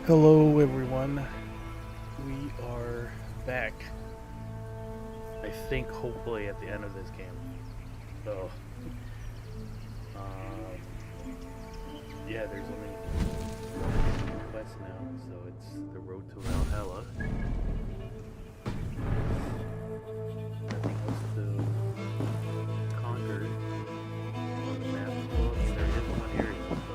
Hello, everyone. We are back. I think, hopefully, at the end of this game. So, yeah, there's only one quest now, so it's the road to Valhalla. Nothing else to conquer on the map. Well, I mean, there is one area, so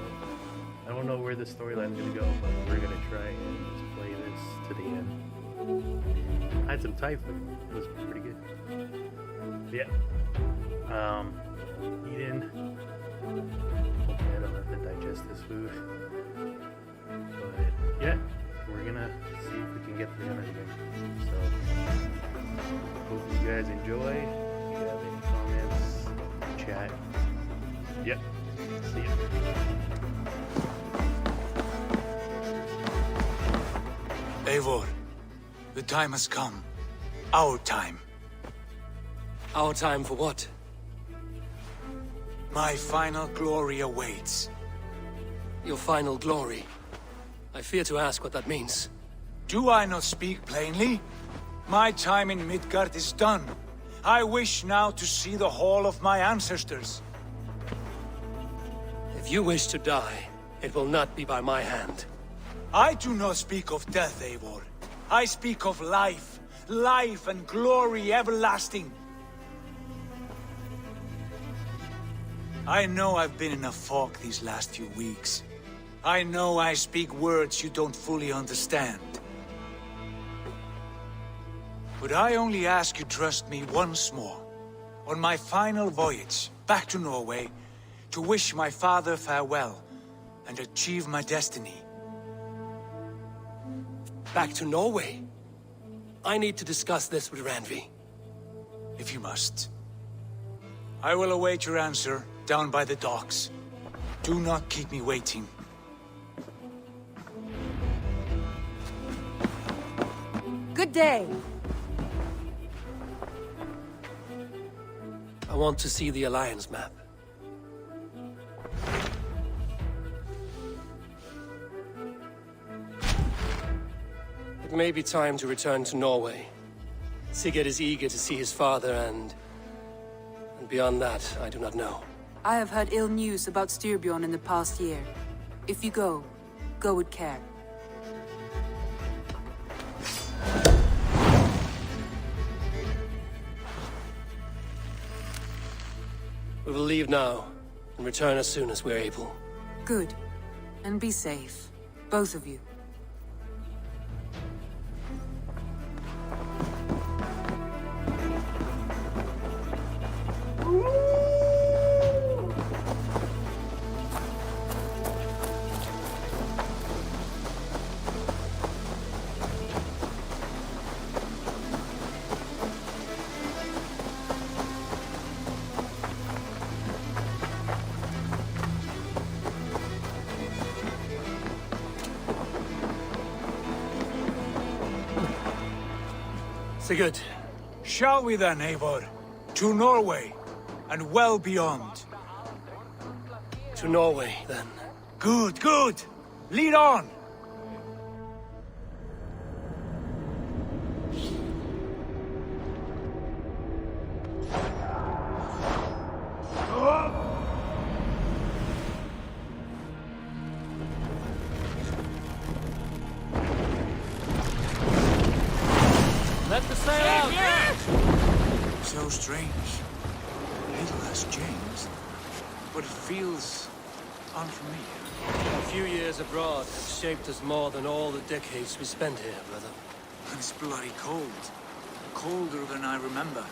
I don't know where the storyline's gonna go, but we're gonna try and just play this to the end. I had some Thai food. It was pretty good. Yeah. Eating. Hopefully I don't have to digest this food. But yeah, we're gonna see if we can get to the end of the game. So hope you guys enjoy. If you have any comments, chat. Yep. See ya. Eivor, the time has come. Our time. Our time for what? My final glory awaits. Your final glory. I fear to ask what that means. Do I not speak plainly? My time in Midgard is done. I wish now to see the hall of my ancestors. If you wish to die, it will not be by my hand. I do not speak of death, Eivor. I speak of life. Life and glory everlasting. I know I've been in a fog these last few weeks. I know I speak words you don't fully understand. But I only ask you trust me once more. On my final voyage back to Norway, to wish my father farewell and achieve my destiny. Back to Norway? I need to discuss this with Randvi. If you must. I will await your answer down by the docks. Do not keep me waiting. Good day. I want to see the Alliance map. It may be time to return to Norway. Sigurd is eager to see his father and beyond that, I do not know. I have heard ill news about Styrbjorn in the past year. If you go with care. We will leave now and return as soon as we're able. Good. And be safe. Both of you. Sigurd. Shall we then, Eivor? To Norway, and well beyond. To Norway, then. Good, good! Lead on! Let the sail out! So strange. Little has changed, but it feels unfamiliar. A few years abroad have shaped us more than all the decades we spent here, brother. And it's bloody cold. Colder than I remember.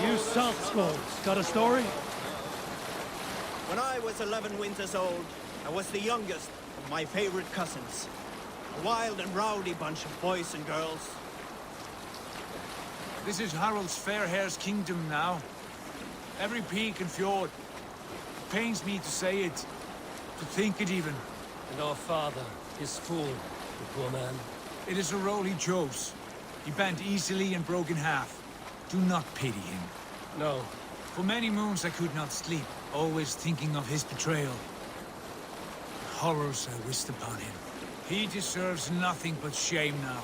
You salt skulls, got a story? When I was 11 winters old, I was the youngest of my favorite cousins. A wild and rowdy bunch of boys and girls. This is Harald's Fairhair's kingdom now. Every peak and fjord. It pains me to say it, to think it even. And our father, his fool, the poor man. It is a role he chose. He bent easily and broke in half. Do not pity him. No. For many moons I could not sleep, always thinking of his betrayal. The horrors I wished upon him. He deserves nothing but shame now.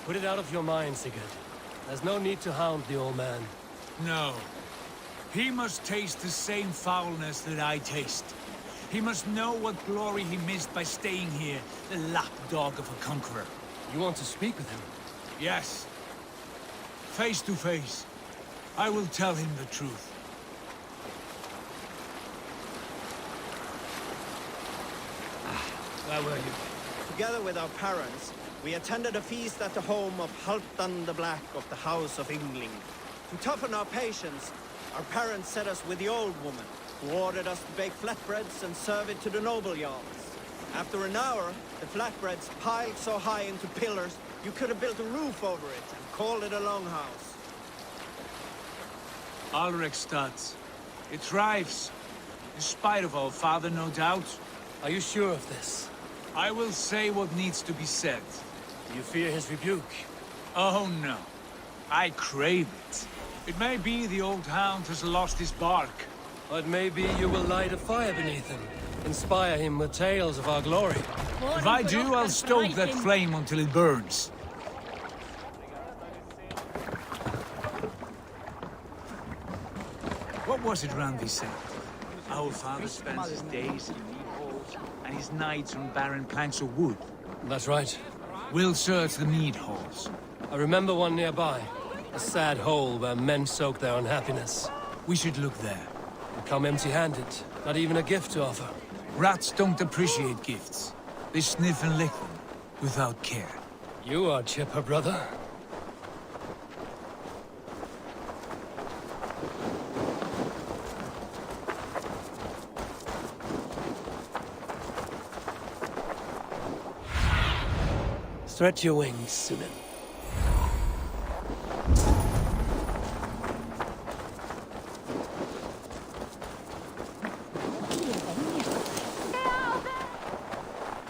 Put it out of your mind, Sigurd. There's no need to hound the old man. No. He must taste the same foulness that I taste. He must know what glory he missed by staying here, the lapdog of a conqueror. You want to speak with him? Yes. Face to face. I will tell him the truth. Where were you? Together with our parents, we attended a feast at the home of Halfdan the Black of the House of Yngling. To toughen our patience, our parents set us with the old woman, who ordered us to bake flatbreads and serve it to the noble jarls. After an hour, the flatbreads piled so high into pillars, you could have built a roof over it and called it a longhouse. Alrekstad. It thrives. In spite of our father, no doubt. Are you sure of this? I will say what needs to be said. Do you fear his rebuke? Oh no. I crave it. It may be the old hound has lost his bark. But maybe you will light a fire beneath him. Inspire him with tales of our glory. If I do, I'll stoke that flame until it burns. What was it Randvi said? Our father spends his days in mead halls and his nights on barren planks of wood. That's right. We'll search the mead halls. I remember one nearby. A sad hole where men soak their unhappiness. We should look there. We come empty-handed. Not even a gift to offer. Rats don't appreciate gifts. They sniff and lick them, without care. You are chipper, brother. Stretch your wings, Sunan.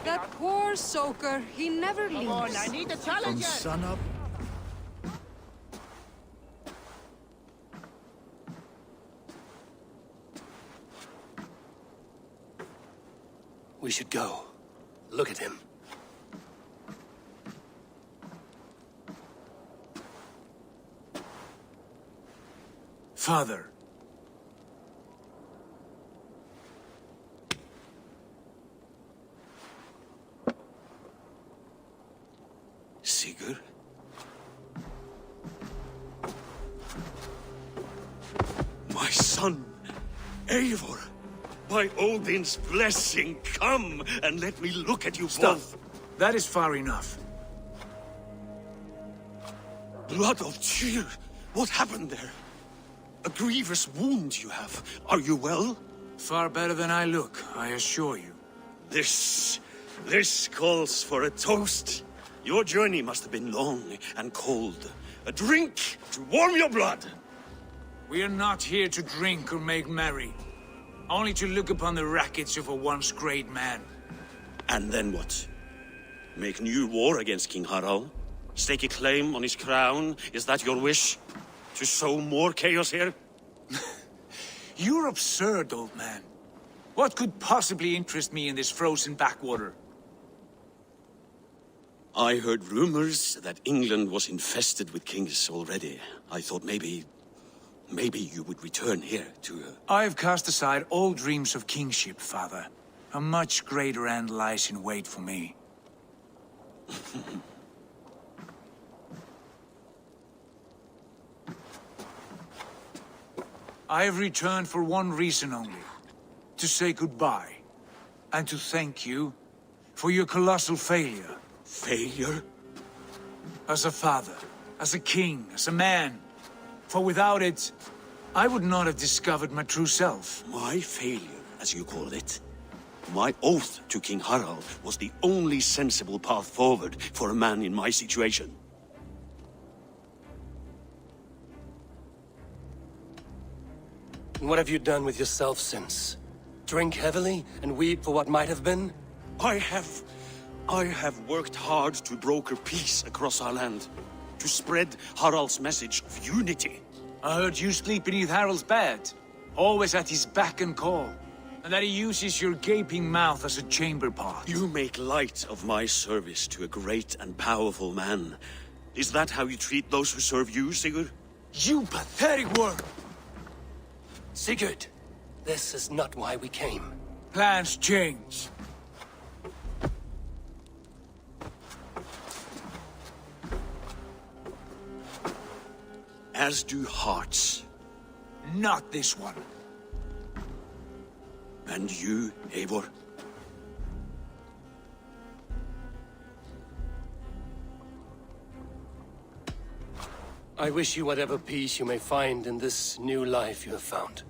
That poor soaker, he never leaves. Come on, I need a challenge. Sun up. We should go. Look at him. Father. Sigurd? My son, Eivor! By Odin's blessing, come and let me look at you Stop. both. That is far enough. Blood of Tyr! What happened there? A grievous wound you have. Are you well? Far better than I look, I assure you. This calls for a toast. Your journey must have been long and cold. A drink to warm your blood. We are not here to drink or make merry. Only to look upon the wreckage of a once great man. And then what? Make new war against King Harald? Stake a claim on his crown? Is that your wish? To sow more chaos here? You're absurd, old man. What could possibly interest me in this frozen backwater? I heard rumors that England was infested with kings already. I thought maybe you would return here to... I have cast aside all dreams of kingship, father. A much greater end lies in wait for me. I have returned for one reason only. To say goodbye. And to thank you for your colossal failure. Failure? As a father, as a king, as a man. For without it, I would not have discovered my true self. My failure, as you call it. My oath to King Harald was the only sensible path forward for a man in my situation. And what have you done with yourself since? Drink heavily and weep for what might have been? I have worked hard to broker peace across our land. To to spread Harald's message of unity. I heard you sleep beneath Harald's bed, always at his beck and call, and that he uses your gaping mouth as a chamber pot. You make light of my service to a great and powerful man. Is that how you treat those who serve you, Sigurd? You pathetic worm! Sigurd, this is not why we came. Plans change. As do hearts. Not this one. And you, Eivor? I wish you whatever peace you may find in this new life you have found.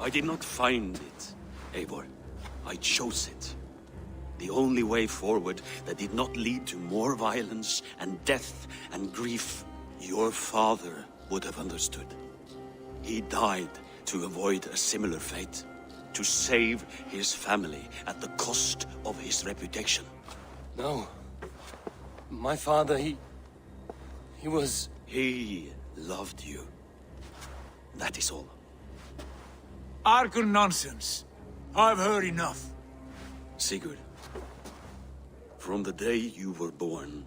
I did not find it, Eivor. I chose it. The only way forward that did not lead to more violence and death and grief. Your father would have understood. He died to avoid a similar fate. To save his family at the cost of his reputation. No. My father, he was... He loved you. That is all. Argur nonsense. I've heard enough. Sigurd, from the day you were born,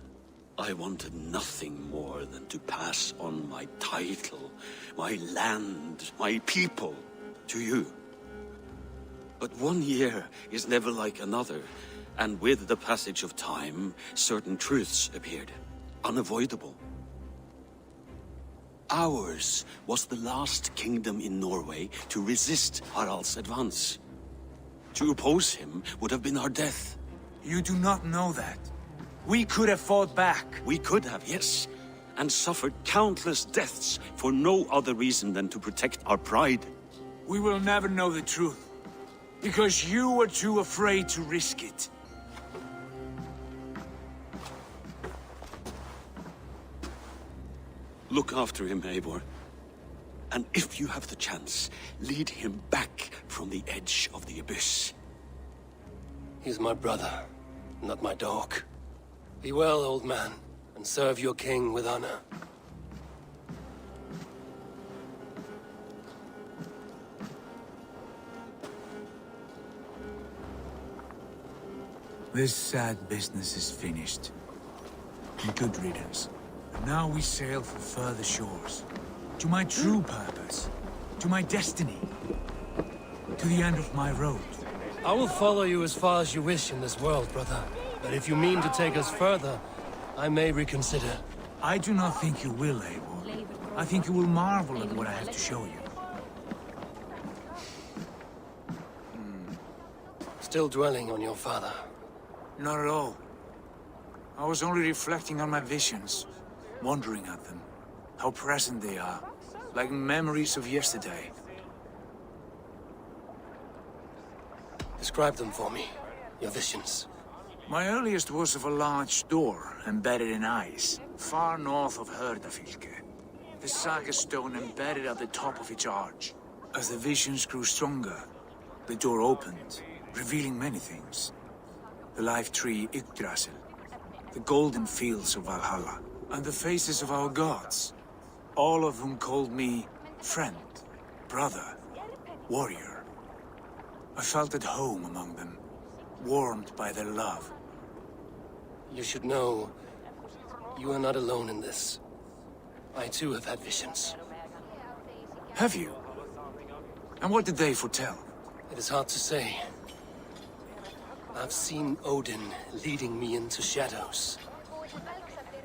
I wanted nothing more than to pass on my title, my land, my people, to you. But 1 year is never like another, and with the passage of time, certain truths appeared, unavoidable. Ours was the last kingdom in Norway to resist Harald's advance. To oppose him would have been our death. You do not know that. We could have fought back. We could have, yes, and suffered countless deaths for no other reason than to protect our pride. We will never know the truth. Because you were too afraid to risk it. Look after him, Eivor. And if you have the chance, lead him back from the edge of the abyss. He's my brother, not my dog. Be well, old man, and serve your king with honor. This sad business is finished. And good riddance. And now we sail for further shores. To my true purpose. To my destiny. To the end of my road. I will follow you as far as you wish in this world, brother. But if you mean to take us further, I may reconsider. I do not think you will, Eivor. I think you will marvel at what I have to show you. Still dwelling on your father. Not at all. I was only reflecting on my visions. Wondering at them. How present they are. Like memories of yesterday. Describe them for me. Your visions. My earliest was of a large door embedded in ice, far north of Herdafylke. The saga stone embedded at the top of its arch. As the visions grew stronger, the door opened, revealing many things. The life tree Yggdrasil, the golden fields of Valhalla, and the faces of our gods, all of whom called me friend, brother, warrior. I felt at home among them, warmed by their love. You should know, you are not alone in this. I too have had visions. Have you? And what did they foretell? It is hard to say. I've seen Odin leading me into shadows.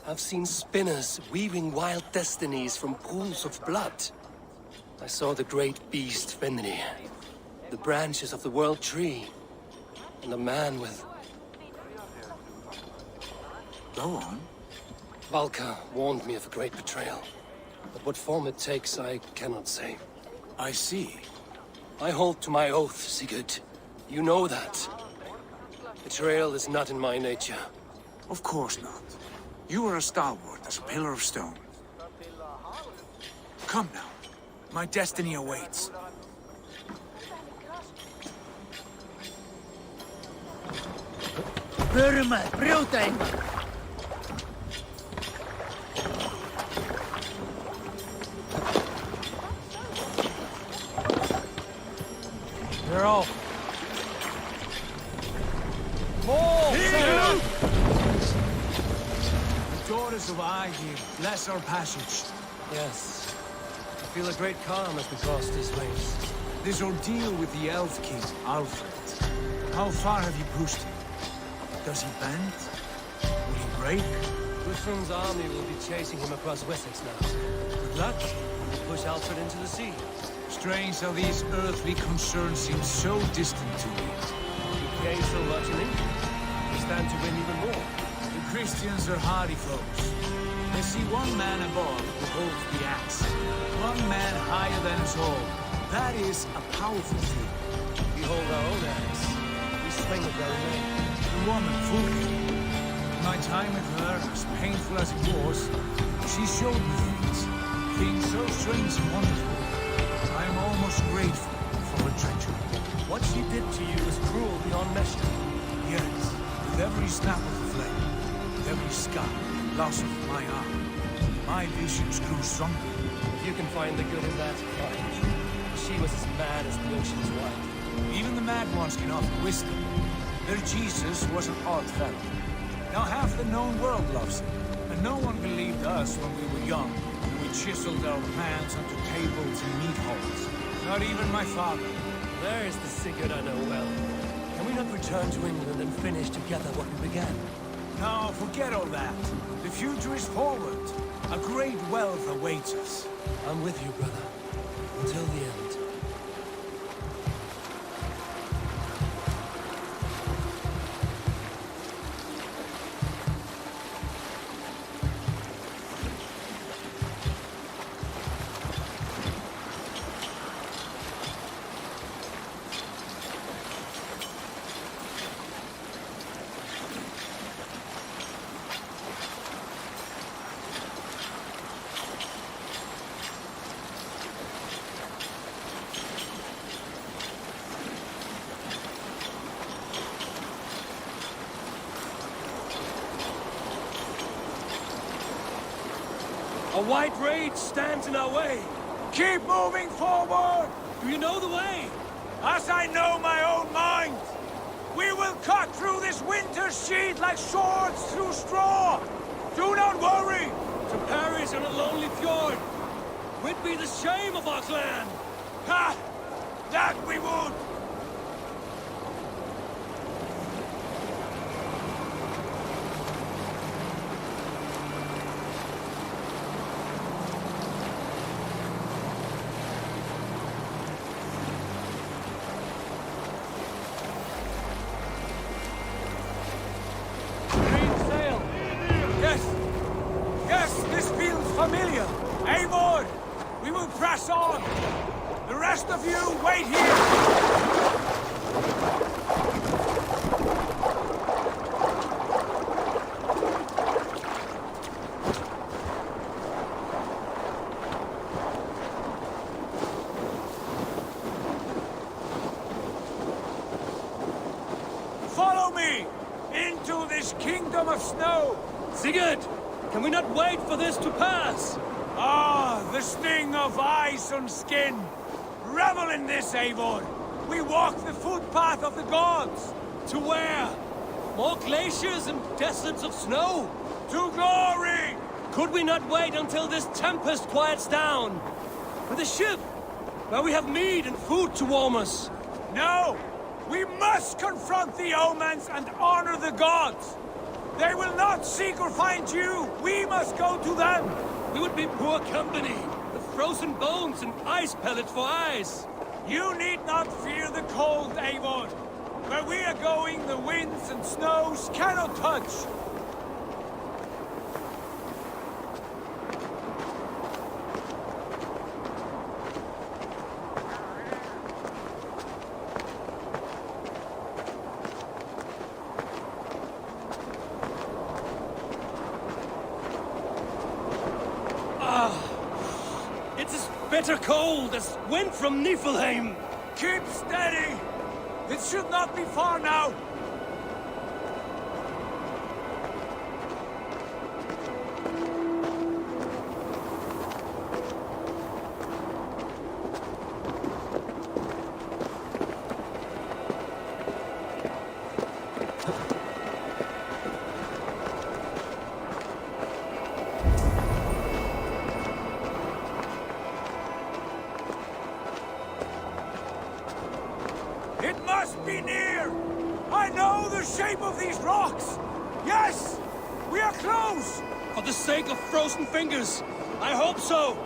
I've seen spinners weaving wild destinies from pools of blood. I saw the great beast Fenrir, the branches of the world tree, and a man with... Go on. Valka warned me of a great betrayal. But what form it takes, I cannot say. I see. I hold to my oath, Sigurd. You know that. Betrayal is not in my nature. Of course not. You are a stalwart as a pillar of stone. Come now. My destiny awaits. goddess of Aegir, bless our passage. Yes. I feel a great calm as we cross these waves. This ordeal with the Elf King, Alfred. How far have you pushed him? Does he bend? Will he break? Guthrumm's army will be chasing him across Wessex now. Good luck. Push Alfred into the sea. Strange how these earthly concerns seem so distant to me. You gain so much in England. You stand to win even more. The Christians are hardy foes. They see one man above who holds the axe. One man higher than us all. That is a powerful thing. We hold our own axe. We swing it very well. The woman, Fulke. My time with her, as painful as it was, she showed me things. Things so strange and wonderful. I am almost grateful for her treachery. What she did to you was cruel beyond measure. Yes, with every snap of the flame, with every scar, loss of my arm, my visions grew stronger. If you can find the good in that, fine. She was as mad as the ocean's wide. Even the mad ones can offer wisdom. Their Jesus was an odd fellow. Now half the known world loves him, and no one believed us when we were young, and we chiseled our plans onto tables and meat halls. Not even my father. There is the Sigurd I know well. Can we not return to England and finish together what we began? No, forget all that. The future is forward. A great wealth awaits us. I'm with you, brother. Until the end. A white rage stands in our way. Keep moving forward! Do you know the way? As I know my own mind! We will cut through this winter sheet like swords through straw! Do not worry! To perish on a lonely fjord. Would be the shame of our clan. Ha! That we would! Familiar! Eivor! We will press on! The rest of you, wait here! Follow me! Into this kingdom of snow! Sigurd! Can we not wait for this to pass? Ah, the sting of ice on skin! Revel in this, Eivor! We walk the footpath of the gods! To where? More glaciers and deserts of snow? To glory! Could we not wait until this tempest quiets down? With a ship, where we have meat and food to warm us? No! We must confront the omens and honor the gods! They will not seek or find you! We must go to them! We would be poor company, with frozen bones and ice pellets for eyes. You need not fear the cold, Eivor. Where we are going, the winds and snows cannot touch. Bitter cold as wind from Niflheim. Keep steady! It should not be far now! shape of these rocks! Yes! We are close! For the sake of frozen fingers, I hope so!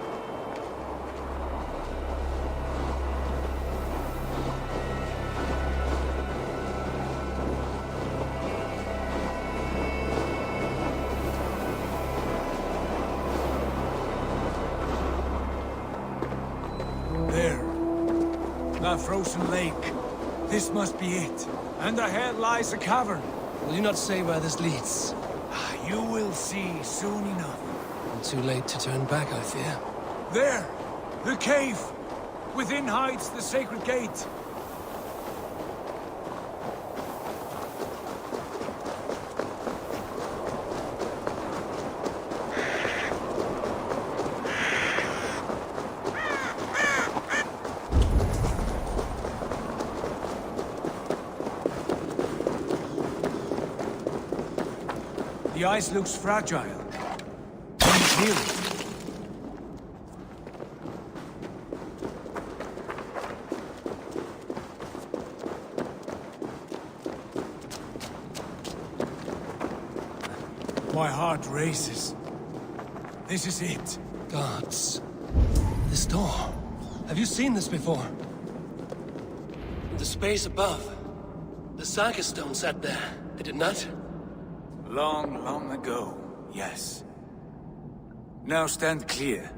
There. That frozen lake. This must be it. And ahead lies a cavern. Will you not say where this leads? You will see soon enough. Too late to turn back, I fear. There! The cave! Within hides the sacred gate. The ice looks fragile. Can you feel it? My heart races. This is it. Gods. This door. Have you seen this before? In the space above. The Saga stone sat there, did it not? Long, long ago, yes. Now stand clear.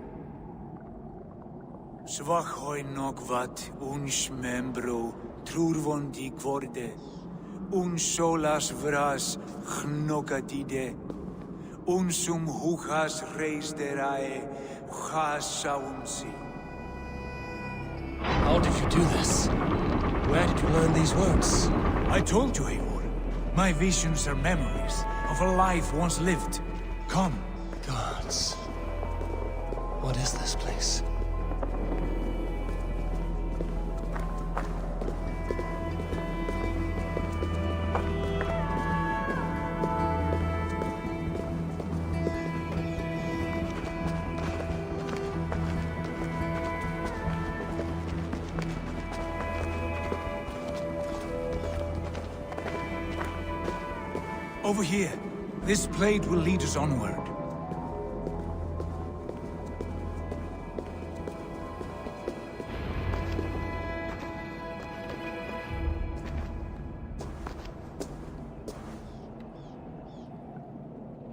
Svachoi nokvat uns membro trurvondi kvorde. Un solas vras gnokatide. Unsum huchas reisderae chasaunsi. How did you do this? Where did you learn these words? I told you, Eivor. My visions are memories of a life once lived. Come. Gods. What is this place? Over here. This blade will lead us onward.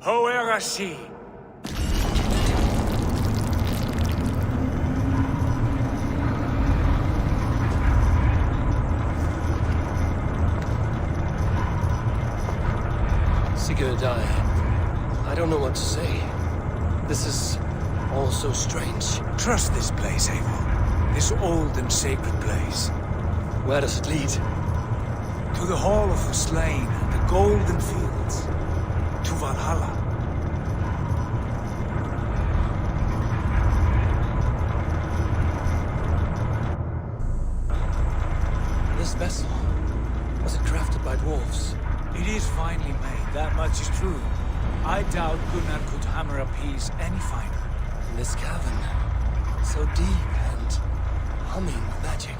Hoerashi! Sigurd, I don't know what to say. This is all so strange. Trust this place, Eivor. This old and sacred place. Where does it lead? To the Hall of the Slain, the Golden Fields. To Valhalla. This vessel, was it crafted by dwarves? It is finely made, that much is true. I doubt Gunnar could hammer a piece any finer. In this cavern, so deep and humming with magic.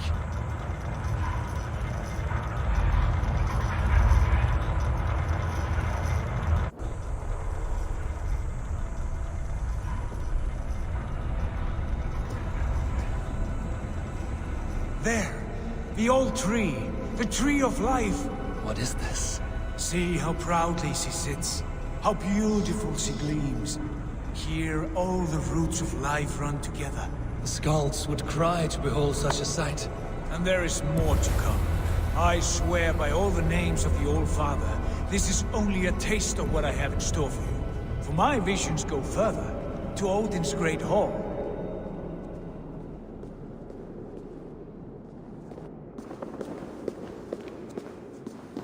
There, the old tree, the tree of life. What is this? See how proudly she sits, how beautiful she gleams. Here all the roots of life run together. The Skalds would cry to behold such a sight. And there is more to come. I swear by all the names of the Old Father, this is only a taste of what I have in store for you. For my visions go further, to Odin's Great Hall.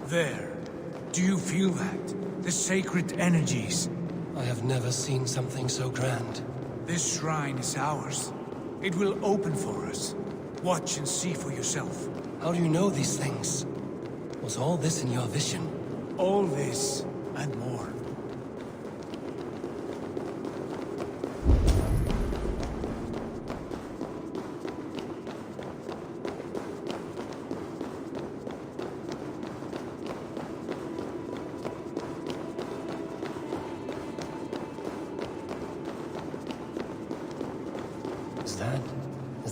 There. Do you feel that? The sacred energies. I have never seen something so grand. This shrine is ours. It will open for us. Watch and see for yourself. How do you know these things? Was all this in your vision? All this and more.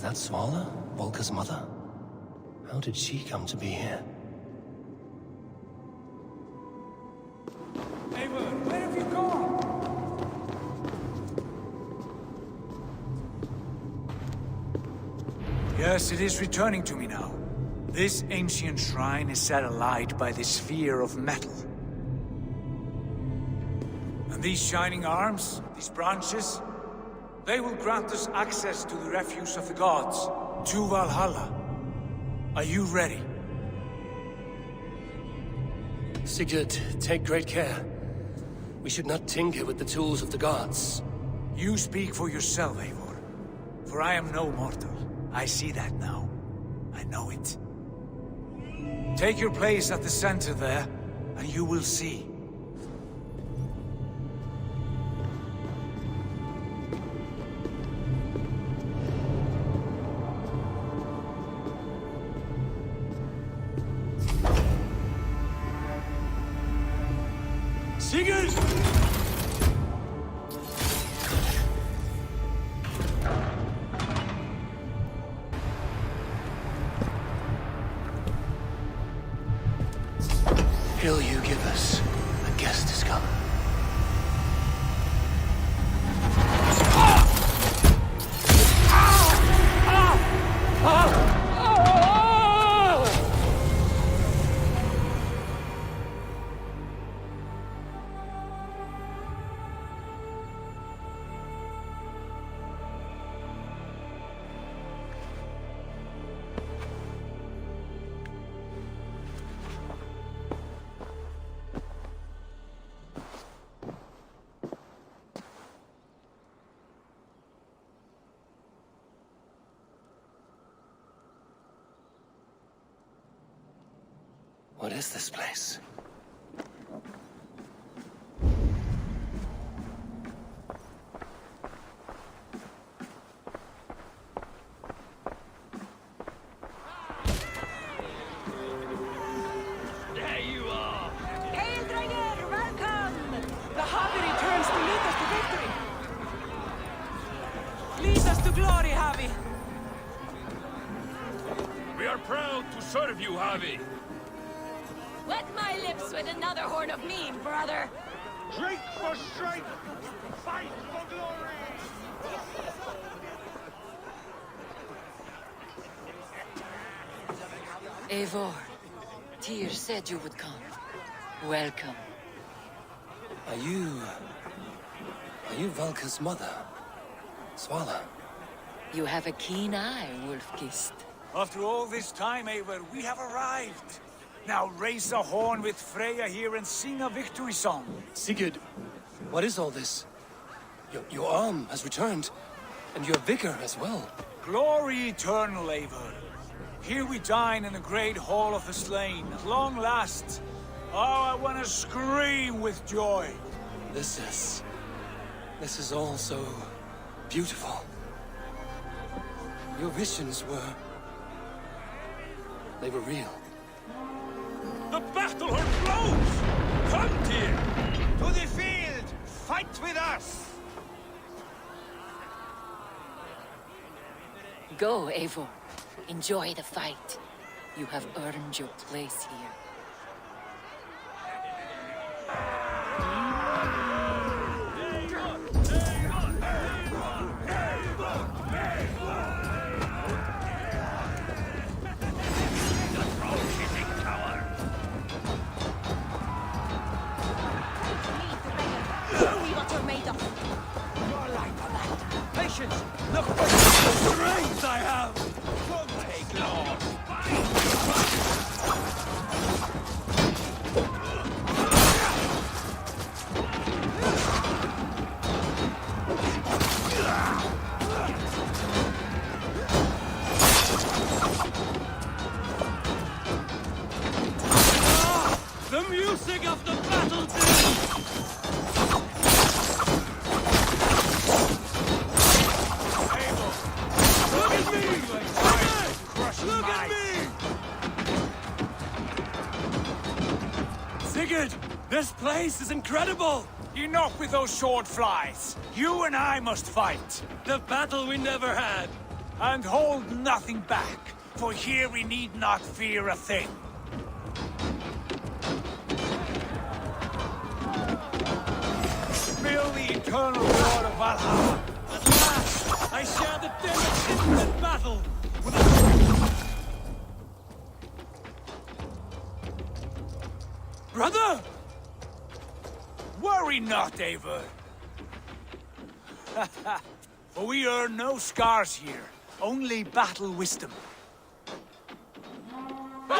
that Svala, Volka's mother? How did she come to be here? Eivor, where have you gone? Yes, it is returning to me now. This ancient shrine is set alight by this sphere of metal. And these shining arms, these branches, they will grant us access to the refuse of the gods, to Valhalla. Are you ready? Sigurd, take great care. We should not tinker with the tools of the gods. You speak for yourself, Eivor. For I am no mortal. I see that now. I know it. Take your place at the center there, and you will see. Sigurd! Hill you give us, a guest has come. What is this place? There you are! Hail, Dranger! Welcome! The Havi returns to lead us to victory! Lead us to glory, Havi! We are proud to serve you, Havi. Wet my lips with another horn of mead, brother! Drink for strength! Fight for glory! Eivor, Tyr said you would come. Welcome. Are you Valka's mother? Svala? You have a keen eye, Wolfkist. After all this time, Eivor, we have arrived. Now raise a horn with Freya here and sing a victory song. Sigurd, what is all this? Your arm has returned, and your vigor as well. Glory eternal, Eivor. Here we dine in the great hall of the slain, at long last. Oh, I want to scream with joy. This is all so beautiful. Your visions they were real. The battle horn blows! Come, Tyr! To the field! Fight with us! Go, Eivor. Enjoy the fight. You have earned your place here. Patience! Look what strength I have! Don't take long! The music of the battle field! Look at me! Sigurd, this place is incredible! Enough with those sword flies. You and I must fight. The battle we never had. And hold nothing back, for here we need not fear a thing. Spill the eternal blood of Valhalla. At last, I share the din of infinite battle with Brother! Worry not, Eivor. For we earn no scars here, only battle wisdom. The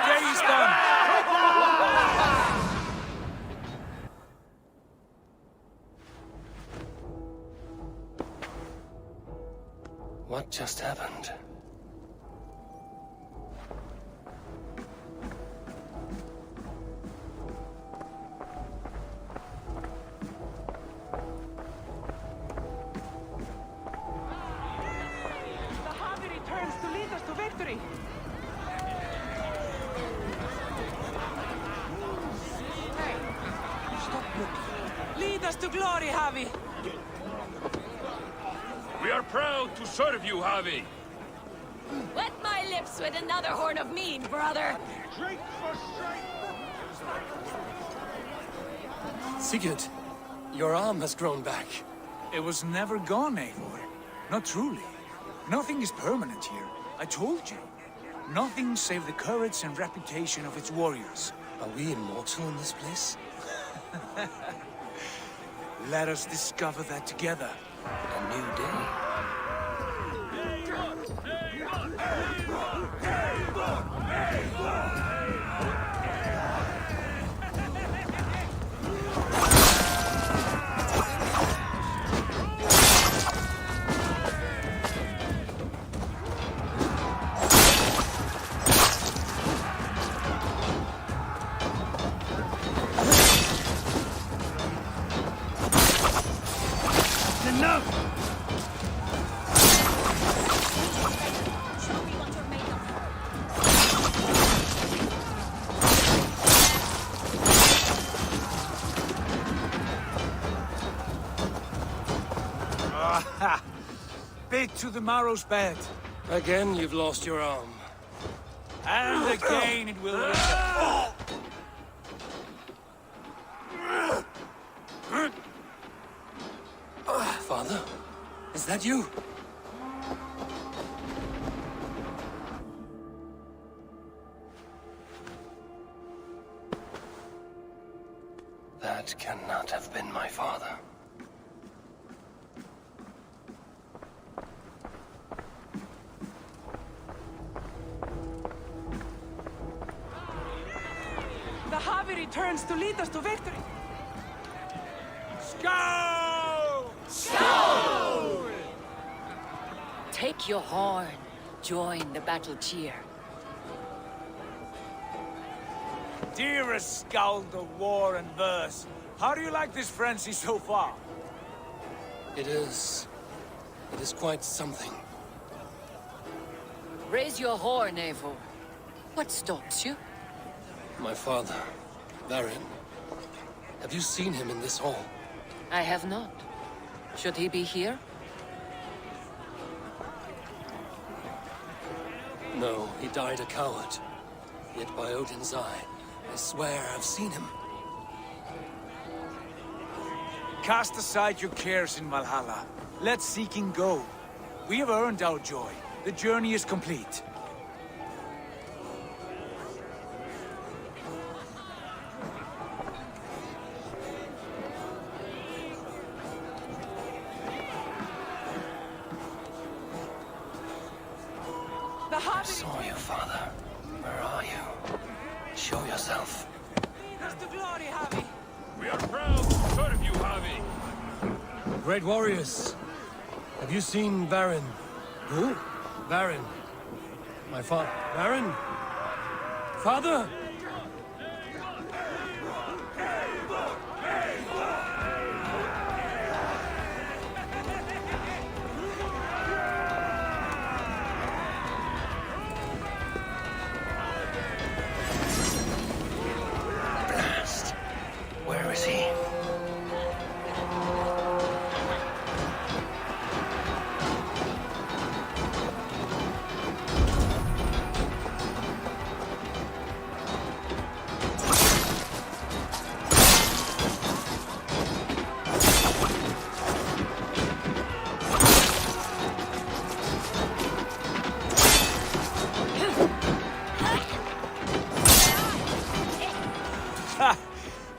day is done. What just happened? The Harvey returns to lead us to victory. Lead us to glory, Javi. We are proud to serve you, Javi. Wet my lips with another horn of mead, brother. Drink for strength. Sigurd, your arm has grown back. It was never gone, Eivor. Not truly. Nothing is permanent here. I told you. Nothing save the courage and reputation of its warriors. Are we immortal in this place? Let us discover that together. A new day. enough! Show me what you're made of. Bit to the marrow's bed. Again, you've lost your arm. And again it will return. Father? Is that you? That cannot have been my father. The Harvey returns to lead us to victory. Skull! Take your horn. Join the battle cheer. Dearest Skald of war and verse, how do you like this frenzy so far? It is quite something. Raise your horn, Eivor. What stops you? My father, Varin. Have you seen him in this hall? I have not. Should he be here? No, he died a coward. Yet by Odin's eye, I swear I've seen him. Cast aside your cares in Valhalla. Let seeking go. We have earned our joy. The journey is complete. The I Harvey saw you, father. Where are you? Show yourself. lead us to glory, Javi. We are proud to serve you, Javi. Great warriors. Have you seen Varin? Who? Varin. My father. Varin? Father? Blast. Where is he?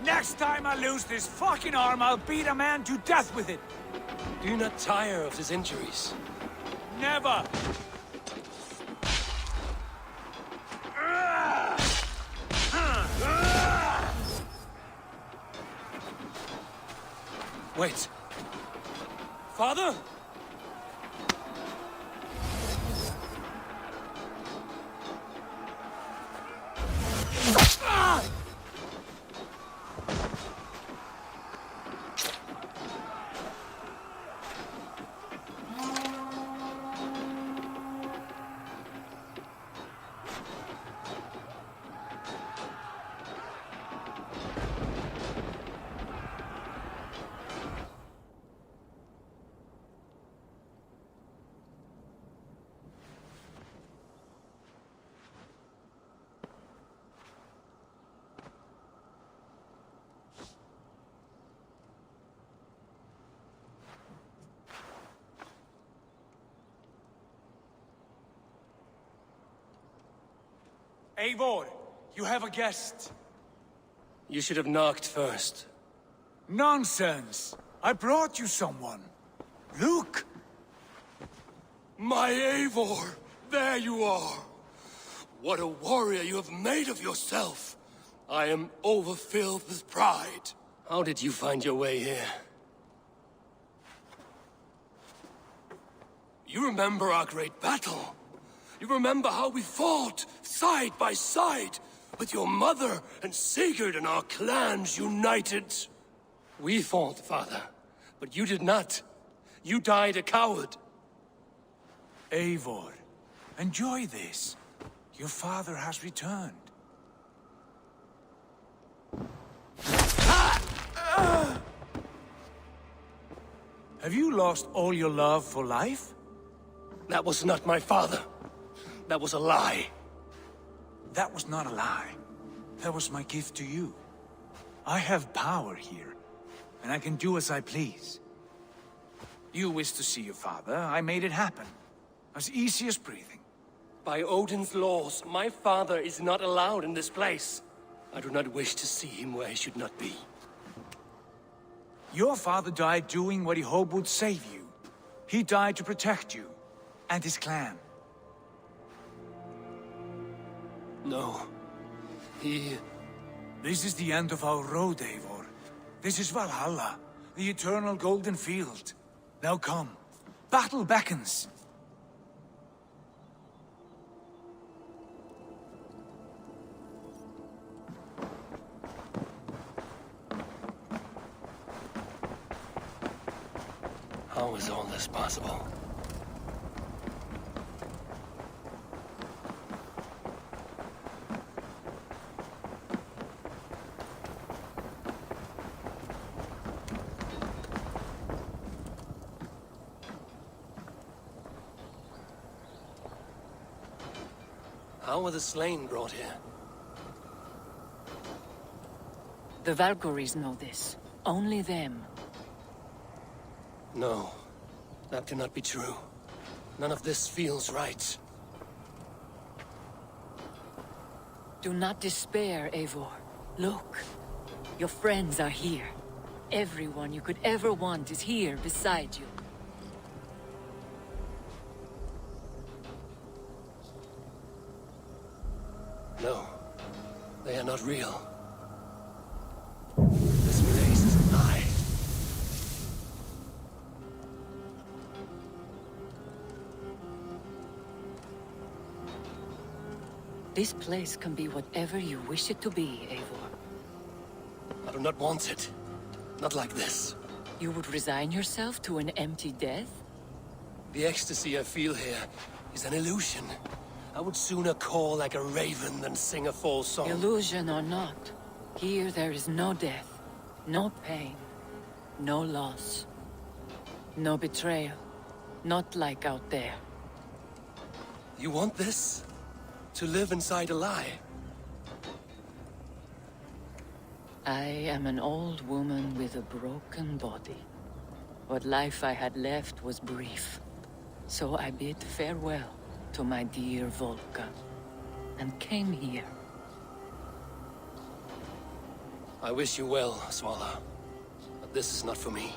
Next time I lose this fucking arm, I'll beat a man to death with it. Do you not tire of his injuries? Never! Wait. Father? Eivor, you have a guest. You should have knocked first. Nonsense! I brought you someone. Look! My Eivor! There you are! What a warrior you have made of yourself! I am overfilled with pride. How did you find your way here? You remember our great battle? You remember how we fought, side by side, with your mother and Sigurd and our clans united? We fought, father, but you did not. You died a coward. Eivor, enjoy this. Your father has returned. Have you lost all your love for life? That was not my father. That was a lie. That was not a lie. That was my gift to you. I have power here, and I can do as I please. You wished to see your father, I made it happen. As easy as breathing. By Odin's laws, my father is not allowed in this place. I do not wish to see him where he should not be. Your father died doing what he hoped would save you. He died to protect you, and his clan. No. This is the end of our road, Eivor. This is Valhalla, the eternal golden field. Now come. Battle beckons. How is all this possible? How were the slain brought here? The Valkyries know this. Only them. No, that cannot be true. None of this feels right. Do not despair, Eivor. Look. Your friends are here. Everyone you could ever want is here beside you. No, they are not real. This place is a lie. This place can be whatever you wish it to be, Eivor. I do not want it. Not like this. You would resign yourself to an empty death? The ecstasy I feel here is an illusion. I would sooner call like a raven than sing a false song. Illusion or not, here there is no death, no pain, no loss, no betrayal. Not like out there. You want this? To live inside a lie? I am an old woman with a broken body. What life I had left was brief. So I bid farewell to my dear Volka, and came here. I wish you well, Swallow. But this is not for me.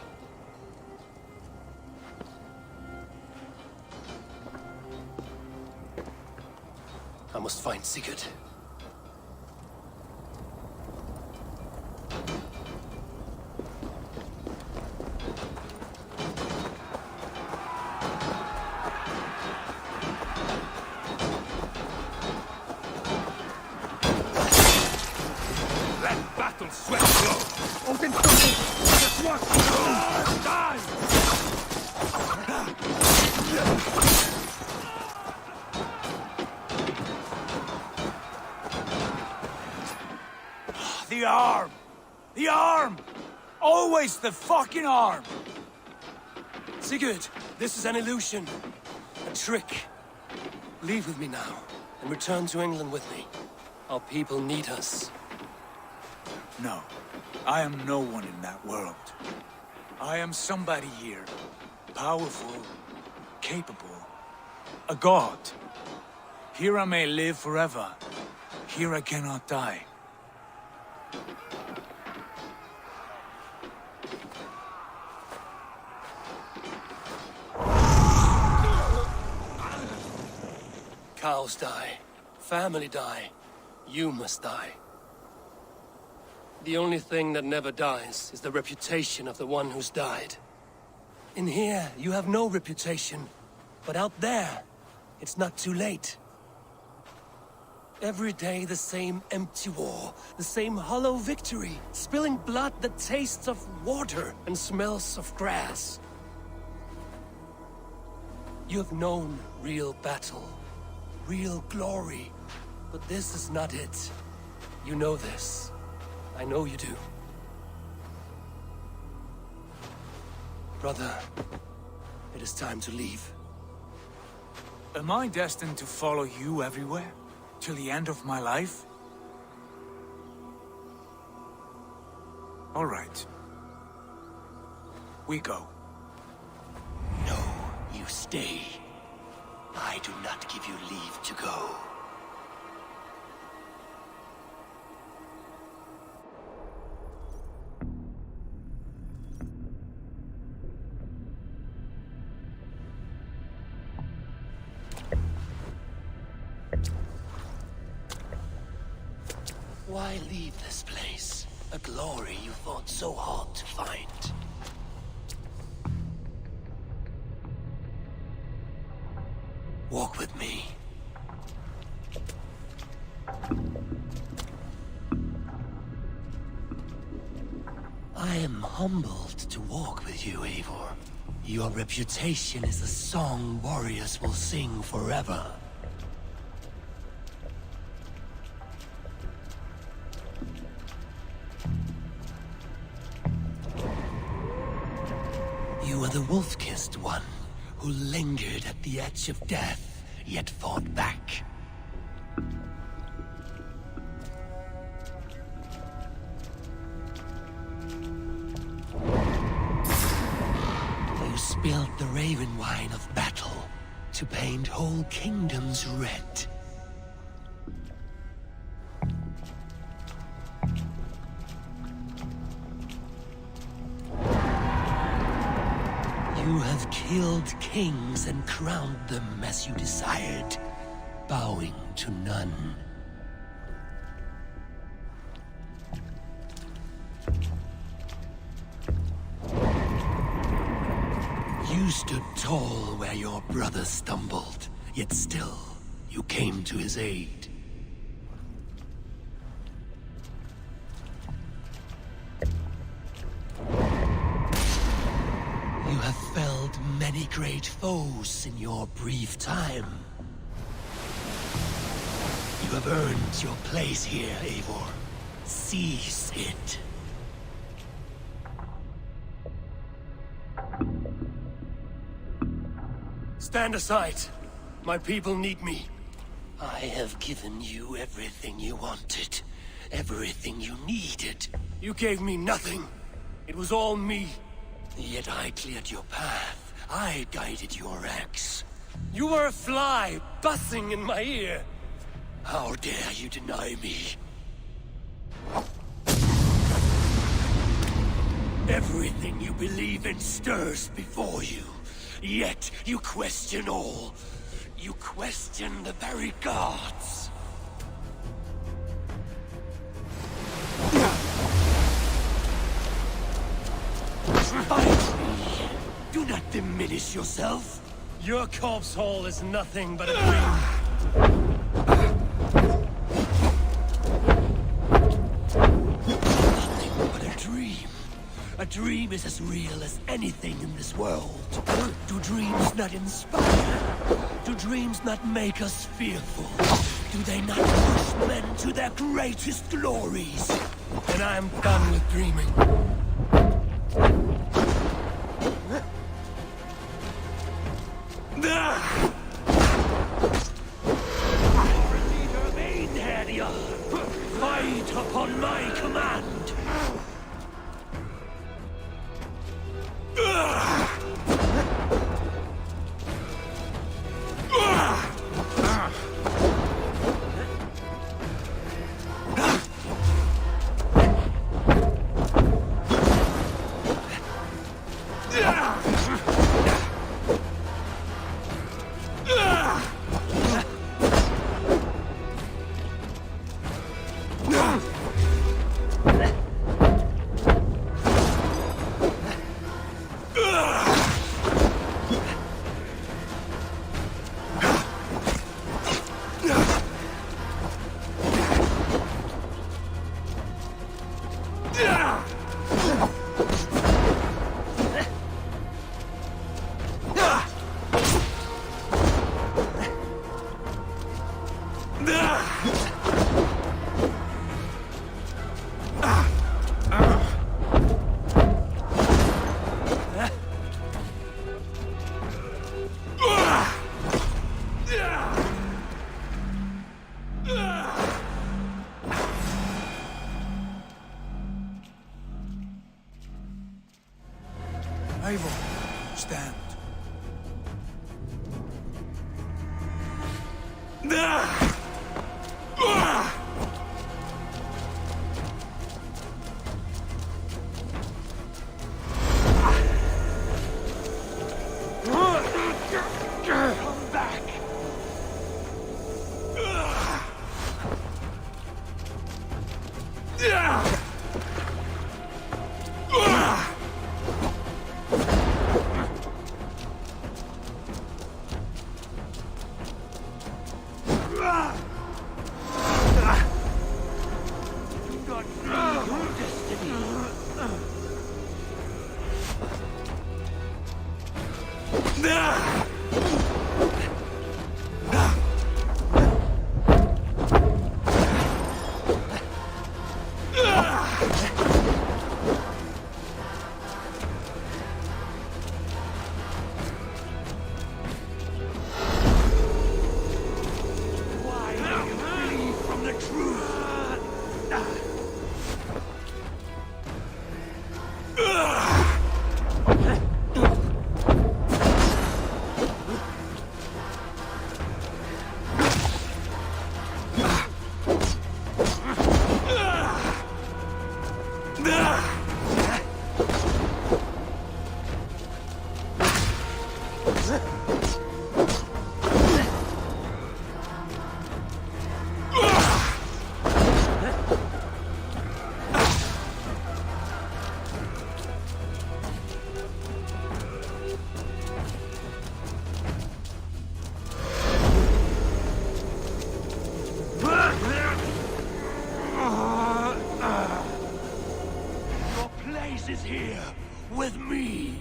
I must find Sigurd. Let battle sweat flow! Open something! Just watch! Die! The arm! The arm! Always the fucking arm! Sigurd, this is an illusion. A trick. Leave with me now, and return to England with me. Our people need us. No, I am no one in that world. I am somebody here. Powerful, capable, a god. Here I may live forever. Here I cannot die. Cows die. Family die. You must die. The only thing that never dies is the reputation of the one who's died. In here, you have no reputation. But out there, it's not too late. Every day the same empty war, the same hollow victory, spilling blood that tastes of water and smells of grass. You have known real battle, real glory, but this is not it. You know this. I know you do. Brother, it is time to leave. Am I destined to follow you everywhere? Till the end of my life? All right. We go. No, you stay. I do not give you leave to go. Why leave this place? A glory you fought so hard to find. Walk with me. I am humbled to walk with you, Eivor. Your reputation is a song warriors will sing forever. You are the wolf-kissed one, who lingered at the edge of death, yet fought back. You spilled the raven wine of battle to paint whole kingdoms red. You have killed kings and crowned them as you desired, bowing to none. You stood tall where your brother stumbled, yet still you came to his aid. You have felled many great foes in your brief time. You have earned your place here, Eivor. Seize it. Stand aside. My people need me. I have given you everything you wanted. Everything you needed. You gave me nothing. It was all me. Yet I cleared your path. I guided your axe. You were a fly, buzzing in my ear. How dare you deny me? Everything you believe in stirs before you. Yet you question all. You question the very gods. Fight me. Do not diminish yourself. Your corpse hall is nothing but a dream. Nothing but a dream. A dream is as real as anything in this world. Do dreams not inspire? Do dreams not make us fearful? Do they not push men to their greatest glories? And I am done with dreaming. Our leader Mainherjar, fight upon my command. Eivor, stand. Come back. Do not flee your destiny. Why do you flee from the truth? Your place is here with me.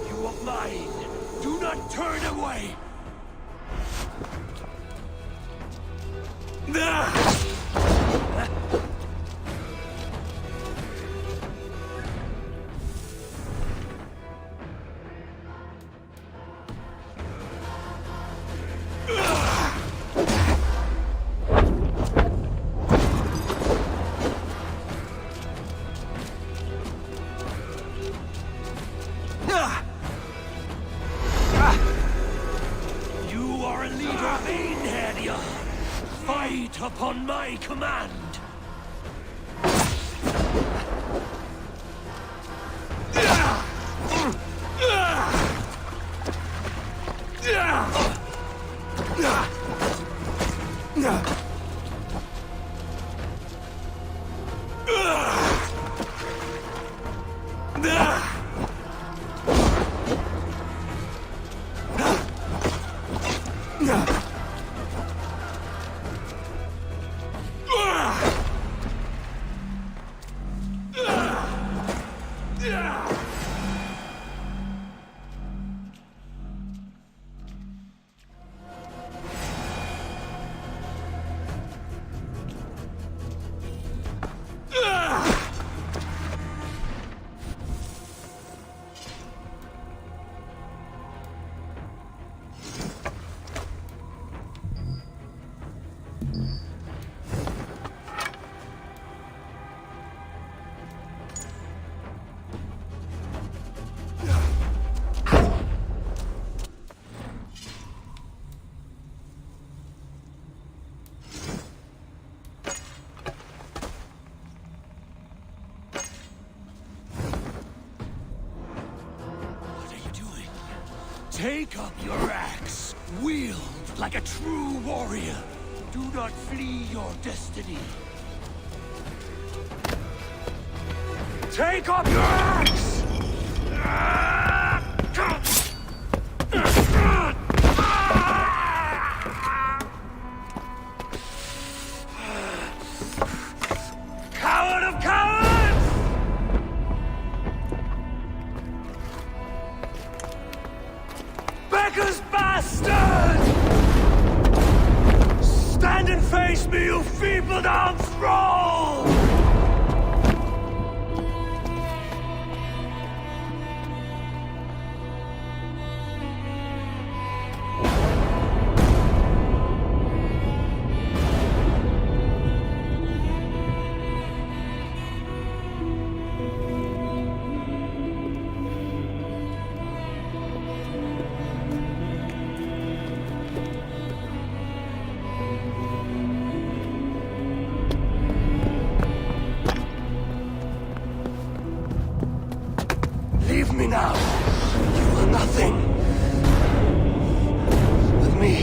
You are mine. Do not turn away. Ah! Fight upon my command! Take up your axe, wield like a true warrior. Do not flee your destiny. Take up your axe! Coward of cowards! Beggar's bastard! Stand and face me, you feeble-down thrall! Leave me now. You are nothing. With me,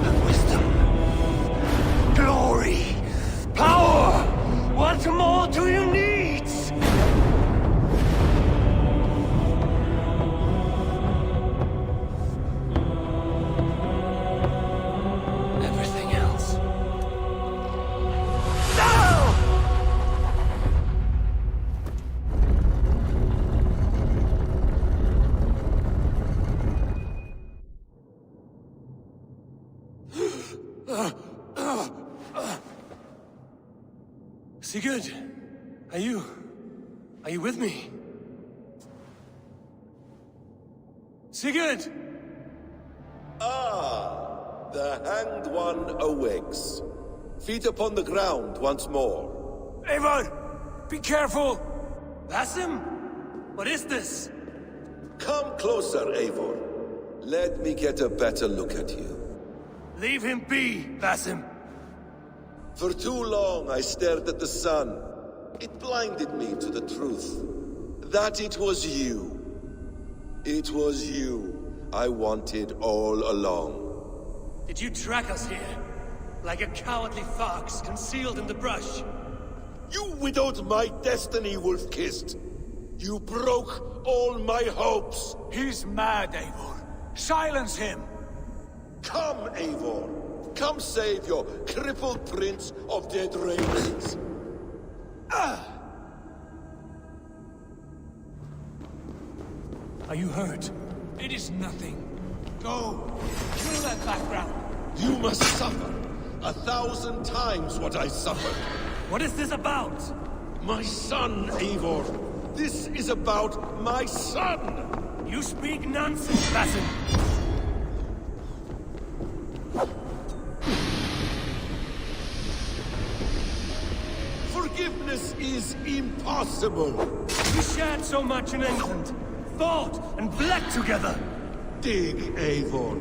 have wisdom, glory, power. What more do you need? Everything else. No! Sigurd, are you with me? Sigurd! Ah, the Hanged One awakes. Feet upon the ground once more. Eivor! Be careful! Basim? What is this? Come closer, Eivor. Let me get a better look at you. Leave him be, Basim. For too long I stared at the sun. It blinded me to the truth. That it was you. It was you I wanted all along. Did you track us here? Like a cowardly fox concealed in the brush? You widowed my destiny, Wolf-Kissed. You broke all my hopes. He's mad, Eivor. Silence him! Come, Eivor. Come save your crippled prince of dead ravens. Are you hurt? It is nothing. Go! Kill that background! You must suffer 1,000 times what I suffered. What is this about? My son, Eivor. This is about my son! You speak nonsense, Basim. Forgiveness is impossible. We shared so much in England. Fought and bled together. Dig, Eivor,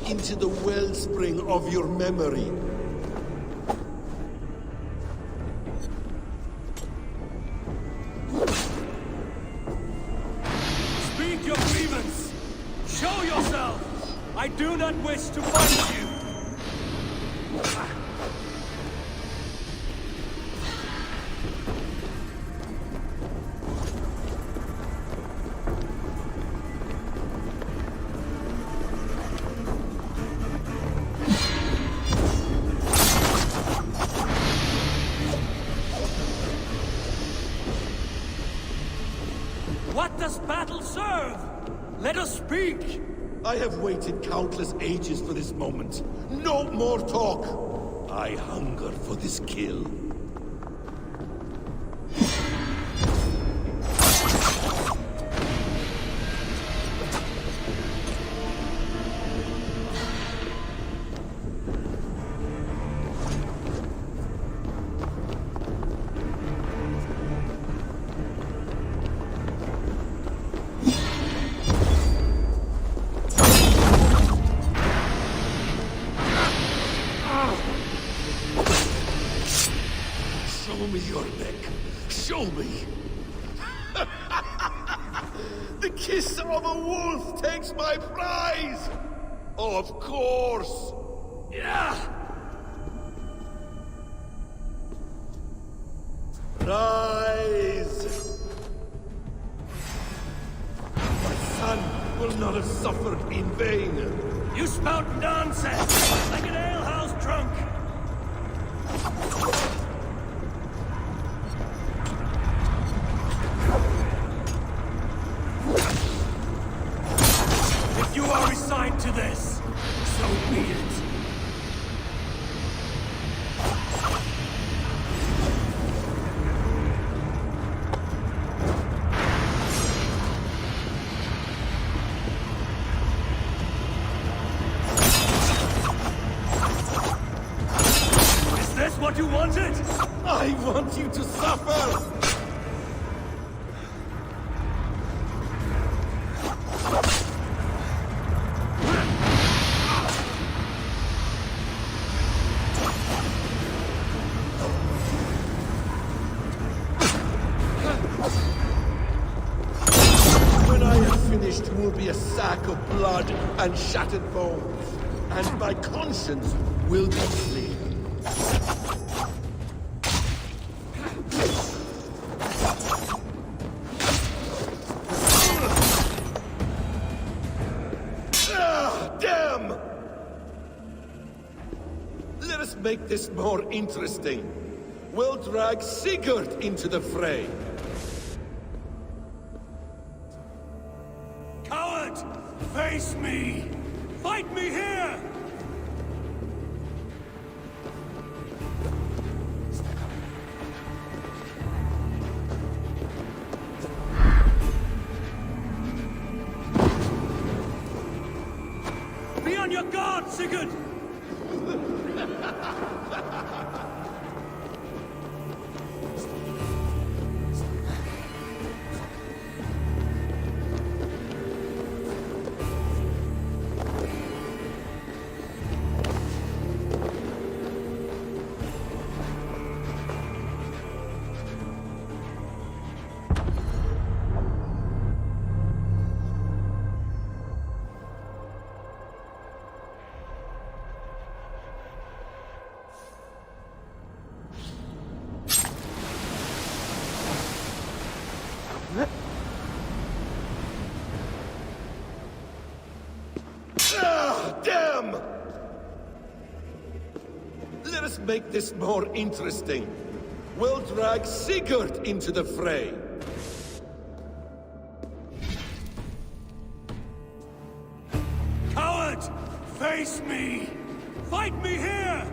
into the wellspring of your memory. that wish to find you! What does battle serve? Let us speak! I have waited countless ages for this moment. No more talk! I hunger for this kill. Show me your neck. Show me. The kiss of a wolf takes my prize. Of course. Yeah! Rise. My son will not have suffered in vain. You spout nonsense, like an alehouse drunk! If you are resigned to this, so be it. Is this what you wanted? I want you to suffer. When I am finished, you will be a sack of blood and shattered bones, and my conscience will be clear. Damn! Let us make this more interesting. We'll drag Sigurd into the fray. Coward! Face me! Fight me here! Be on your guard, Sigurd! Damn! Let us make this more interesting. We'll drag Sigurd into the fray. Coward! Face me! Fight me here!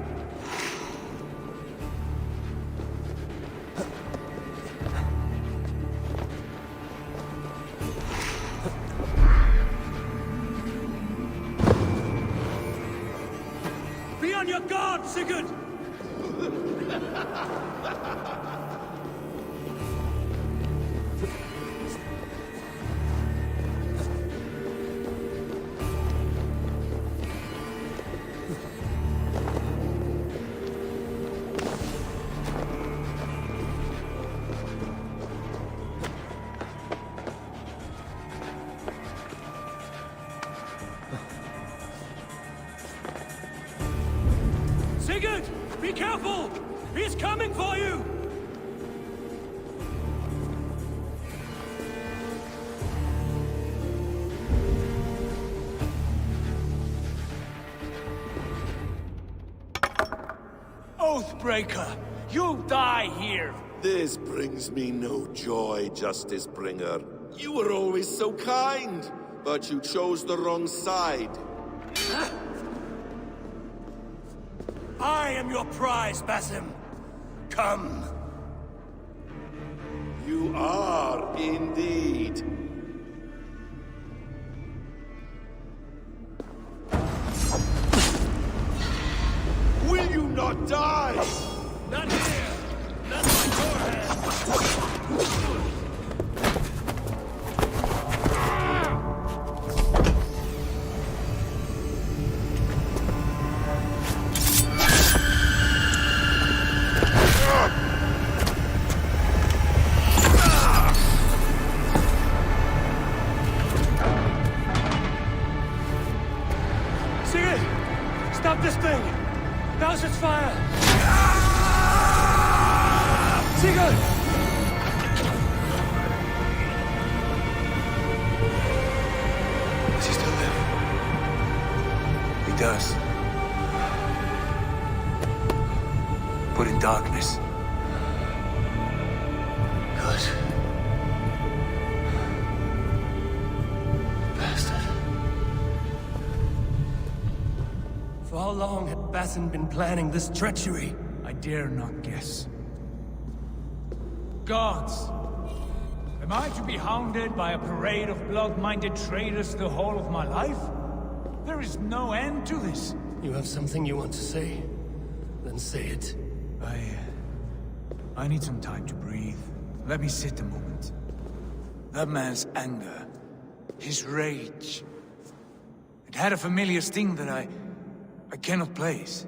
Be on your guard, Sigurd! Be careful! He's coming for you! Oathbreaker! You'll die here! This brings me no joy, Justice Bringer. You were always so kind, but you chose the wrong side. I am your prize, Basim. Come. You are indeed. Will you not die? Not here! Not my forehead! Stop this thing! Douse its fire! Sigurd! Does he still live? He does. But in darkness. Good. Bastard. For how long had Basim been planning this treachery? I dare not guess. Gods! Am I to be hounded by a parade of blood-minded traitors the whole of my life? There is no end to this. You have something you want to say? Then say it. I need some time to breathe. Let me sit a moment. That man's anger, his rage, it had a familiar sting that I cannot place.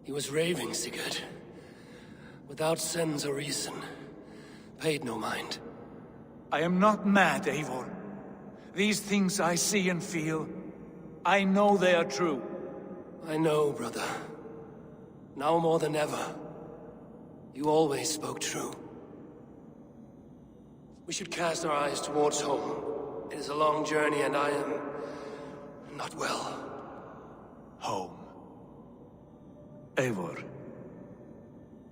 He was raving, Sigurd. Without sense or reason. Paid no mind. I am not mad, Eivor. These things I see and feel, I know they are true. I know, brother. Now more than ever. You always spoke true. We should cast our eyes towards home. It is a long journey and I am... not well. Home. Eivor.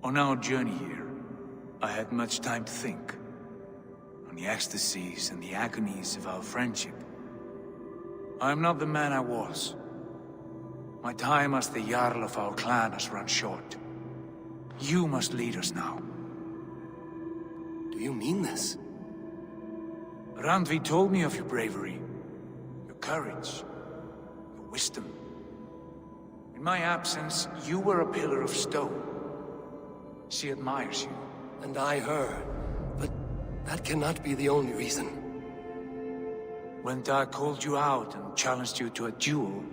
On our journey here, I had much time to think. On the ecstasies and the agonies of our friendship. I am not the man I was. My time as the Jarl of our clan has run short. You must lead us now. Do you mean this? Randvi told me of your bravery, your courage, your wisdom. In my absence, you were a pillar of stone. She admires you. And I her. But that cannot be the only reason. When Dag called you out and challenged you to a duel,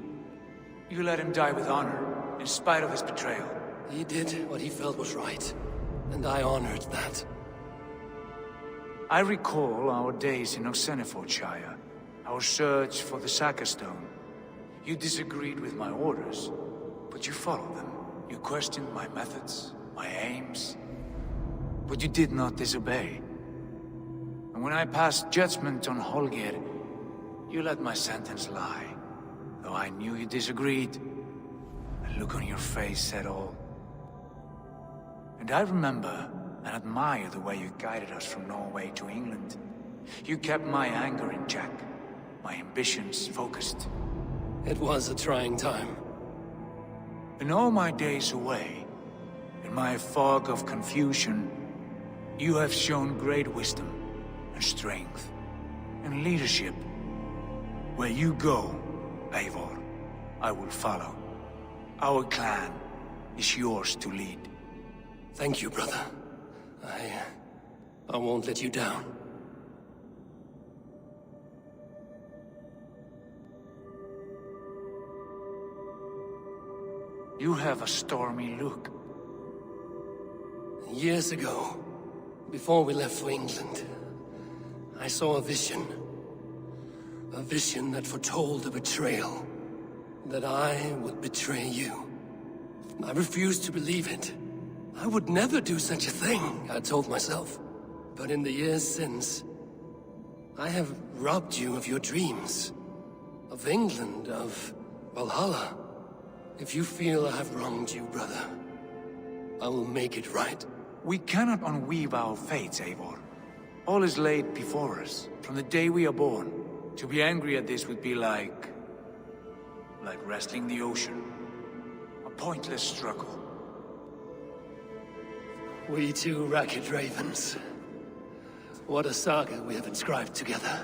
you let him die with honor, in spite of his betrayal. He did what he felt was right, and I honored that. I recall our days in Oxenifordshire, our search for the Saka Stone. You disagreed with my orders, but you followed them. You questioned my methods, my aims, but you did not disobey. And when I passed judgment on Holger, you let my sentence lie. Though I knew you disagreed, the look on your face said all. And I remember and admire the way you guided us from Norway to England. You kept my anger in check, my ambitions focused. It was a trying time. In all my days away, in my fog of confusion, you have shown great wisdom and strength and leadership. Where you go, Eivor, I will follow. Our clan is yours to lead. Thank you, brother. I won't let you down. You have a stormy look. Years ago, before we left for England, I saw a vision. A vision that foretold a betrayal. that I would betray you. I refused to believe it. I would never do such a thing, I told myself. But in the years since, I have robbed you of your dreams. Of England, of Valhalla. If you feel I have wronged you, brother, I will make it right. We cannot unweave our fates, Eivor. All is laid before us, from the day we are born. To be angry at this would be like wrestling the ocean. A pointless struggle. We two ragged ravens. What a saga we have inscribed together.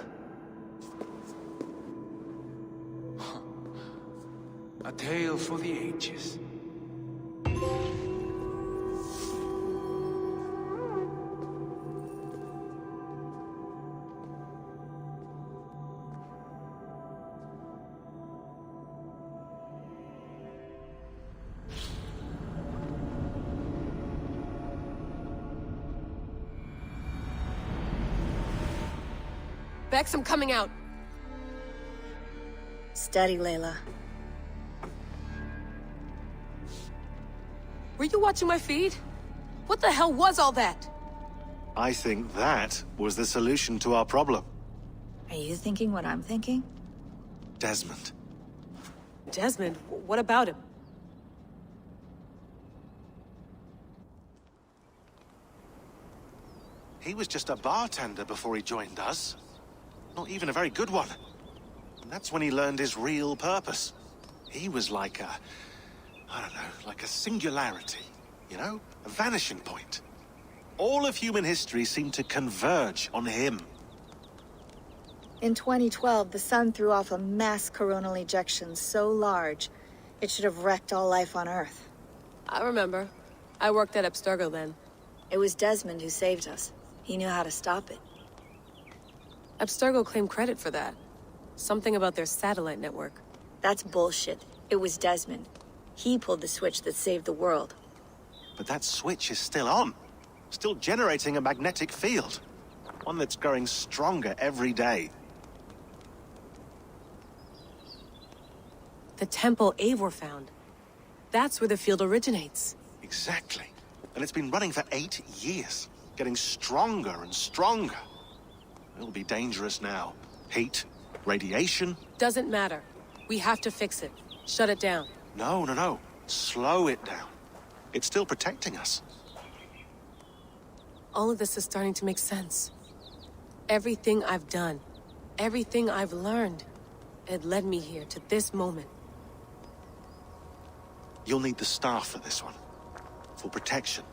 A tale for the ages. Bex, I'm coming out. Steady, Layla. Were you watching my feed? What the hell was all that? I think that was the solution to our problem. Are you thinking what I'm thinking? Desmond. Desmond? What about him? He was just a bartender before he joined us. Not even a very good one. And that's when he learned his real purpose. He was like a... I don't know, like a singularity, you know? A vanishing point. All of human history seemed to converge on him. In 2012, the sun threw off a mass coronal ejection so large, it should have wrecked all life on Earth. I remember. I worked at Abstergo then. It was Desmond who saved us. He knew how to stop it. Abstergo claimed credit for that. Something about their satellite network. That's bullshit. It was Desmond. He pulled the switch that saved the world. But that switch is still on. Still generating a magnetic field. One that's growing stronger every day. The temple Eivor found. That's where the field originates. Exactly. And it's been running for 8 years. Getting stronger and stronger. It'll be dangerous now. Heat, radiation. Doesn't matter. We have to fix it. Shut it down. No. Slow it down. It's still protecting us. All of this is starting to make sense. Everything I've done, everything I've learned, it led me here to this moment. You'll need the staff for this one. For protection.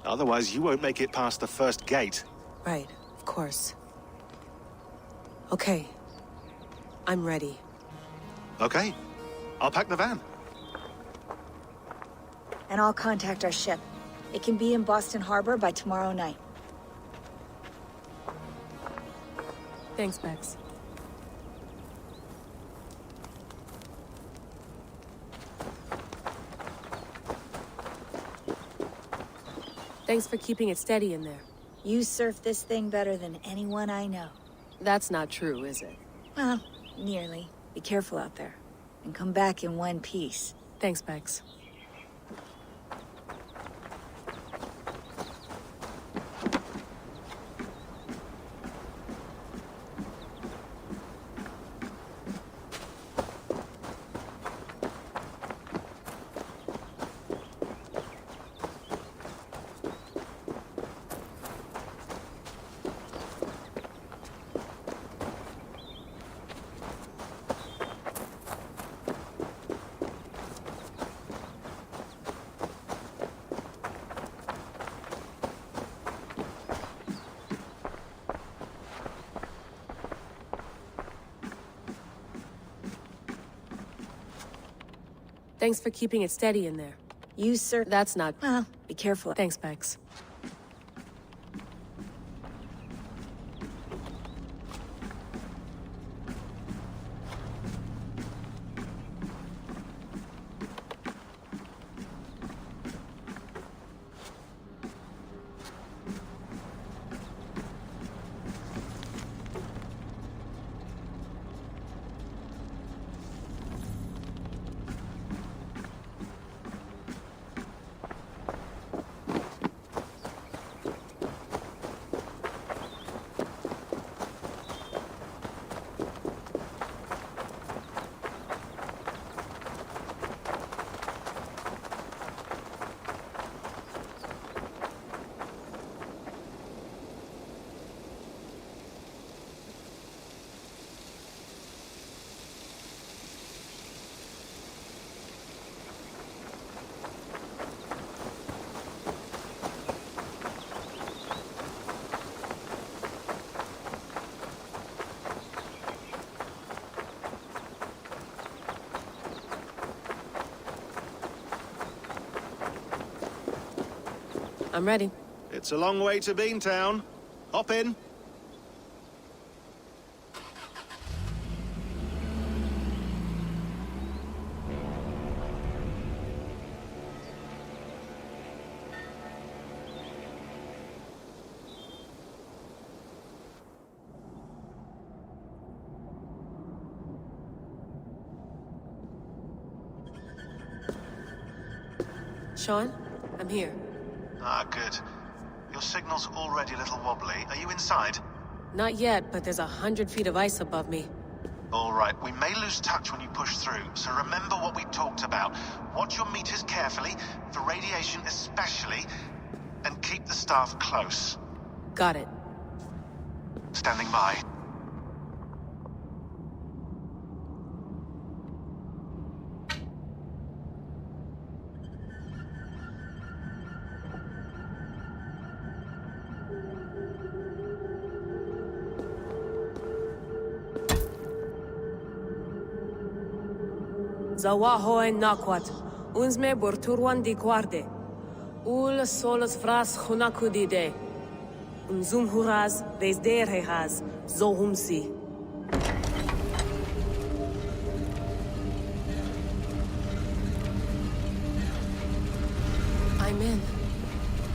Otherwise, you won't make it past the first gate. Right, of course. Okay. I'm ready. Okay. I'll pack the van. And I'll contact our ship. It can be in Boston Harbor by tomorrow night. Thanks, Bex. Thanks for keeping it steady in there. You surf this thing better than anyone I know. That's not true, is it? Well, nearly. Be careful out there. And come back in one piece. Thanks, Bex. Thanks for keeping it steady in there. You surf... That's not... Well, be careful. Thanks, Bex. I'm ready. It's a long way to Beantown. Hop in. Sean, I'm here. Ah, good. Your signal's already a little wobbly. Are you inside? Not yet, but there's 100 feet of ice above me. All right, we may lose touch when you push through, so remember what we talked about. Watch your meters carefully, for radiation especially, and keep the staff close. Got it. Standing by. Zawaho en nakwat. Unsme borturwan di guarde. Ul solos fras hunakudide. Unzum huraz, desderehaz, zohumsi. I'm in.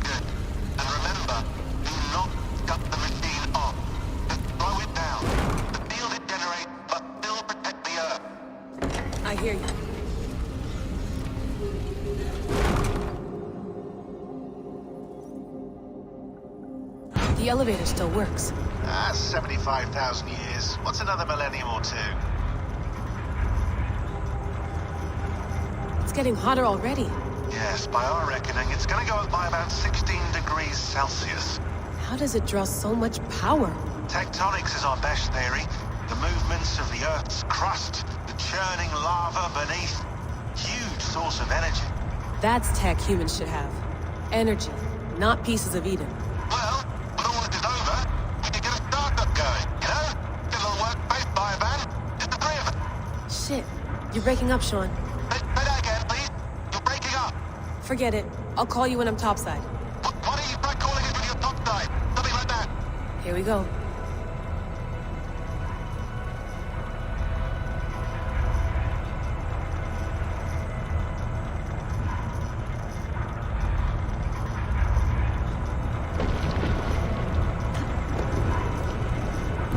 Good. And remember, do not cut the machine off. Just slow it down. The field it generates, but still protect the Earth. I hear you. The elevator still works. 75,000 years. What's another millennium or two? It's getting hotter already. Yes, by our reckoning, it's gonna go up by about 16 degrees Celsius. How does it draw so much power? Tectonics is our best theory. The movements of the Earth's crust, the churning lava beneath. Huge source of energy. That's tech humans should have. Energy, not pieces of Eden. Well, when all this is over, we could get a startup going, you know? Get a little workspace, buy a van, just the three of us. Shit, you're breaking up, Sean. Say that again, please. You're breaking up. Forget it. I'll call you when I'm topside. Why don't you try calling us when you're topside? Something like that. Here we go.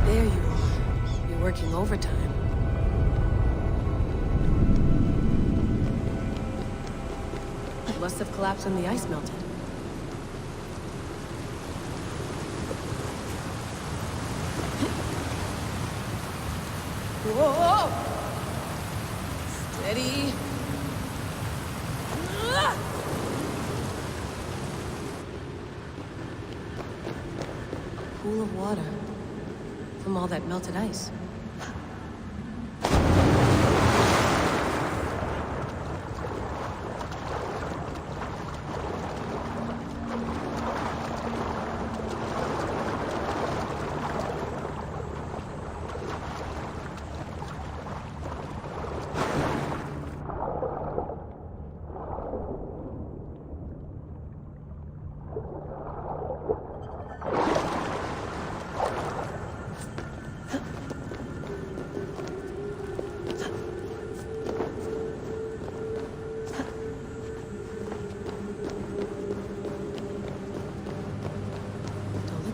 There you are. You're working overtime. It must have collapsed when the ice melted. Whoa! Steady. Pool of water from all that melted ice.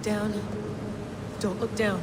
Down. Don't look down.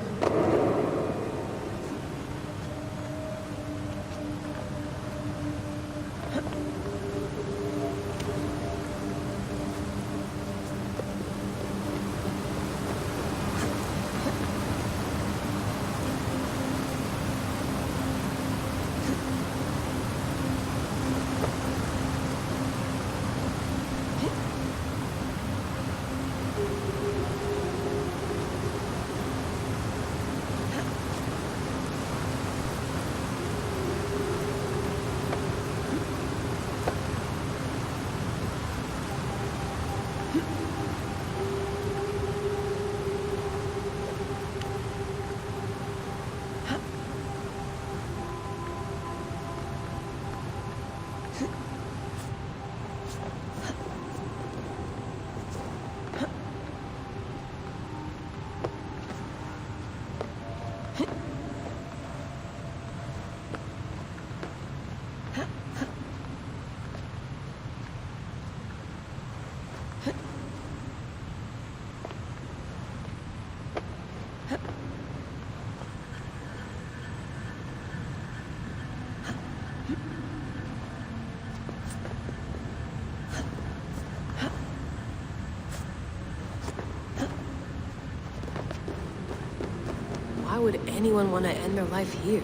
would anyone want to end their life here?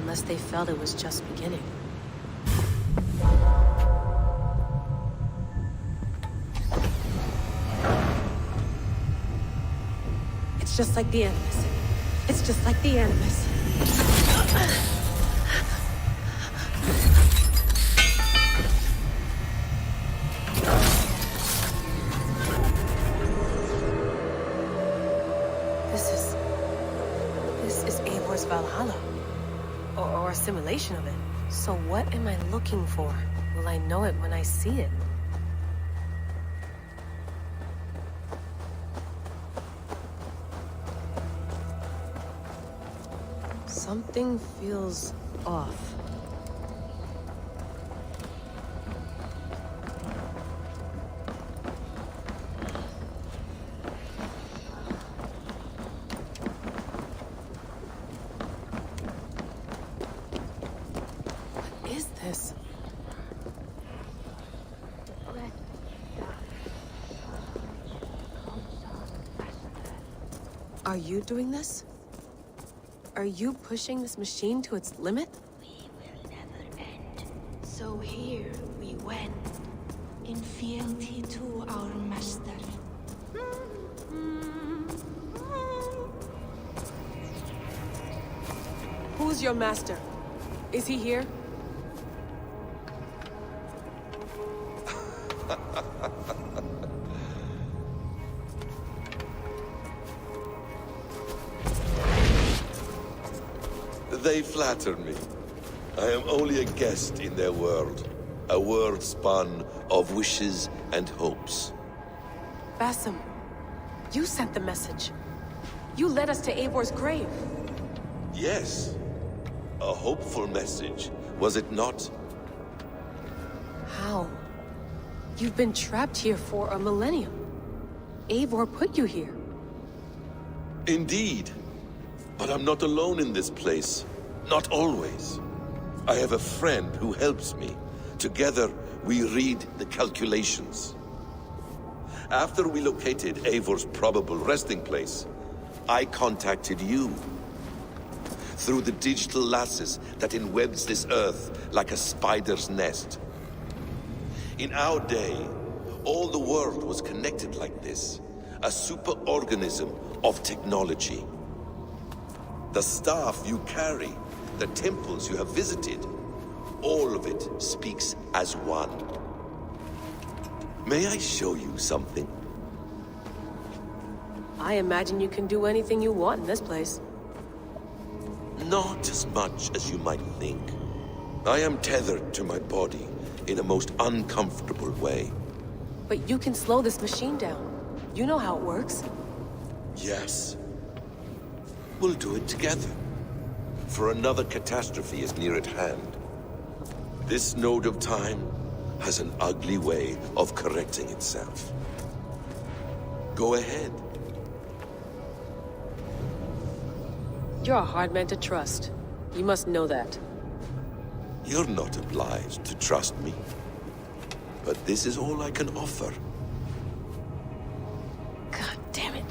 Unless they felt it was just beginning. It's just like the Animus. It's just like the Animus. This is Eivor's Valhalla. Or a simulation of it. So what am I looking for? Will I know it when I see it? Something feels off. What is this? Are you doing this? Are you pushing this machine to its limit? We will never end. So here we went, in fealty to our master. Who's your master? Is he here? They flatter me. I am only a guest in their world. A world spun of wishes and hopes. Basim, you sent the message. You led us to Eivor's grave. Yes. A hopeful message, was it not? How? You've been trapped here for a millennium. Eivor put you here. Indeed. But I'm not alone in this place. Not always. I have a friend who helps me. Together, we read the calculations. After we located Eivor's probable resting place, I contacted you. Through the digital lasses that enwebs this earth like a spider's nest. In our day, all the world was connected like this. A superorganism of technology. The staff you carry, the temples you have visited, all of it speaks as one. May I show you something? I imagine you can do anything you want in this place. Not as much as you might think. I am tethered to my body in a most uncomfortable way. But you can slow this machine down. You know how it works. Yes. We'll do it together. For another catastrophe is near at hand. This node of time has an ugly way of correcting itself. Go ahead. You're a hard man to trust. You must know that. You're not obliged to trust me. But this is all I can offer. God damn it.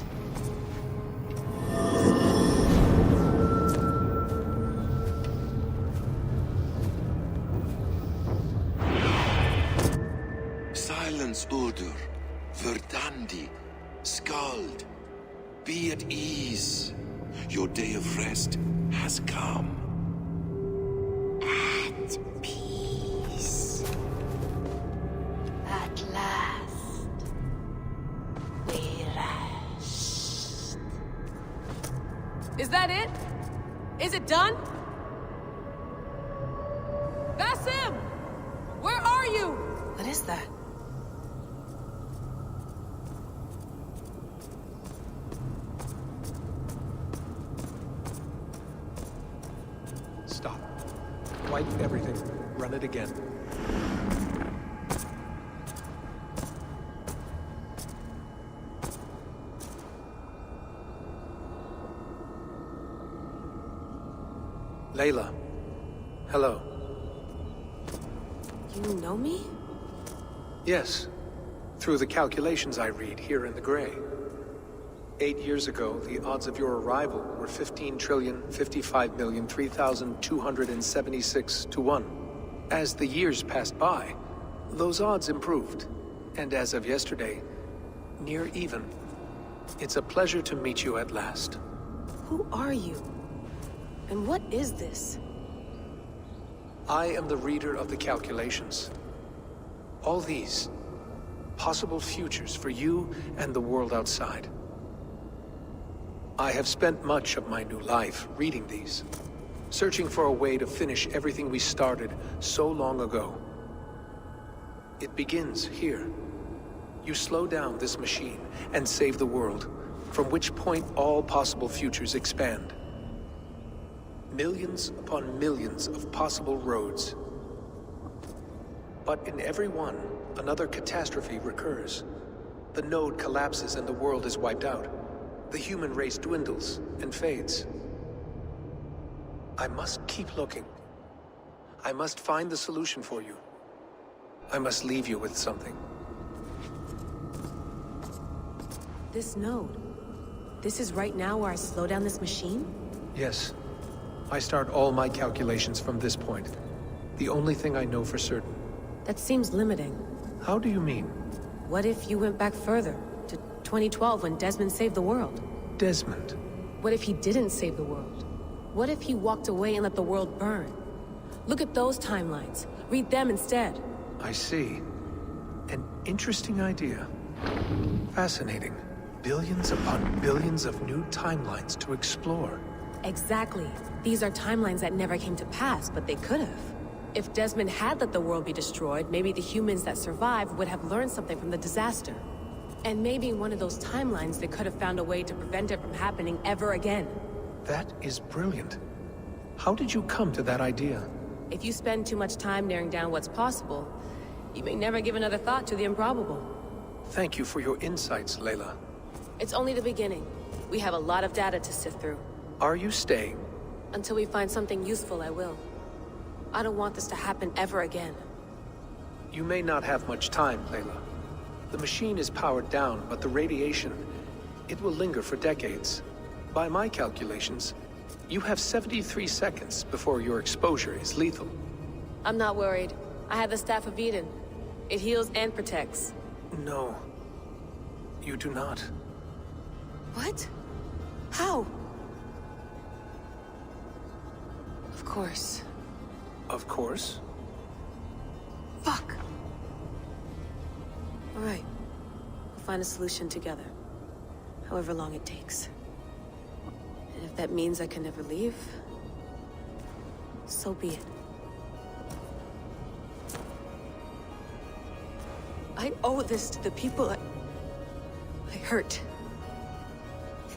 Silence, Uldur. Verdandi. Skald. Be at ease. Your day of rest has come. At peace. At last. We rest. Is that it? Is it done? Basim! Where are you? What is that? Stop. Wipe everything. Run it again. Layla. Hello. You know me? Yes. Through the calculations I read here in the gray. 8 years ago, the odds of your arrival were 15,055,003,276 to 1. As the years passed by, those odds improved. And as of yesterday, near even. It's a pleasure to meet you at last. Who are you? And what is this? I am the reader of the calculations. All these, possible futures for you and the world outside. I have spent much of my new life reading these, searching for a way to finish everything we started so long ago. It begins here. You slow down this machine and save the world, from which point all possible futures expand. Millions upon millions of possible roads. But in every one, another catastrophe recurs. The node collapses and the world is wiped out. The human race dwindles and fades. I must keep looking. I must find the solution for you. I must leave you with something. This node. This is right now where I slow down this machine? Yes. I start all my calculations from this point. The only thing I know for certain. That seems limiting. How do you mean? What if you went back further, to 2012 when Desmond saved the world? Desmond? What if he didn't save the world? What if he walked away and let the world burn? Look at those timelines. Read them instead. I see. An interesting idea. Fascinating. Billions upon billions of new timelines to explore. Exactly. These are timelines that never came to pass, but they could have. If Desmond had let the world be destroyed, maybe the humans that survived would have learned something from the disaster. And maybe in one of those timelines, they could have found a way to prevent it from happening ever again. That is brilliant. How did you come to that idea? If you spend too much time narrowing down what's possible, you may never give another thought to the improbable. Thank you for your insights, Layla. It's only the beginning. We have a lot of data to sift through. Are you staying? Until we find something useful, I will. I don't want this to happen ever again. You may not have much time, Layla. The machine is powered down, but the radiation, it will linger for decades. By my calculations, you have 73 seconds before your exposure is lethal. I'm not worried. I have the Staff of Eden. It heals and protects. No. You do not. What? How? Of course. Of course? Fuck! All right. We'll find a solution together. However long it takes. And if that means I can never leave, so be it. I owe this to the people I hurt.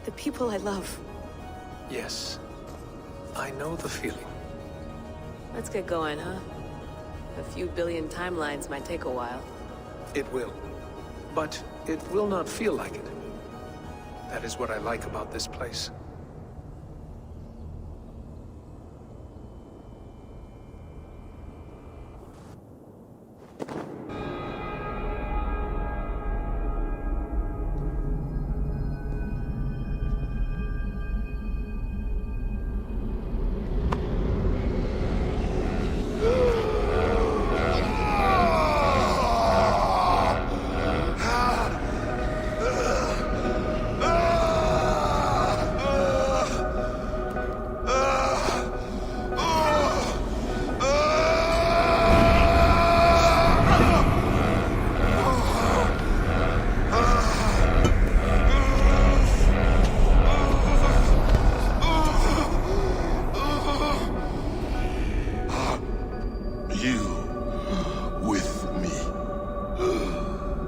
The people I love. Yes. I know the feeling. Let's get going, huh? A few billion timelines might take a while. It will. But it will not feel like it. That is what I like about this place.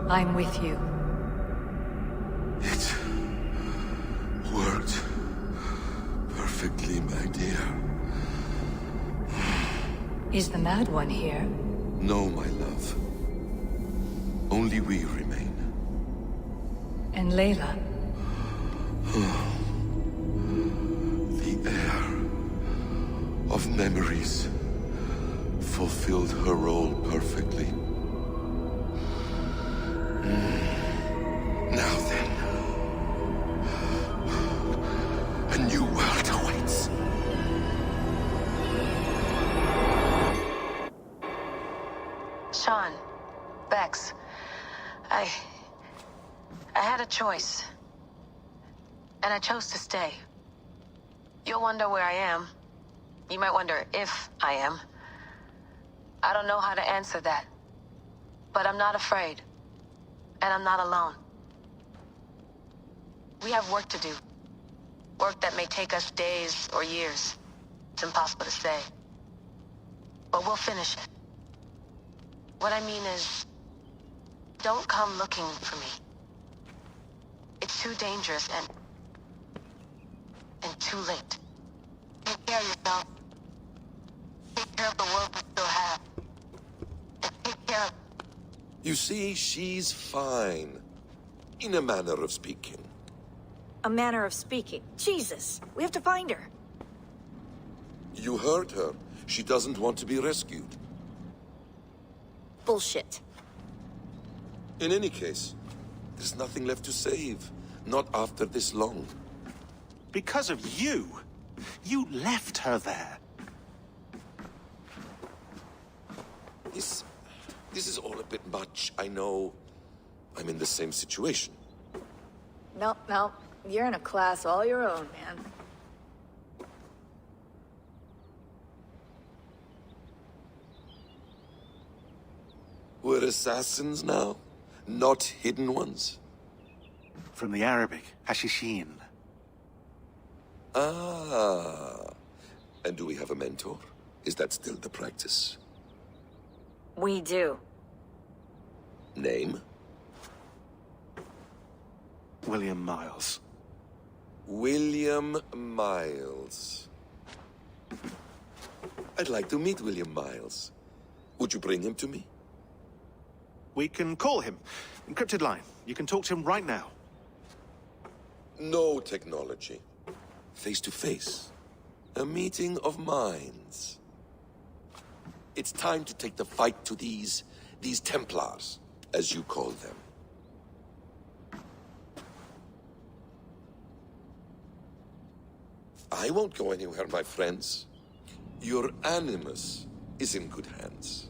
I'm with you. It worked perfectly, my dear. Is the Mad One here? No, my love. Only we remain. And Layla? The air of memories fulfilled her role perfectly. Now then, Sean, Bex, I had a choice. And I chose to stay. You'll wonder where I am. You might wonder if I am. I don't know how to answer that. But I'm not afraid. And I'm not alone. We have work to do. Work that may take us days or years. It's impossible to say. But we'll finish it. What I mean is, don't come looking for me. It's too dangerous and too late. Take care of yourself. Take care of the world we still have. And take care of... You see, she's fine. In a manner of speaking. A manner of speaking. Jesus, we have to find her. You heard her. She doesn't want to be rescued. Bullshit. In any case, there's nothing left to save. Not after this long. Because of you. You left her there. This is all a bit much, I know. I'm in the same situation. No. You're in a class all your own, man. We're assassins now? Not hidden ones? From the Arabic, Hashishin. Ah. And do we have a mentor? Is that still the practice? We do. Name? William Miles. William Miles. I'd like to meet William Miles. Would you bring him to me? We can call him. Encrypted line. You can talk to him right now. No technology. Face to face. A meeting of minds. It's time to take the fight to these Templars, as you call them. I won't go anywhere, my friends. Your animus is in good hands.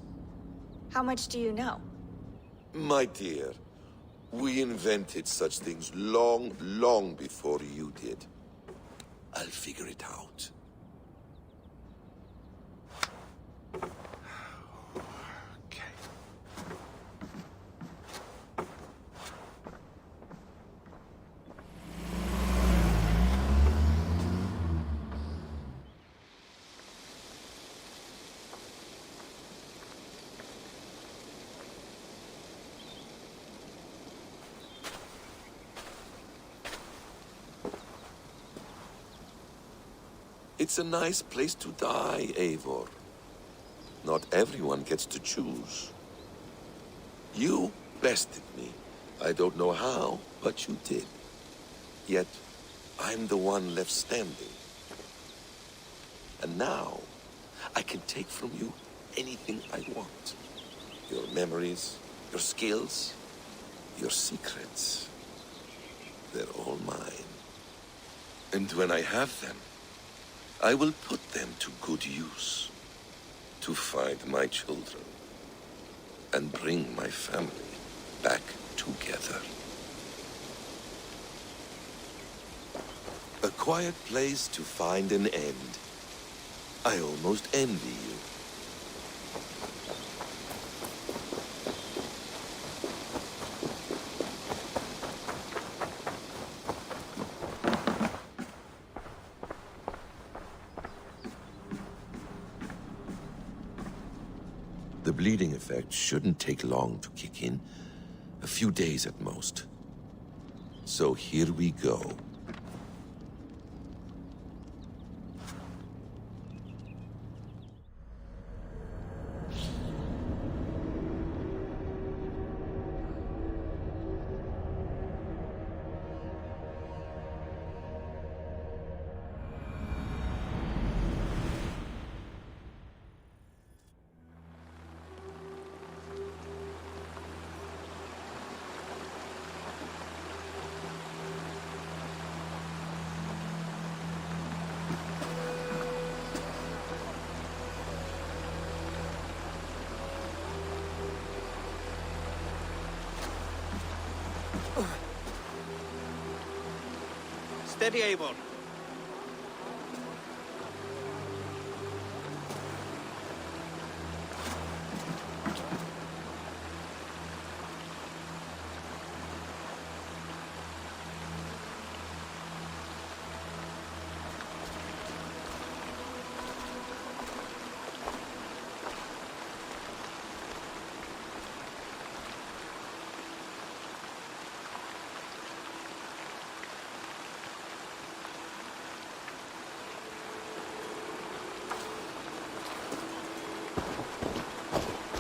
How much do you know? My dear, we invented such things long, long before you did. I'll figure it out. It's a nice place to die, Eivor. Not everyone gets to choose. You bested me. I don't know how, but you did. Yet, I'm the one left standing. And now, I can take from you anything I want. Your memories, your skills, your secrets. They're all mine. And when I have them, I will put them to good use. To find my children. And bring my family back together. A quiet place to find an end. I almost envy you. The bleeding effect shouldn't take long to kick in. A few days at most. So here we go. Steady, Eivor.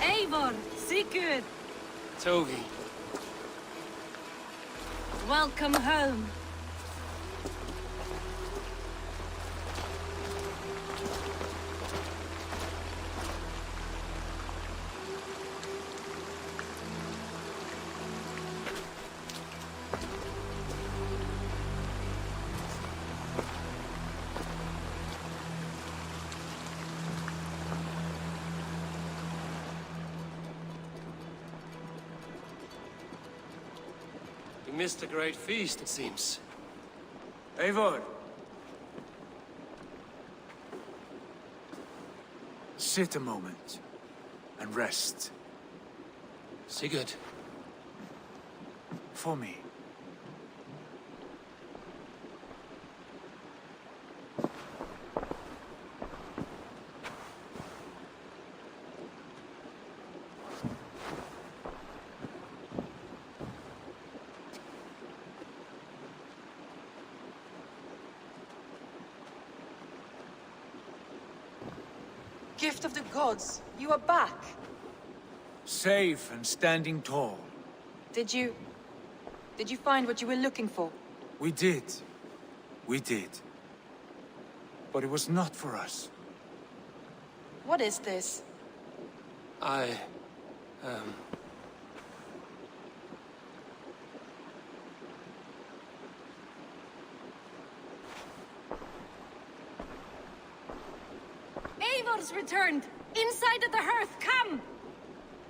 Eivor, Sigurd, Togi. welcome home. You missed a great feast, it seems. Eivor! Sit a moment and rest. Sigurd. For me. Gift of the gods, you are back. Safe and standing tall. Did you find what you were looking for? We did. We did. But it was not for us. What is this? Eivor's returned! Inside of the hearth, come!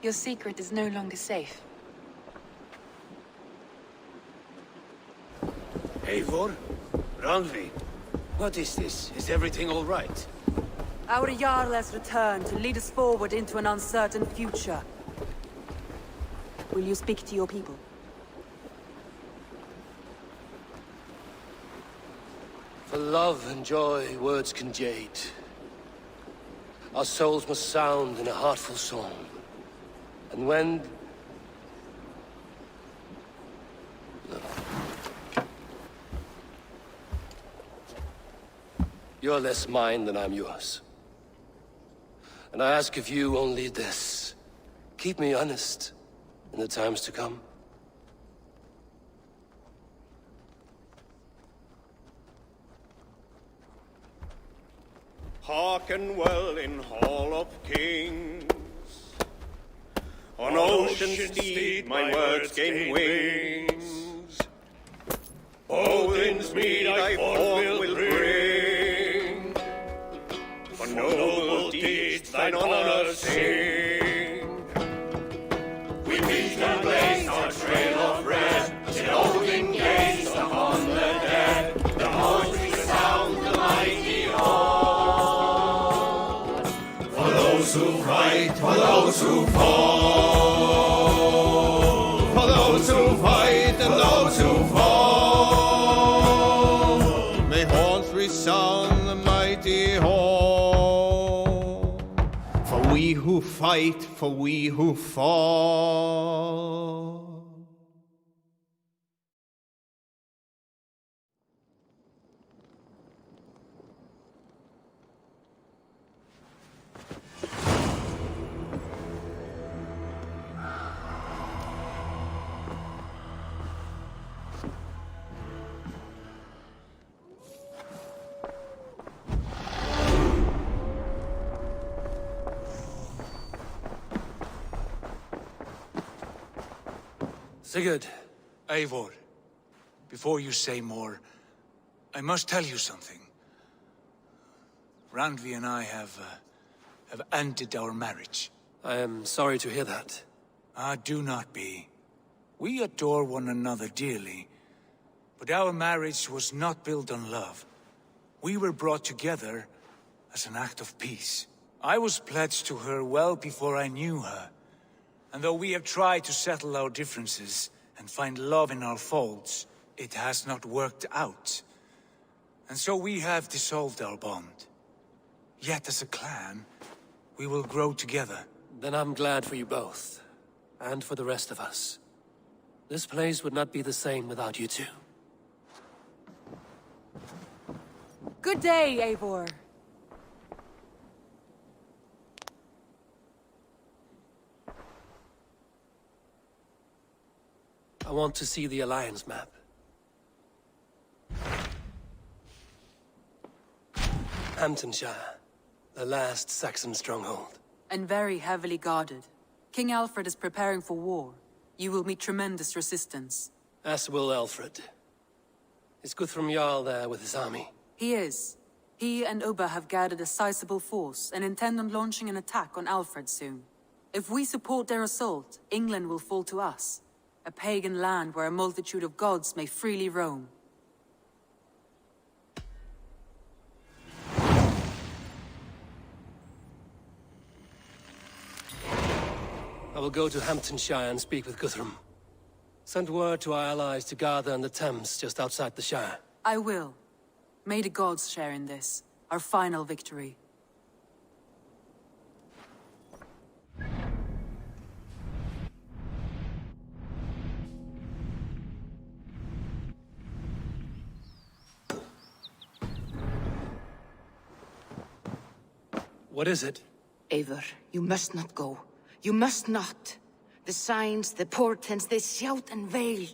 Your secret is no longer safe. Eivor? Randvi? What is this? Is everything all right? Our Jarl has returned to lead us forward into an uncertain future. Will you speak to your people? For love and joy, words can jade. Our souls must sound in a heartful song. And when... No. You're less mine than I'm yours. And I ask of you only this. Keep me honest in the times to come. Hearken well in Hall of Kings. On ocean steed my words gain wings. Odin's mead I forth will bring. For noble deeds thine honor sing. We meet and blaze our trail of red, till Odin gazed upon the dead. The voice resound the mighty hall. For those who fight, for those who fall. For those who fight and those who fall. May horns resound the mighty hall. For we who fight, for we who fall. Sigurd. Eivor. Before you say more, I must tell you something. Randvi and I have ended our marriage. I am sorry to hear that. Ah, do not be. We adore one another dearly, But our marriage was not built on love. We were brought together as an act of peace. I was pledged to her well before I knew her. And though we have tried to settle our differences and find love in our faults, it has not worked out. And so we have dissolved our bond. Yet as a clan, we will grow together. Then I'm glad for you both. And for the rest of us. This place would not be the same without you two. Good day, Eivor. I want to see the Alliance map. Hamptonshire, the last Saxon stronghold. And very heavily guarded. King Alfred is preparing for war. You will meet tremendous resistance. As will Alfred. Is Guthrum Jarl there with his army? He is. He and Ubba have gathered a sizable force and intend on launching an attack on Alfred soon. If we support their assault, England will fall to us. A pagan land where a multitude of gods may freely roam. I will go to Hamptonshire and speak with Guthrum. Send word to our allies to gather on the Thames just outside the Shire. I will. May the gods share in this, our final victory. What is it? Eivor, you must not go. You must not. The signs, the portents, they shout and wail.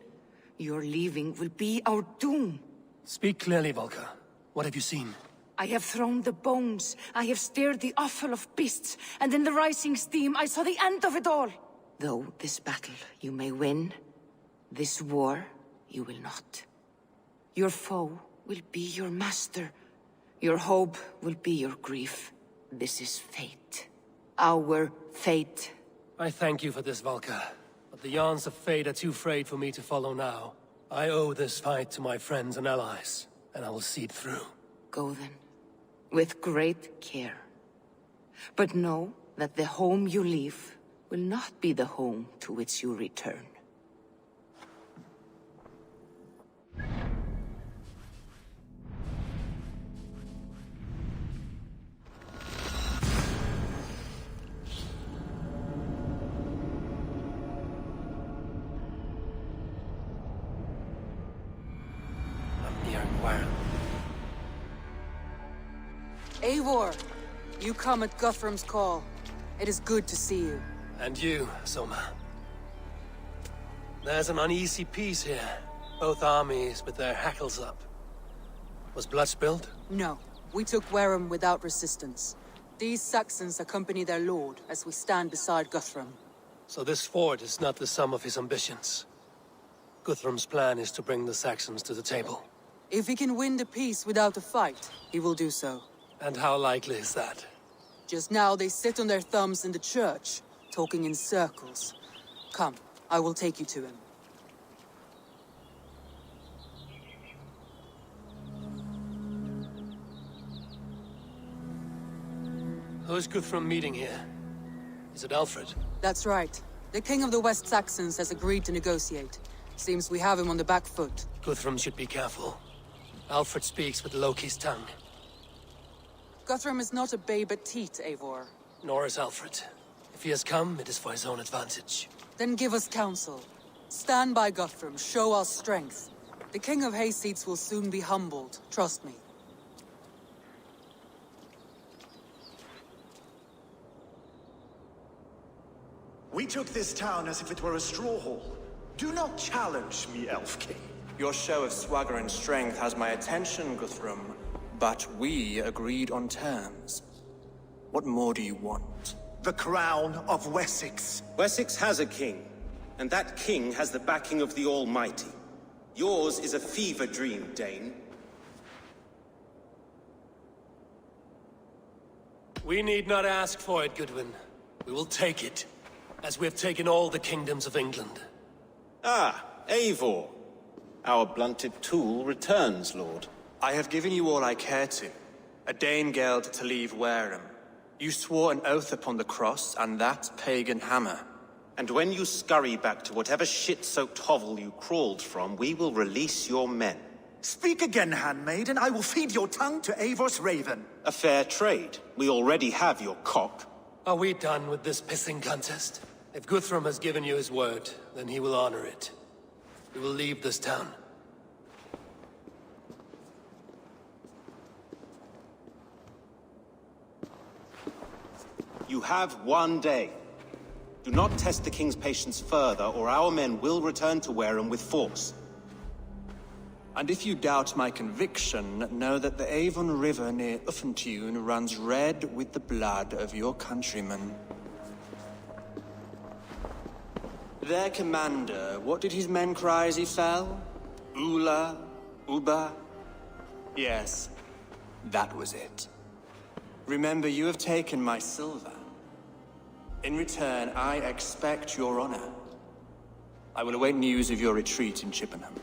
Your leaving will be our doom. Speak clearly, Volker. What have you seen? I have thrown the bones. I have stirred the offal of beasts. And in the rising steam, I saw the end of it all. Though this battle you may win, this war you will not. Your foe will be your master. Your hope will be your grief. This is fate. Our fate. I thank you for this, Volker. But the yarns of fate are too frayed for me to follow now. I owe this fight to my friends and allies, and I will see it through. Go then, with great care. But know that the home you leave will not be the home to which you return. Eivor, you come at Guthrum's call. It is good to see you. And you, Soma. There's an uneasy peace here. Both armies with their hackles up. Was blood spilled? No. We took Wareham without resistance. These Saxons accompany their lord as we stand beside Guthrum. So this fort is not the sum of his ambitions. Guthrum's plan is to bring the Saxons to the table. If he can win the peace without a fight, he will do so. And how likely is that? Just now they sit on their thumbs in the church, talking in circles. Come, I will take you to him. Who's Guthrum meeting here? Is it Alfred? That's right. The King of the West Saxons has agreed to negotiate. Seems we have him on the back foot. Guthrum should be careful. Alfred speaks with Loki's tongue. Guthrum is not a babe at teat, Eivor. Nor is Alfred. If he has come, it is for his own advantage. Then give us counsel. Stand by Guthrum, show our strength. The King of Hayseeds will soon be humbled, trust me. We took this town as if it were a straw hall. Do not challenge me, Elf King. Your show of swagger and strength has my attention, Guthrum. But we agreed on terms. What more do you want? The crown of Wessex. Wessex has a king, and that king has the backing of the Almighty. Yours is a fever dream, Dane. We need not ask for it, Goodwin. We will take it, as we have taken all the kingdoms of England. Ah, Eivor. Our blunted tool returns, Lord. I have given you all I care to. A Danegeld to leave Wareham. You swore an oath upon the cross, and that pagan hammer. And when you scurry back to whatever shit-soaked hovel you crawled from, we will release your men. Speak again, handmaid, and I will feed your tongue to Eivor's raven. A fair trade. We already have your cock. Are we done with this pissing contest? If Guthrum has given you his word, then he will honor it. We will leave this town. You have 1 day. Do not test the King's patience further, or our men will return to Wareham with force. And if you doubt my conviction, know that the Avon River near Uffentune runs red with the blood of your countrymen. Their commander, what did his men cry as he fell? Ula? Uba? Yes, that was it. Remember, you have taken my silver. In return, I expect your honor. I will await news of your retreat in Chippenham.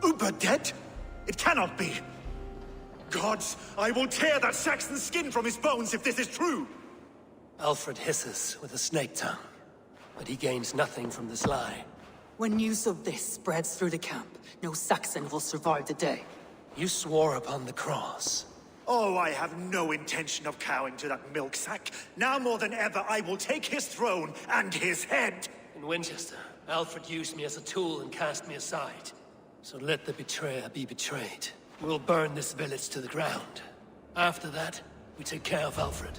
Uber dead? It cannot be. Gods, I will tear that Saxon's skin from his bones if this is true. Alfred hisses with a snake tongue, but he gains nothing from this lie. When news of this spreads through the camp, no Saxon will survive the day. You swore upon the cross. Oh, I have no intention of cowing to that milksack. Now more than ever, I will take his throne and his head. In Winchester, Alfred used me as a tool and cast me aside. So let the betrayer be betrayed. We'll burn this village to the ground. After that, we take care of Alfred.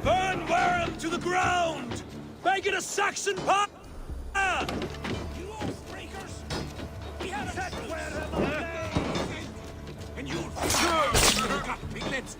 Burn Wareham to the ground! Make it a Saxon pile! You oath-breakers! We have set Wareham ablaze! And you'll sure got piglets!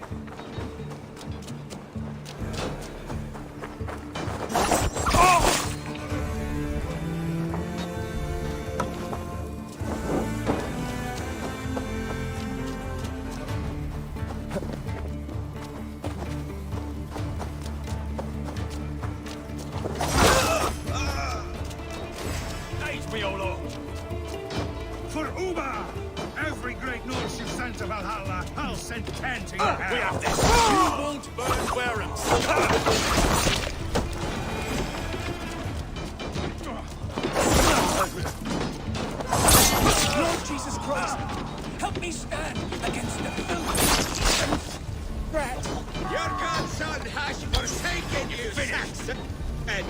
Me, O Lord. For Uba! Every great Norse you sent to Valhalla, I'll send 10 to your house. We have this. You won't burn Wareham. Lord Jesus Christ, help me stand against the filth. Rat. Your godson has forsaken you, Saxon. And...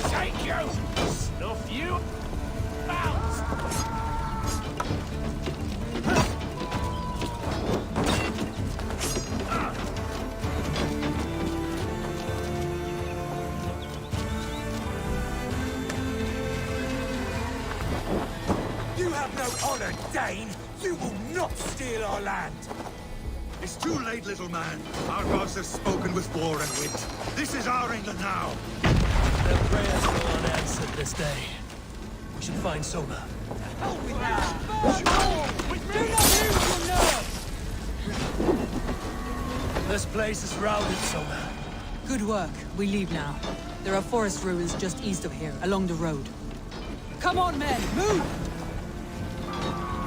Take you! Snuff you! Bounce! You have no honor, Dane! You will not steal our land! It's too late, little man. Our gods have spoken with war and wit. This is our England now. Their prayers go unanswered this day. We should find Soma. Help me now! This place is routed, Soma. Good work. We leave now. There are forest ruins just east of here, along the road. Come on, men! Move!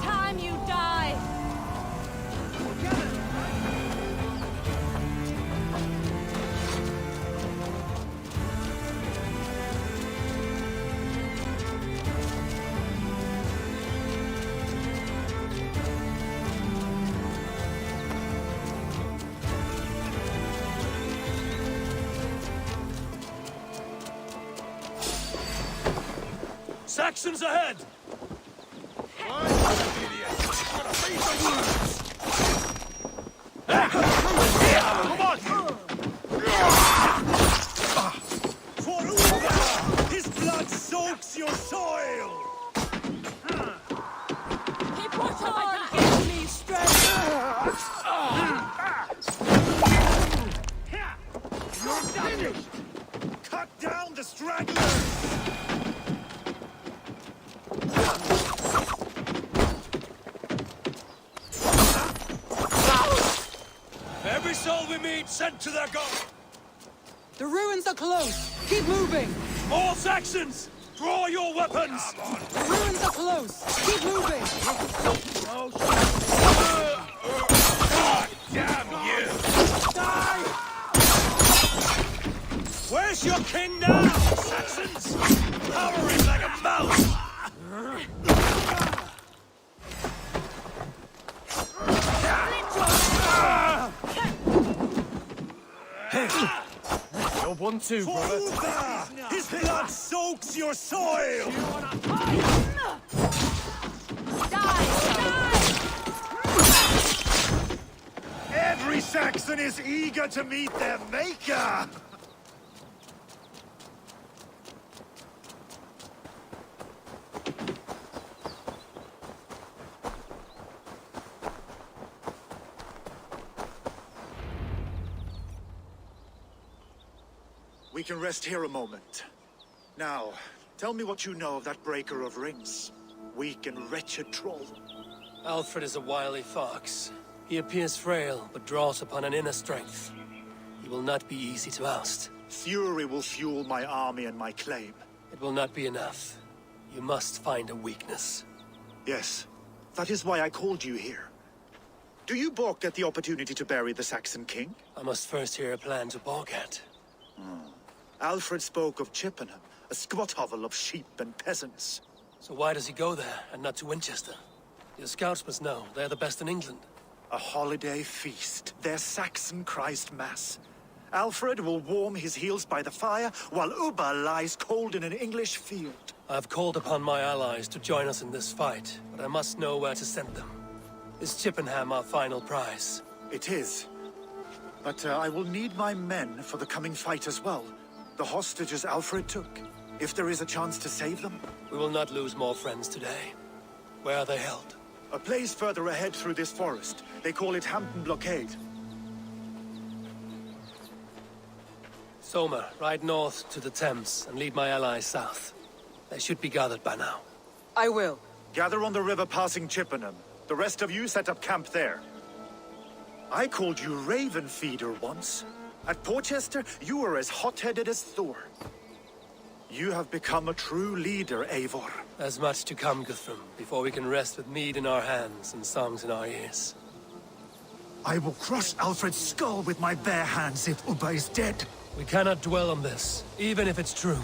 Time you die! Saxons ahead! Come on! For Uga! His blood soaks your soil! Keep what on! Give me strength! You're finished! Cut down the stragglers! Every soul we meet, sent to their god! The ruins are close! Keep moving! All Saxons! Draw your weapons! The ruins are close! Keep moving! God damn you! Die! Where's your king now, Saxons? Cowering like a mouse! You're one too, brother. His blood soaks your soil! Every Saxon is eager to meet their maker! We can rest here a moment. Now, tell me what you know of that breaker of rings. Weak and wretched troll. Alfred is a wily fox. He appears frail, but draws upon an inner strength. He will not be easy to oust. Fury will fuel my army and my claim. It will not be enough. You must find a weakness. Yes, that is why I called you here. Do you balk at the opportunity to bury the Saxon king? I must first hear a plan to balk at. Alfred spoke of Chippenham, a squat hovel of sheep and peasants. So why does he go there, and not to Winchester? Your scouts must know. They're the best in England. A holiday feast, their Saxon Christ Mass. Alfred will warm his heels by the fire, while Ubba lies cold in an English field. I've called upon my allies to join us in this fight, but I must know where to send them. Is Chippenham our final prize? It is. But I will need my men for the coming fight as well. The hostages Alfred took. If there is a chance to save them. We will not lose more friends today. Where are they held? A place further ahead through this forest. They call it Hampton Blockade. Soma, ride north to the Thames and lead my allies south. They should be gathered by now. I will. Gather on the river passing Chippenham. The rest of you set up camp there. I called you Raven Feeder once. At Porchester, you were as hot-headed as Thor. You have become a true leader, Eivor. There's much to come, Guthrum, before we can rest with mead in our hands and songs in our ears. I will crush Alfred's skull with my bare hands if Ubba is dead. We cannot dwell on this, even if it's true.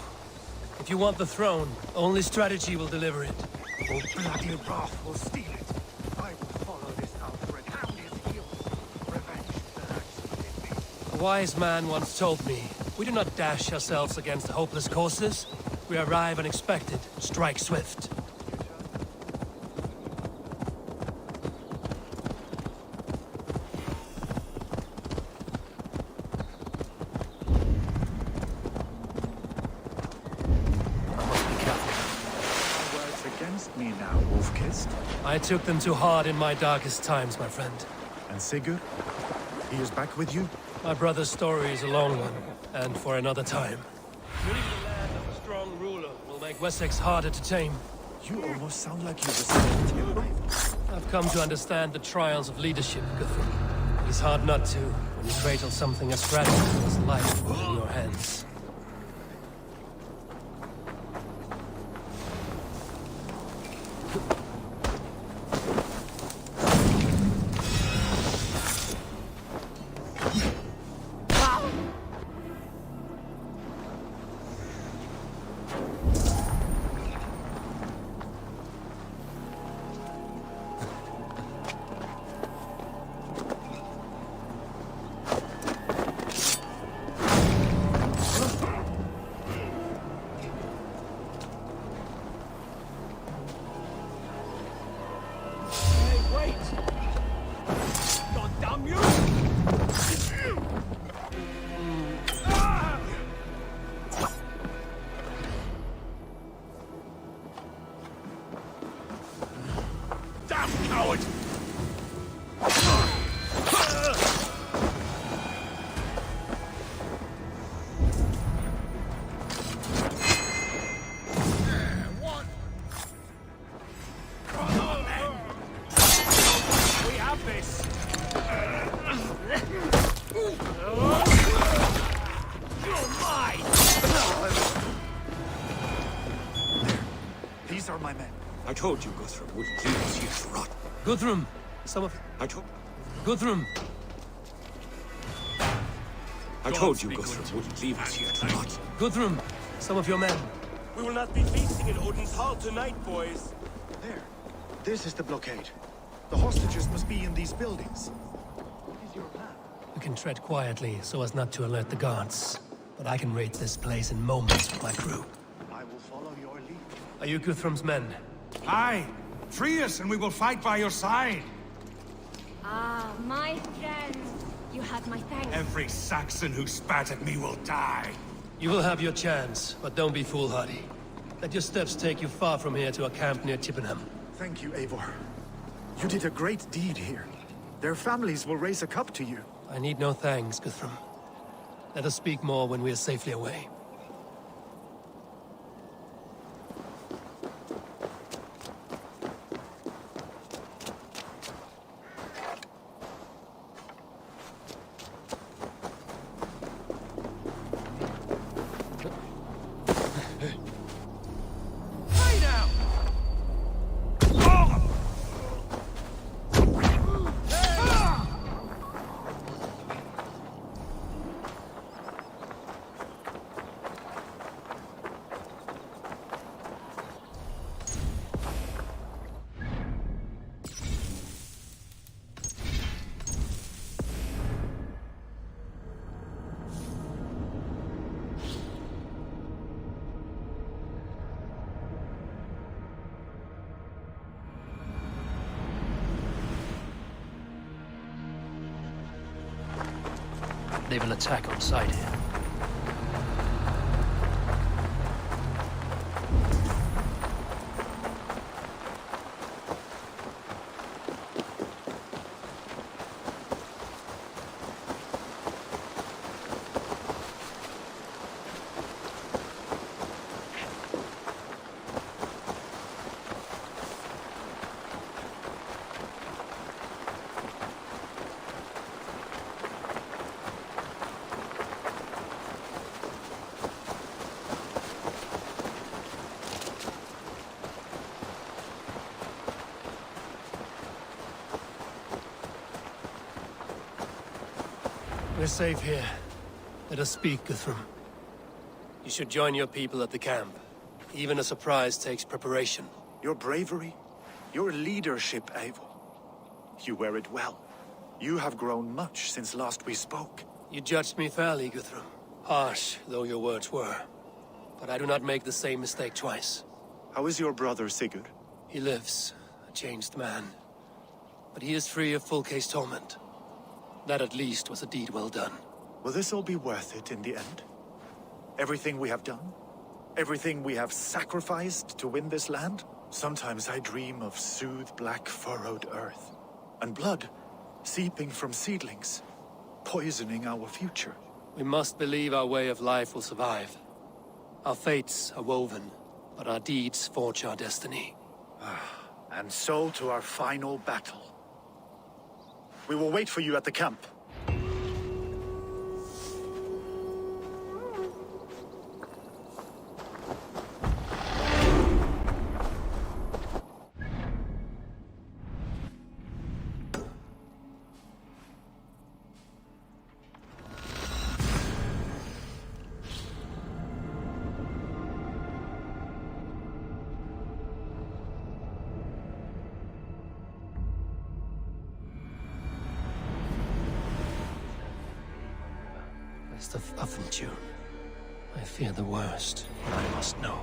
If you want the throne, only strategy will deliver it. Or bloody wrath will steal it. I will follow this Alfred, hound his heels. Revenge burns within me. A wise man once told me, we do not dash ourselves against hopeless courses. We arrive unexpected, strike swift. Me now, Wolf-Kissed. I took them too hard in my darkest times, my friend. And Sigurd? He is back with you? My brother's story is a long one, and for another time. Winning the land of a strong ruler will make Wessex harder to tame. You almost sound like you respect him. I've come to understand the trials of leadership, Guthrum. It's hard not to, when you cradle something as fragile as life in your hands. are my men? I told you Guthrum wouldn't leave us here to rot. Guthrum! Some of... I told you Guthrum wouldn't leave us here to rot. Guthrum! Some of your men. We will not be feasting in Odin's hall tonight, boys. There. This is the blockade. The hostages must be in these buildings. What is your plan? We can tread quietly so as not to alert the guards. But I can raid this place in moments with my crew. I will follow your lead. Are you Guthrum's men? Aye! Free us and we will fight by your side! Ah, my friend. You have my thanks. Every Saxon who spat at me will die! You will have your chance, but don't be foolhardy. Let your steps take you far from here to a camp near Chippenham. Thank you, Eivor. You did a great deed here. Their families will raise a cup to you. I need no thanks, Guthrum. Let us speak more when we are safely away. They will attack on sight here. We're safe here. Let us speak, Guthrum. You should join your people at the camp. Even a surprise takes preparation. Your bravery, your leadership, Eivor. You wear it well. You have grown much since last we spoke. You judged me fairly, Guthrum. Harsh though your words were. But I do not make the same mistake twice. How is your brother, Sigurd? He lives, a changed man. But he is free of full case torment. That at least was a deed well done. Will this all be worth it in the end? Everything we have done? Everything we have sacrificed to win this land? Sometimes I dream of soothed black furrowed earth. And blood seeping from seedlings, poisoning our future. We must believe our way of life will survive. Our fates are woven, but our deeds forge our destiny. And so to our final battle. We will wait for you at the camp. Of Affentune. I fear the worst, but I must know.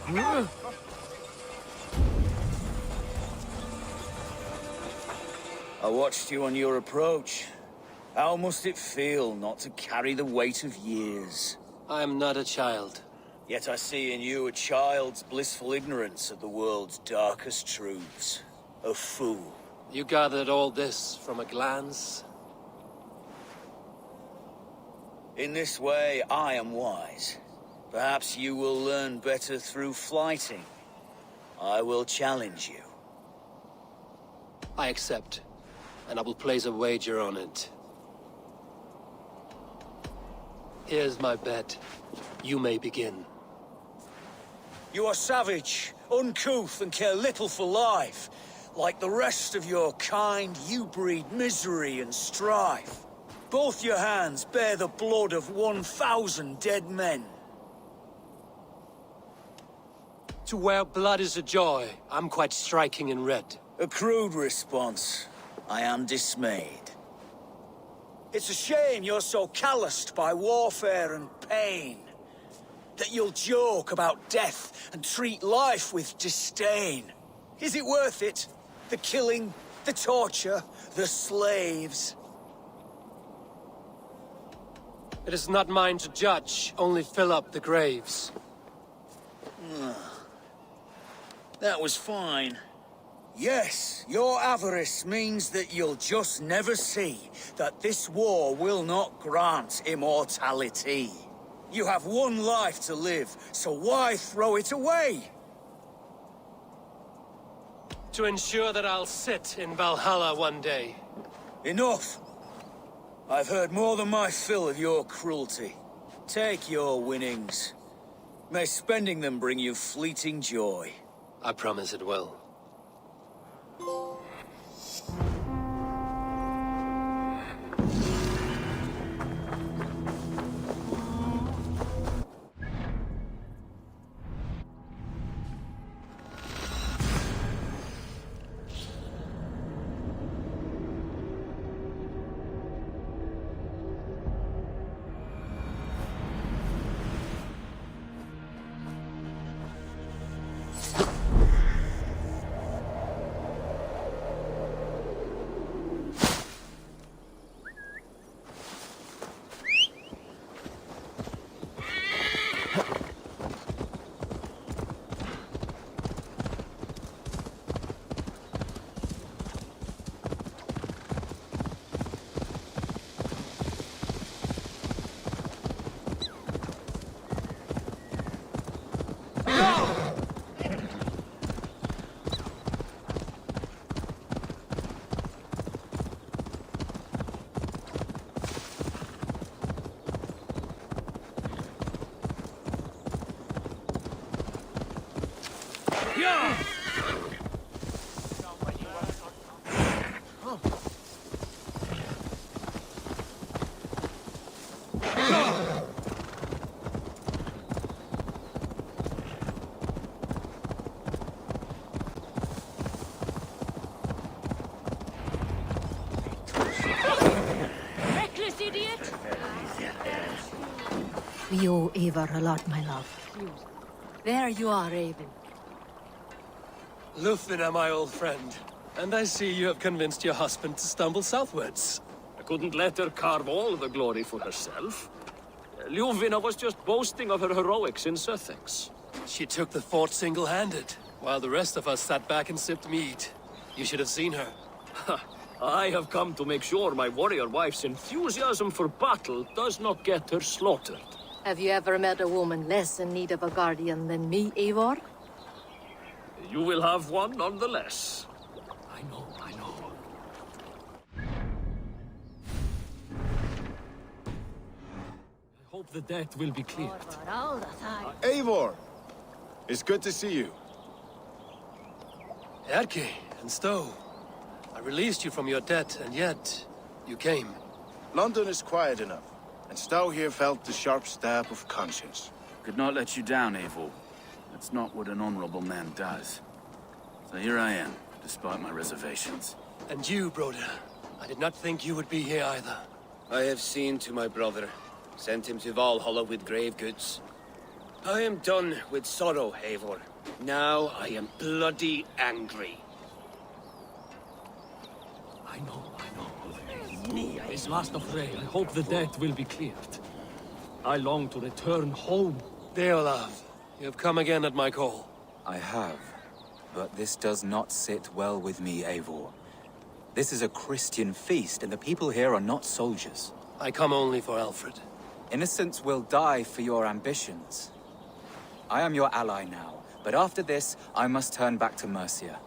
I watched you on your approach. How must it feel not to carry the weight of years? I am not a child. Yet I see in you a child's blissful ignorance of the world's darkest truths. A fool. You gathered all this from a glance? In this way, I am wise. Perhaps you will learn better through flighting. I will challenge you. I accept, and I will place a wager on it. Here's my bet. You may begin. You are savage, uncouth, and care little for life. Like the rest of your kind, you breed misery and strife. Both your hands bear the blood of 1,000 dead men. To where blood is a joy, I'm quite striking in red. A crude response. I am dismayed. It's a shame you're so calloused by warfare and pain. That you'll joke about death and treat life with disdain. Is it worth it? The killing, the torture, the slaves? It is not mine to judge, only fill up the graves. That was fine. Yes, your avarice means that you'll just never see that this war will not grant immortality. You have one life to live, so why throw it away? To ensure that I'll sit in Valhalla one day. Enough! I've heard more than my fill of your cruelty. Take your winnings. May spending them bring you fleeting joy. I promise it will. Reckless idiot! We owe Eivor a lot, my love. There you are, Raven. Lufina, my old friend. And I see you have convinced your husband to stumble southwards. I couldn't let her carve all the glory for herself. Ljuvina was just boasting of her heroics in Sussex. She took the fort single-handed, while the rest of us sat back and sipped mead. You should have seen her. I have come to make sure my warrior wife's enthusiasm for battle does not get her slaughtered. Have you ever met a woman less in need of a guardian than me, Eivor? You will have one nonetheless. I know. I hope the debt will be cleared. Eivor! It's good to see you. Erke and Stowe. I released you from your debt, and yet you came. London is quiet enough, and Stowe here felt the sharp stab of conscience. Could not let you down, Eivor. That's not what an honorable man does. So here I am, despite my reservations. And you, Broder. I did not think you would be here either. I have seen to my brother. Sent him to Valhalla with grave goods. I am done with sorrow, Eivor. Now I am bloody angry. I know. This last of Rey, I hope the debt will be cleared. I long to return home. Deolav, you have come again at my call. I have, but this does not sit well with me, Eivor. This is a Christian feast, and the people here are not soldiers. I come only for Alfred. Innocents will die for your ambitions. I am your ally now, but after this, I must turn back to Mercia.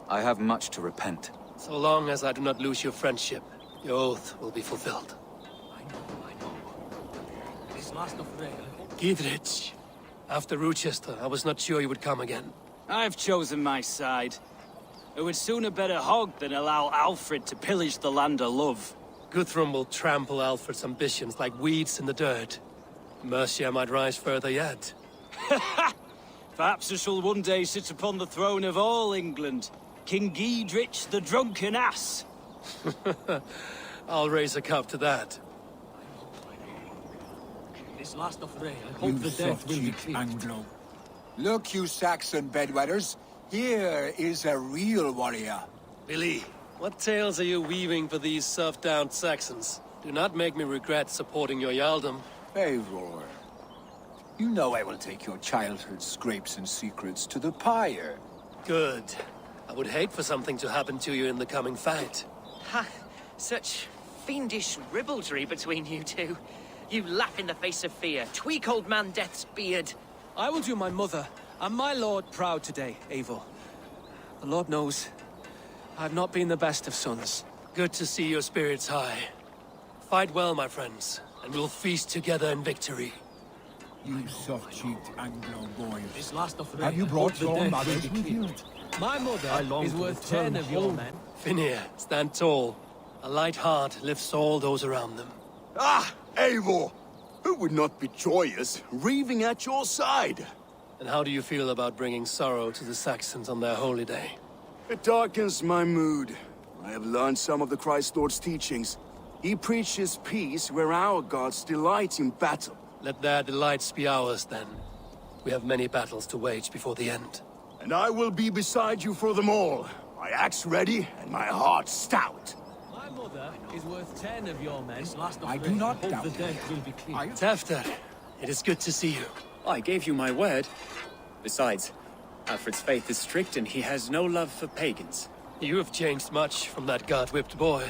I have much to repent. So long as I do not lose your friendship, your oath will be fulfilled. I know. This last of Rey, I hope... Gidrich, after Rochester, I was not sure you would come again. I've chosen my side. I would sooner bet a hog than allow Alfred to pillage the land I love. Guthrum will trample Alfred's ambitions like weeds in the dirt. Mercia might rise further yet. Perhaps I shall one day sit upon the throne of all England. King Gidrich the drunken ass. I'll raise a cup to that. This last of Rey, I hope the debt will be cleared. Anglo. Look, you Saxon bedwetters. Here is a real warrior. Billy, what tales are you weaving for these soft-down Saxons? Do not make me regret supporting your Jarldom. Eivor, you know I will take your childhood scrapes and secrets to the pyre. Good. I would hate for something to happen to you in the coming fight. Ha! Such fiendish ribaldry between you two. You laugh in the face of fear, tweak old man Death's beard. I will do my mother and my lord proud today, Eivor. The Lord knows, I've not been the best of sons. Good to see your spirits high. Fight well, my friends, and we'll feast together in victory. You soft-cheeked Anglo boys. This last of Rey, Have you I brought hope the your debt mothers will be with you? cleared. My mother is worth 10 of your men. Finir, stand tall. A light heart lifts all those around them. Ah, Eivor! Who would not be joyous, raving at your side? And how do you feel about bringing sorrow to the Saxons on their holy day? It darkens my mood. I have learned some of the Christ Lord's teachings. He preaches peace where our gods delight in battle. Let their delights be ours, then. We have many battles to wage before the end. And I will be beside you for them all. My axe ready and my heart stout. My mother is worth 10 of your men. This last of I Rey, do not I hope doubt the it. debt will be cleared. Tafter, it is good to see you. I gave you my word. Besides, Alfred's faith is strict and he has no love for pagans. You have changed much from that god-whipped boy.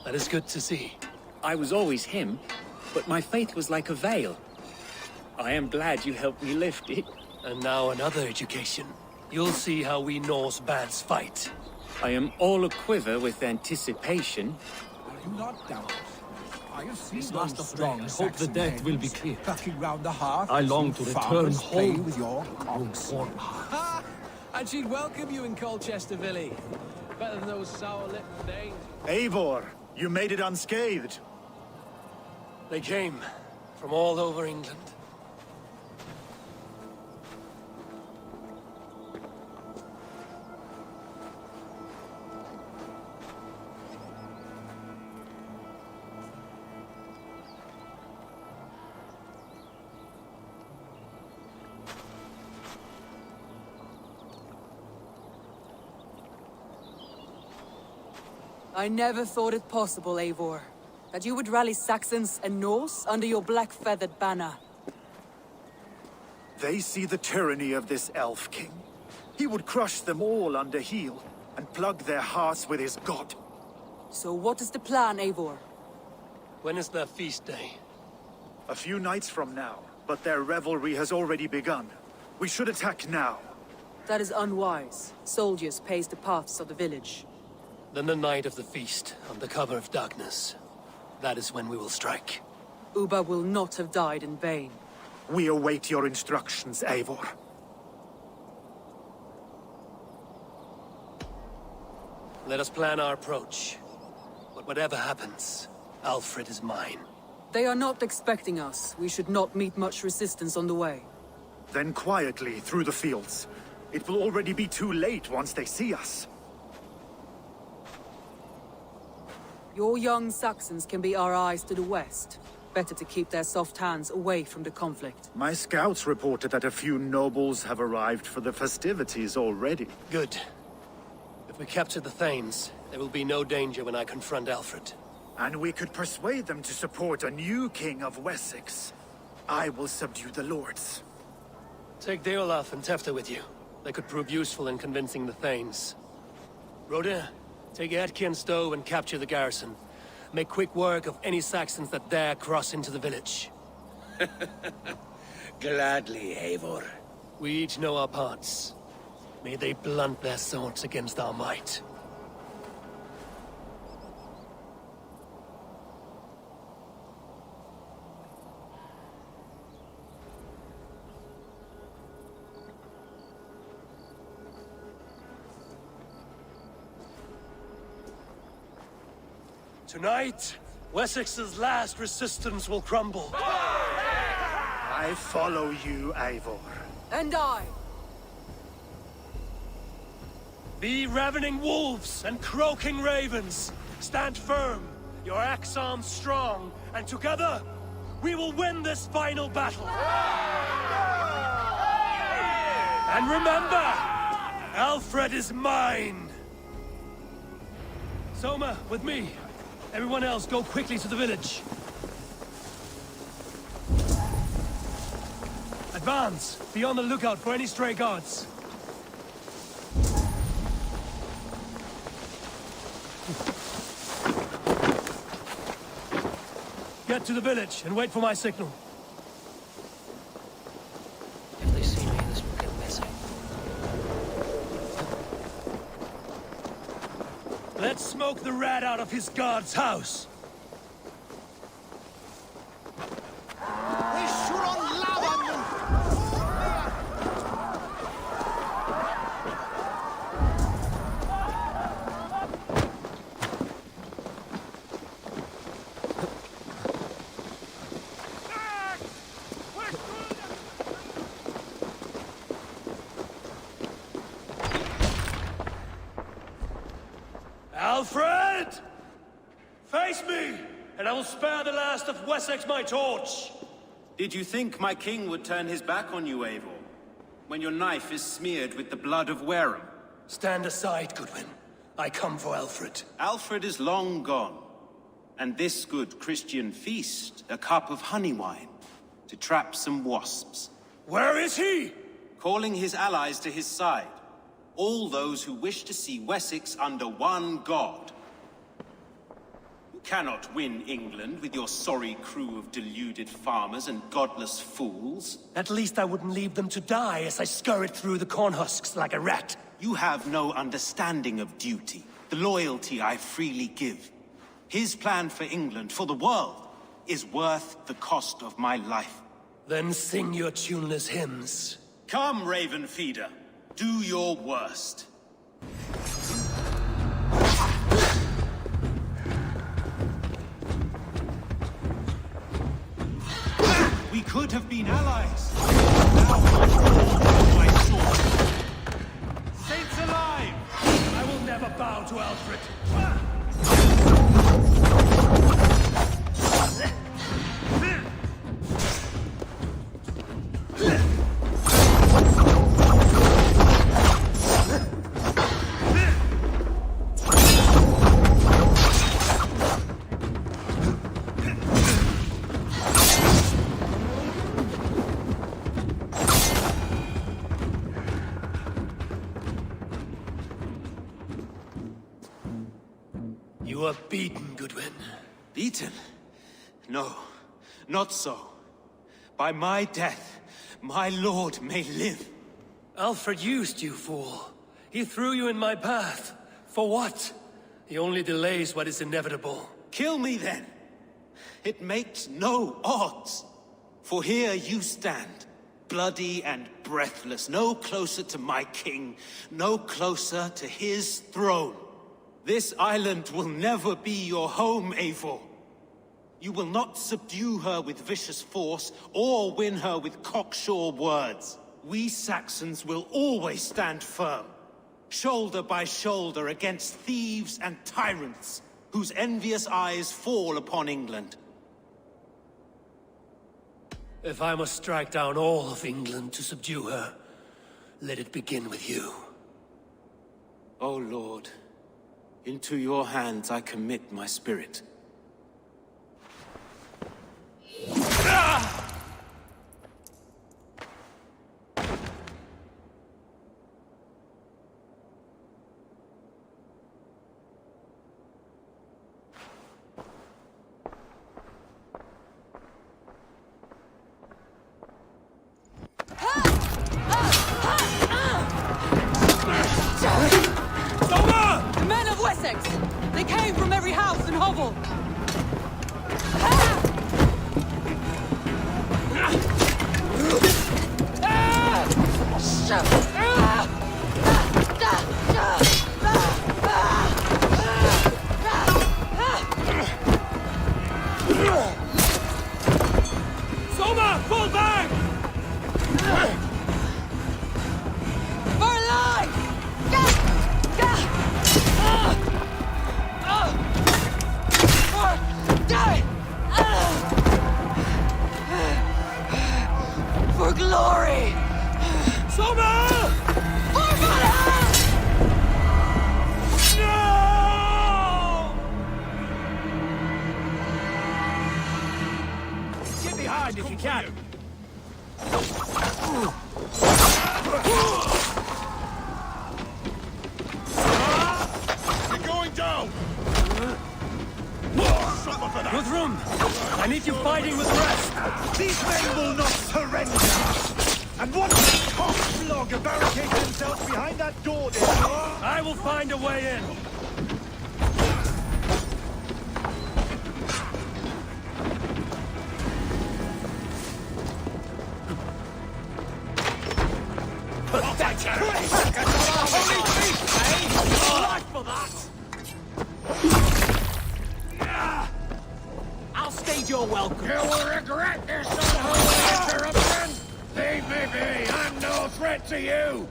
That is good to see. I was always him, but my faith was like a veil. I am glad you helped me lift it. And now another education. You'll see how we Norse bands fight. I am all aquiver with anticipation. I do not doubt it. I have seen This those last of strong Rey, I hope the Saxon debt will be hens cleared. clucking round the hearth. I as long you to return farmers play home. with your cocks. Ha! And she'd welcome you in Colchester, Billy. Better than those sour-lipped Danes. Eivor, you made it unscathed. They came from all over England. I never thought it possible, Eivor, that you would rally Saxons and Norse under your black-feathered banner. They see the tyranny of this elf king. He would crush them all under heel and plug their hearts with his god. So what is the plan, Eivor? When is their feast day? A few nights from now, but their revelry has already begun. We should attack now. That is unwise. Soldiers pace the paths of the village. Then the night of the feast, under cover of darkness. That is when we will strike. Ubba will not have died in vain. We await your instructions, Eivor. Let us plan our approach. But whatever happens, Alfred is mine. They are not expecting us. We should not meet much resistance on the way. Then quietly through the fields. It will already be too late once they see us. Your young Saxons can be our eyes to the west. Better to keep their soft hands away from the conflict. My scouts reported that a few nobles have arrived for the festivities already. Good. If we capture the Thanes, there will be no danger when I confront Alfred. And we could persuade them to support a new king of Wessex. I will subdue the lords. Take Deolaf and Tefta with you. They could prove useful in convincing the Thanes. Rhoda, take Edki and Stowe and capture the garrison. Make quick work of any Saxons that dare cross into the village. Gladly, Eivor. We each know our parts. May they blunt their swords against our might. Tonight, Wessex's last resistance will crumble. I follow you, Eivor. And I! Be ravening wolves and croaking ravens. Stand firm, your axe arms strong, and together, we will win this final battle. And remember, Alfred is mine. Soma, with me. Everyone else, go quickly to the village. Advance! Be on the lookout for any stray guards. Get to the village and wait for my signal. If they see me, this will get messy. Let's smoke the rat out of his guard's house. Alfred! Face me, and I will spare the last of Wessex my torch! Did you think my king would turn his back on you, Eivor? When your knife is smeared with the blood of Wareham? Stand aside, Goodwin. I come for Alfred. Alfred is long gone. And this good Christian feast, a cup of honey wine, to trap some wasps. Where is he? Calling his allies to his side. All those who wish to see Wessex under one god. You cannot win England with your sorry crew of deluded farmers and godless fools. At least I wouldn't leave them to die as I scurried through the corn husks like a rat. You have no understanding of duty, the loyalty I freely give. His plan for England, for the world, is worth the cost of my life. Then sing your tuneless hymns. Come, Raven Feeder. Do your worst. We could have been allies. Now my sword. Saints alive! I will never bow to Alfred. You are beaten, Goodwin. Beaten? No, not so. By my death, my lord may live. Alfred used you, fool. He threw you in my path. For what? He only delays what is inevitable. Kill me then. It makes no odds. For here you stand, bloody and breathless, no closer to my king, no closer to his throne. This island will never be your home, Eivor. You will not subdue her with vicious force, or win her with cocksure words. We Saxons will always stand firm, shoulder by shoulder against thieves and tyrants, whose envious eyes fall upon England. If I must strike down all of England to subdue her, let it begin with you. O Lord, into your hands I commit my spirit. The men of Wessex! They came from every house and hovel! Soma, fall back! For life! For glory! Soma! For Valhalla! No! Get behind if you can. You're going down! Guthrum, I need you fighting with the rest. These men will not surrender! And what cockblogger barricades himself behind that door there? I will find a way in. I'll stage your welcome. You will regret this, unholy interruption! Leave me be! I'm no threat to you!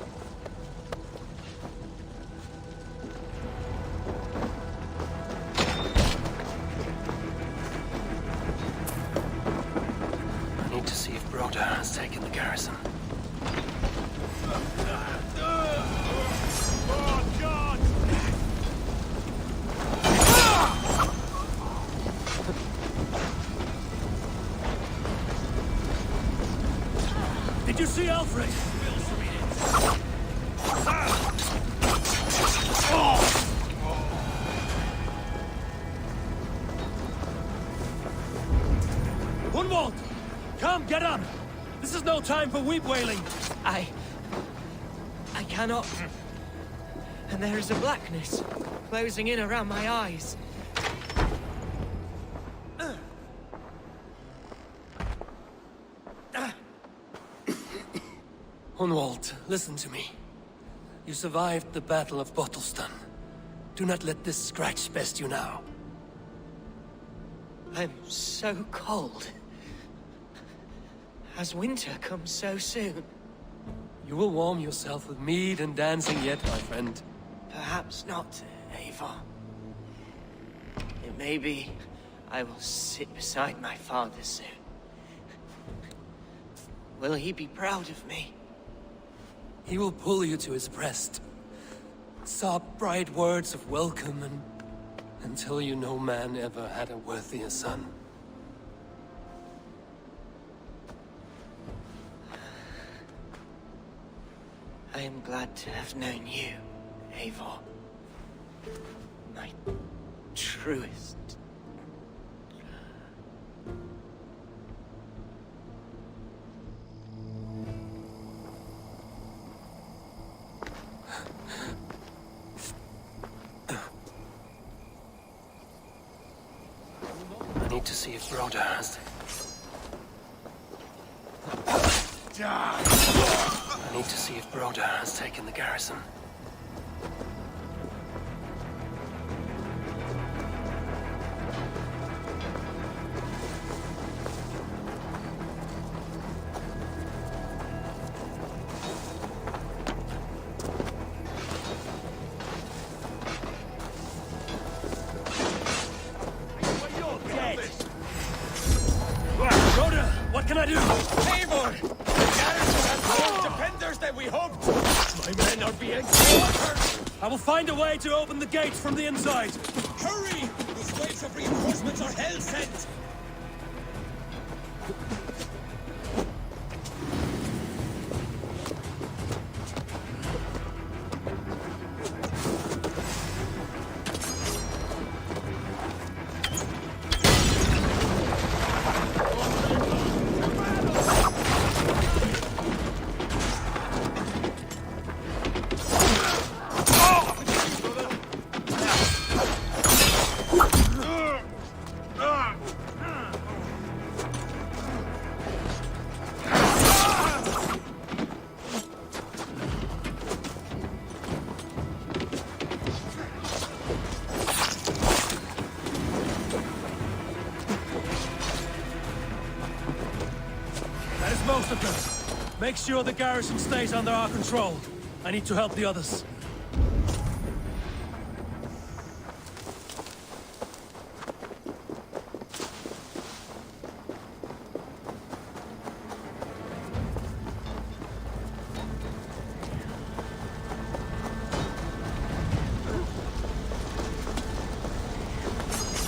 I need to see if Broder has taken the garrison. Did you see Alfred? Gunwald! Come, get up! This is no time for weep wailing! I cannot. And there is a blackness closing in around my eyes. Hunwald, listen to me. You survived the Battle of Bottleston. Do not let this scratch best you now. I'm so cold. Has winter come so soon? You will warm yourself with mead and dancing yet, my friend. Perhaps not, Eivor. It may be I will sit beside my father soon. Will he be proud of me? He will pull you to his breast. Sob bright words of welcome until you no man ever had a worthier son. I am glad to have known you, Eivor. My truest. I need to see if Broder has... I need to see if Broder has taken the garrison. Broder, what can I do? we hoped! My men are being slaughtered! I will find a way to open the gates from the inside. Hurry! Those waves of reinforcements are hell-sent! Most of them. Make sure the garrison stays under our control. I need to help the others.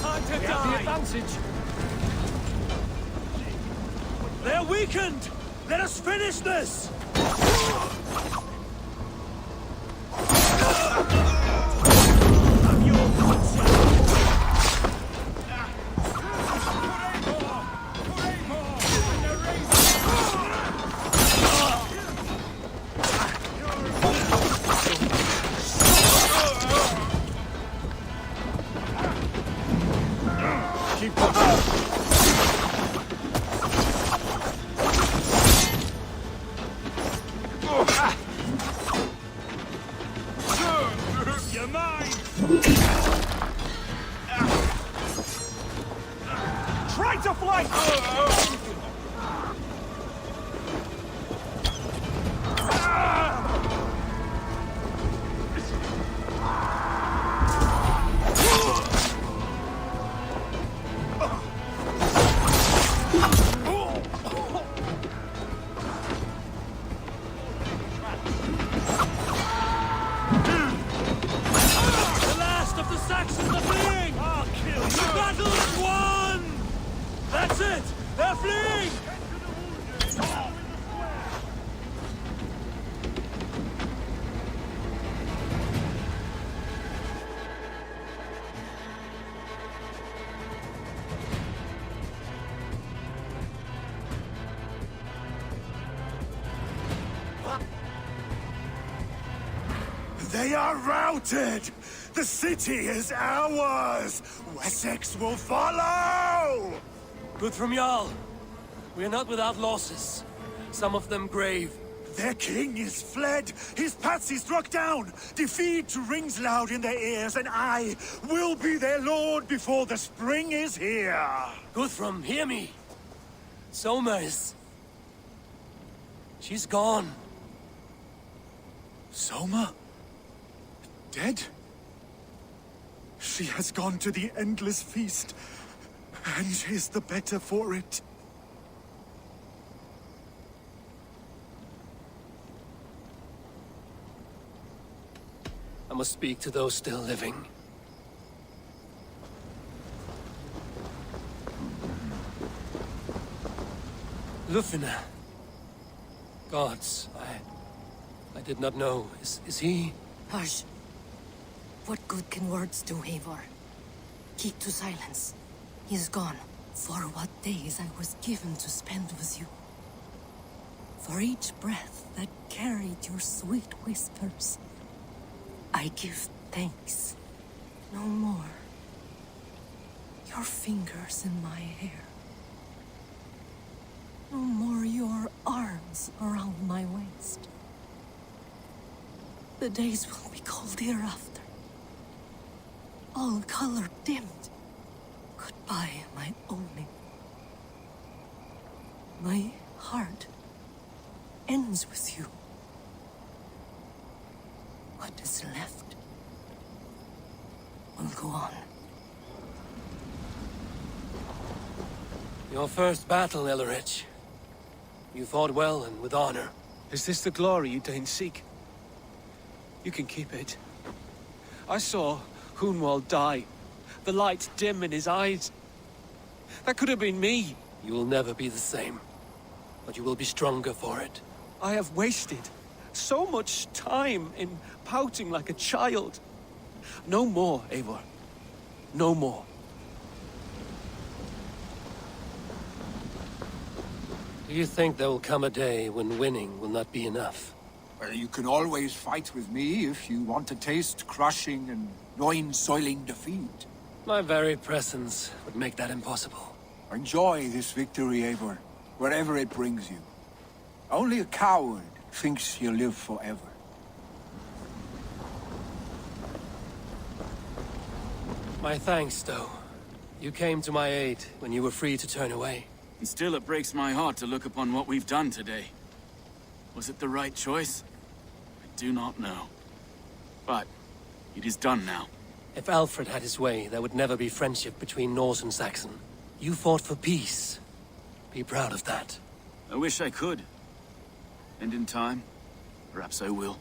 Time to We have the die! advantage. They're weakened! Let us finish this! Keep going! You're mine! Try to fly! That's it! They're fleeing! They are routed! The city is ours! Wessex will follow! Good from Jarl. We are not without losses. Some of them grave. Their king is fled! His patsy struck down! Defeat rings loud in their ears, and I will be their lord before the spring is here! Guthrum, hear me! Soma is... she's gone. Soma? Dead? She has gone to the endless feast, and is the better for it. I must speak to those still living. Lufina. Gods, I did not know. Is he... Hush. What good can words do, Eivor? Keep to silence. He is gone. For what days I was given to spend with you. For each breath that carried your sweet whispers. I give thanks. No more. Your fingers in my hair. No more your arms around my waist. The days will be cold hereafter. All color dimmed. Goodbye, my only. My heart ends with you. What is left will go on. Your first battle, Ellerich. You fought well and with honor. Is this the glory you deign seek? You can keep it. I saw Hunwald die. The light dim in his eyes. That could have been me. You will never be the same. But you will be stronger for it. I have wasted so much time in pouting like a child. No more, Eivor. No more. Do you think there will come a day when winning will not be enough? Well, you can always fight with me if you want to taste crushing and loin-soiling defeat. My very presence would make that impossible. Enjoy this victory, Eivor, wherever it brings you. Only a coward thinks he'll live forever. My thanks, though. You came to my aid when you were free to turn away. And still it breaks my heart to look upon what we've done today. Was it the right choice? I do not know. But it is done now. If Alfred had his way, there would never be friendship between Norse and Saxon. You fought for peace. Be proud of that. I wish I could. And in time, perhaps I will.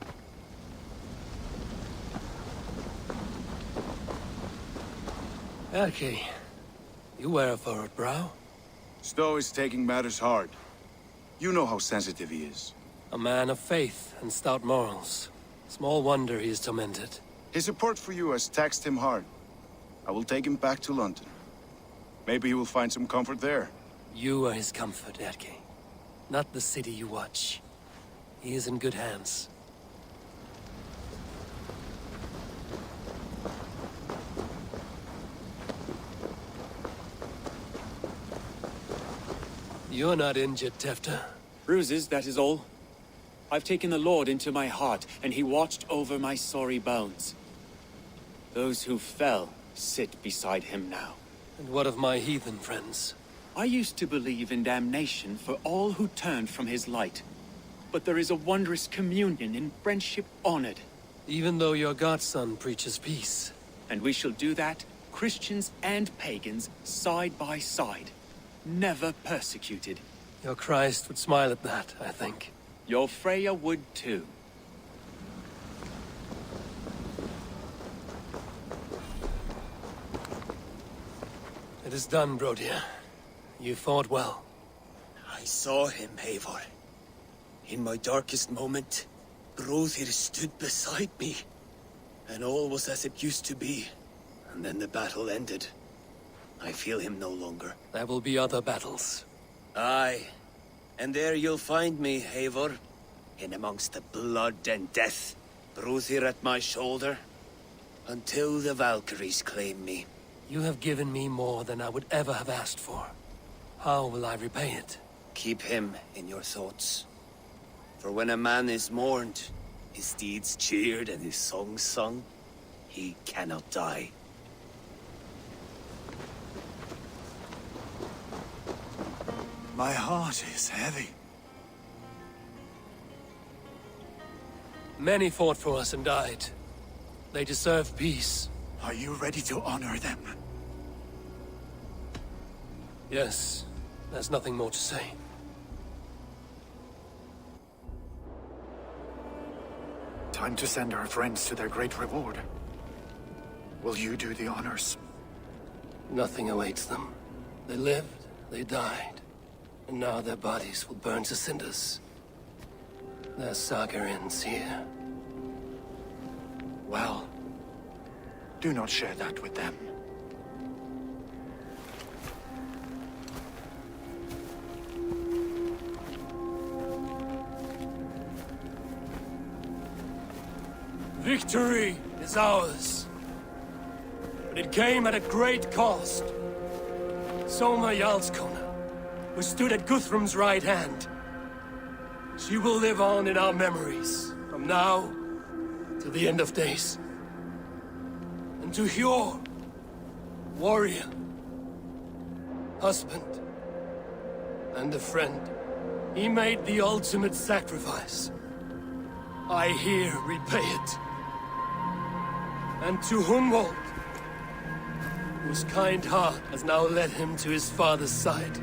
Erki, you wear a furrowed brow. Stowe is taking matters hard. You know how sensitive he is. A man of faith and stout morals. Small wonder he is tormented. His support for you has taxed him hard. I will take him back to London. Maybe he will find some comfort there. You are his comfort, Erki. Not the city you watch. He is in good hands. You're not injured, Tefta. Bruises, that is all. I've taken the Lord into my heart, and he watched over my sorry bones. Those who fell sit beside him now. And what of my heathen friends? I used to believe in damnation for all who turned from his light. But there is a wondrous communion in friendship honored. Even though your godson preaches peace. And we shall do that, Christians and pagans, side by side. Never persecuted. Your Christ would smile at that, I think. Your Freya would too. It is done, Brodir. You fought well. I saw him, Eivor. In my darkest moment, Brodir stood beside me. And all was as it used to be. And then the battle ended. I feel him no longer. There will be other battles. Aye. And there you'll find me, Eivor. In amongst the blood and death. Brodir at my shoulder. Until the Valkyries claim me. You have given me more than I would ever have asked for. How will I repay it? Keep him in your thoughts. For when a man is mourned, his deeds cheered and his songs sung, he cannot die. My heart is heavy. Many fought for us and died. They deserve peace. Are you ready to honor them? Yes. There's nothing more to say. Time to send our friends to their great reward. Will you do the honors? Nothing awaits them. They lived, they died. And now their bodies will burn to cinders. Their saga ends here. Well, do not share that with them. Victory is ours. But it came at a great cost. Soma Jarlskona, who stood at Guthrum's right hand. She will live on in our memories, from now to the end of days. And to Hjor, warrior, husband, and a friend, he made the ultimate sacrifice. I here repay it. And to Hunwald, whose kind heart has now led him to his father's side.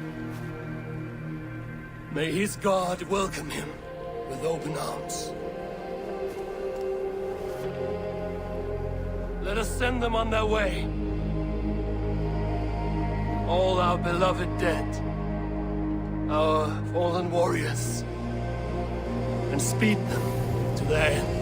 May his God welcome him with open arms. Let us send them on their way. All our beloved dead, our fallen warriors, and speed them to their end.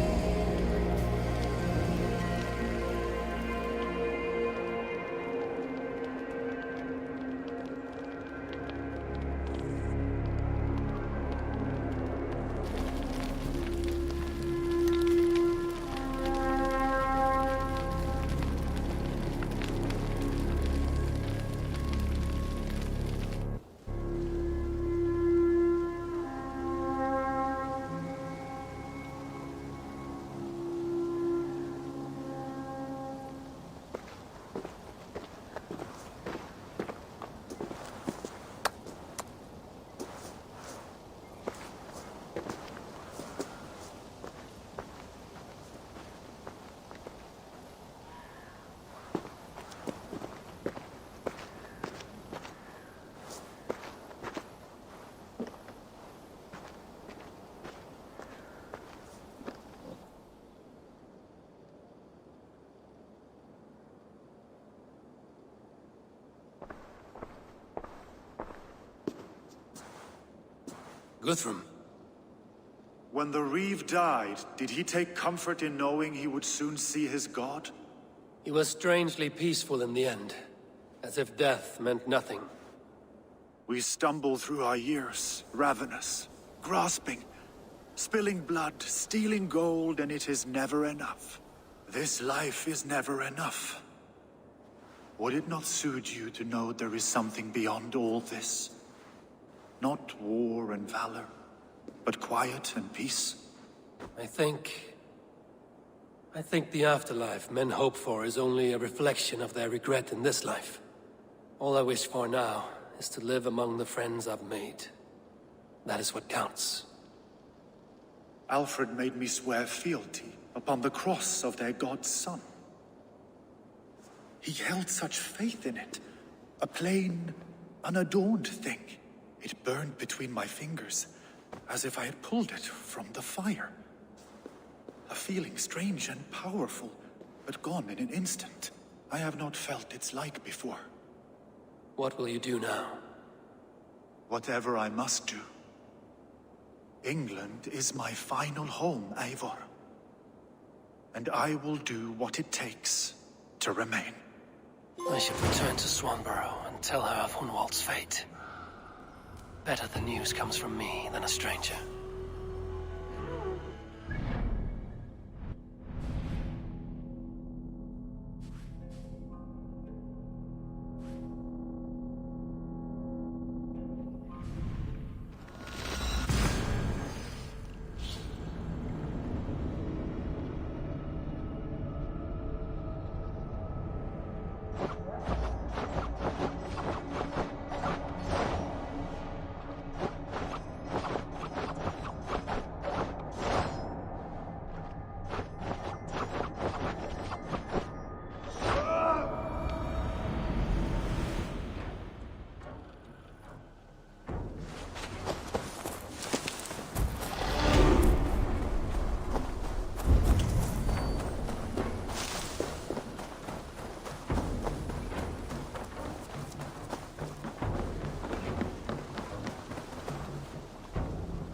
Guthrum. When the Reeve died, did he take comfort in knowing he would soon see his god? He was strangely peaceful in the end, as if death meant nothing. We stumble through our years, ravenous, grasping, spilling blood, stealing gold, and it is never enough. This life is never enough. Would it not soothe you to know there is something beyond all this? Not war and valor, but quiet and peace? I think the afterlife men hope for is only a reflection of their regret in this life. All I wish for now is to live among the friends I've made. That is what counts. Alfred made me swear fealty upon the cross of their god's son. He held such faith in it, a plain, unadorned thing. It burned between my fingers, as if I had pulled it from the fire. A feeling strange and powerful, but gone in an instant. I have not felt its like before. What will you do now? Whatever I must do. England is my final home, Eivor. And I will do what it takes to remain. I should return to Swanborough and tell her of Hunwald's fate. Better the news comes from me than a stranger.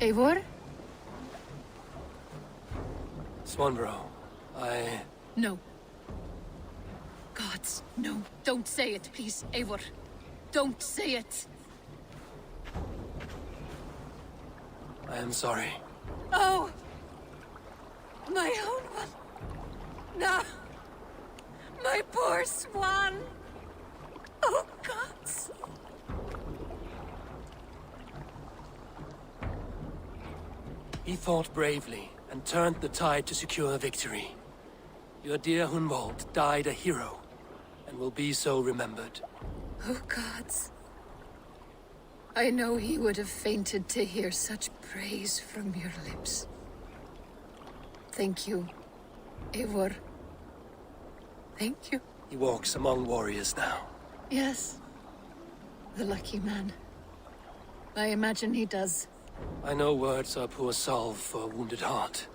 Eivor? Swanborough, No. Gods, no. Don't say it, please, Eivor. Don't say it! I am sorry. Oh! My own one! No! My poor swan! Oh, gods! He fought bravely and turned the tide to secure victory. Your dear Hunwald died a hero, and will be so remembered. Oh, gods. I know he would have fainted to hear such praise from your lips. Thank you, Eivor. Thank you. He walks among warriors now. Yes. The lucky man. I imagine he does. I know words are poor salve for a wounded heart.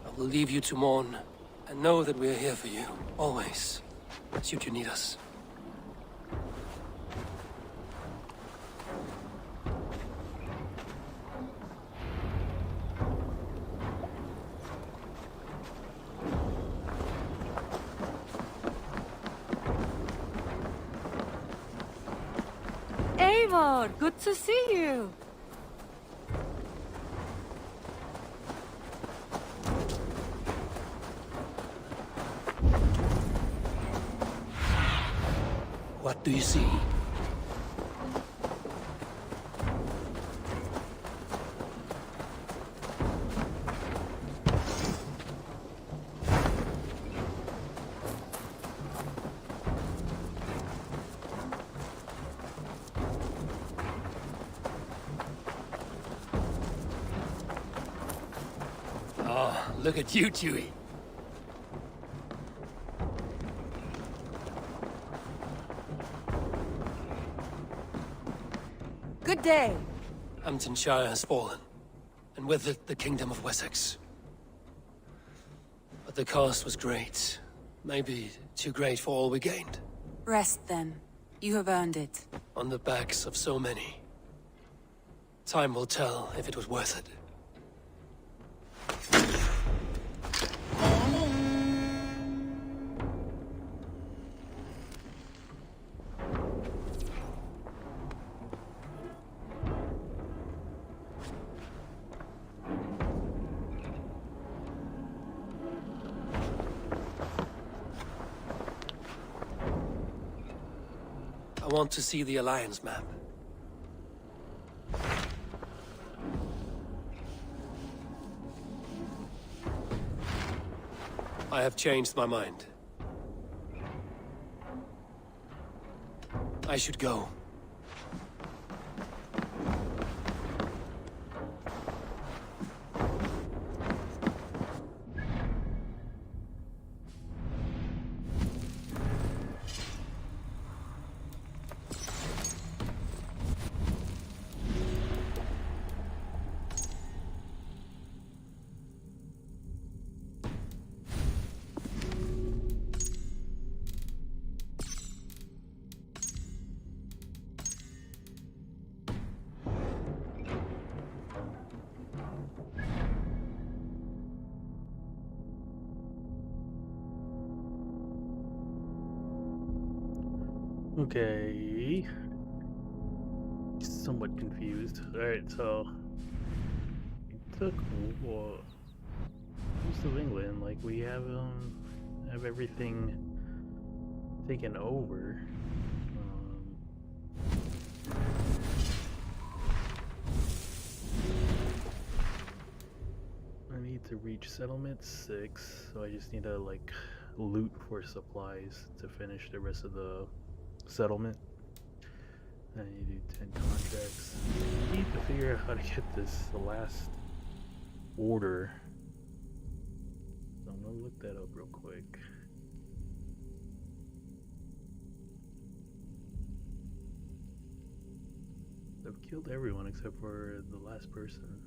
I will leave you to mourn, and know that we are here for you, always, should you need us. Eivor, good to see you. What do you see? Oh, look at you, Chewie. Good day. Hamptonshire has fallen, and with it the Kingdom of Wessex. But the cost was great. Maybe too great for all we gained. Rest then. You have earned it. On the backs of so many. Time will tell if it was worth it. I want to see the Alliance map. I have changed my mind. I should go. Okay. Somewhat confused. Alright, so we took most of England. Like, we have everything taken over. I need to reach settlement 6, so I just need to like loot for supplies to finish the rest of the settlement. I need to do 10 contracts. I need to figure out how to get this, the last order. So I'm gonna look that up real quick. I've killed everyone except for the last person.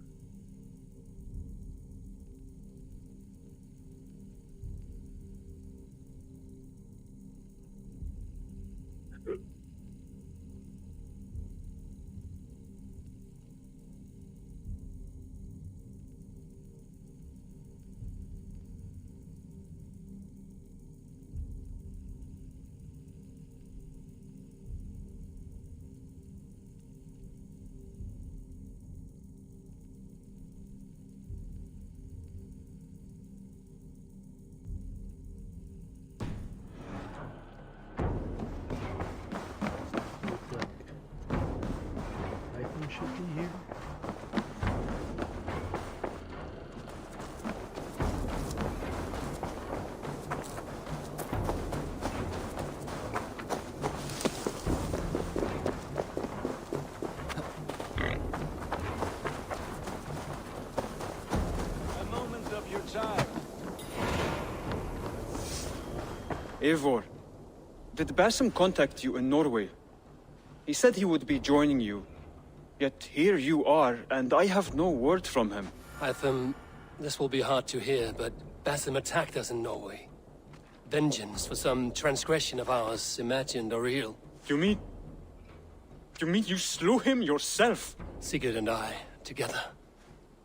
Should be here. A moment of your time. Eivor, did Basim contact you in Norway? He said he would be joining you. Yet here you are, and I have no word from him. Hytham, this will be hard to hear, but Basim attacked us in Norway. Vengeance for some transgression of ours, imagined or real. You mean you slew him yourself? Sigurd and I, together.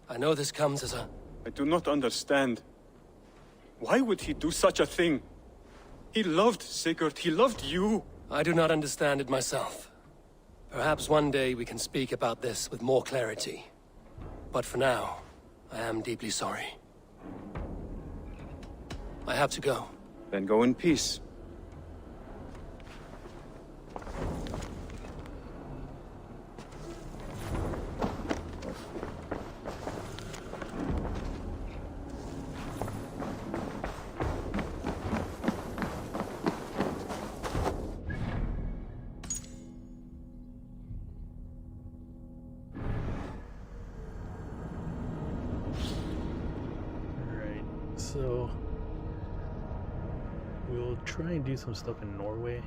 I know this comes as a... I do not understand. Why would he do such a thing? He loved Sigurd, he loved you. I do not understand it myself. Perhaps one day we can speak about this with more clarity. But for now, I am deeply sorry. I have to go. Then go in peace. So we'll try and do some stuff in Norway.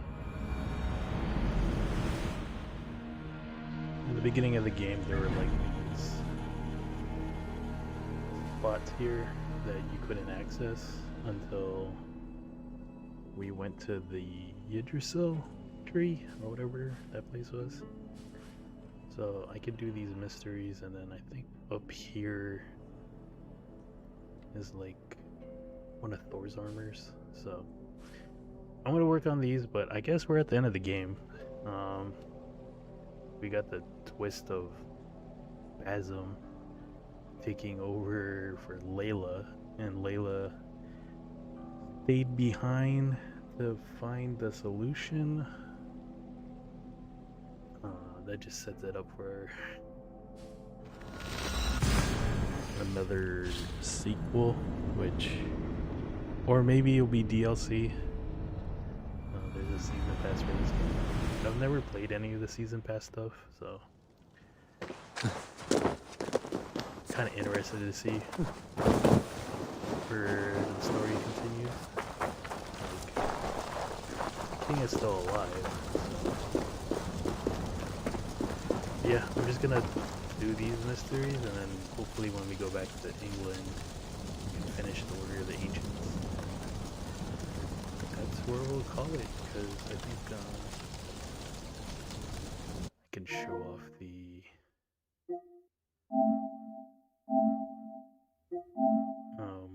In the beginning of the game, there were like these spots here that you couldn't access until we went to the Yggdrasil tree or whatever that place was. So I could do these mysteries, and then I think up here is like one of Thor's armors. So I'm gonna work on these, but I guess we're at the end of the game. We got the twist of Basim taking over for Layla, and Layla stayed behind to find the solution. That just sets it up for another sequel, which, or maybe it'll be DLC. There's a season pass for this game. I've never played any of the season pass stuff, so kind of interested to see where the story continues. Like, King is still alive, so yeah, I'm just gonna do these mysteries, and then hopefully when we go back to England, we can finish the Order of the Ancients. That's where we'll call it, because I think I can show off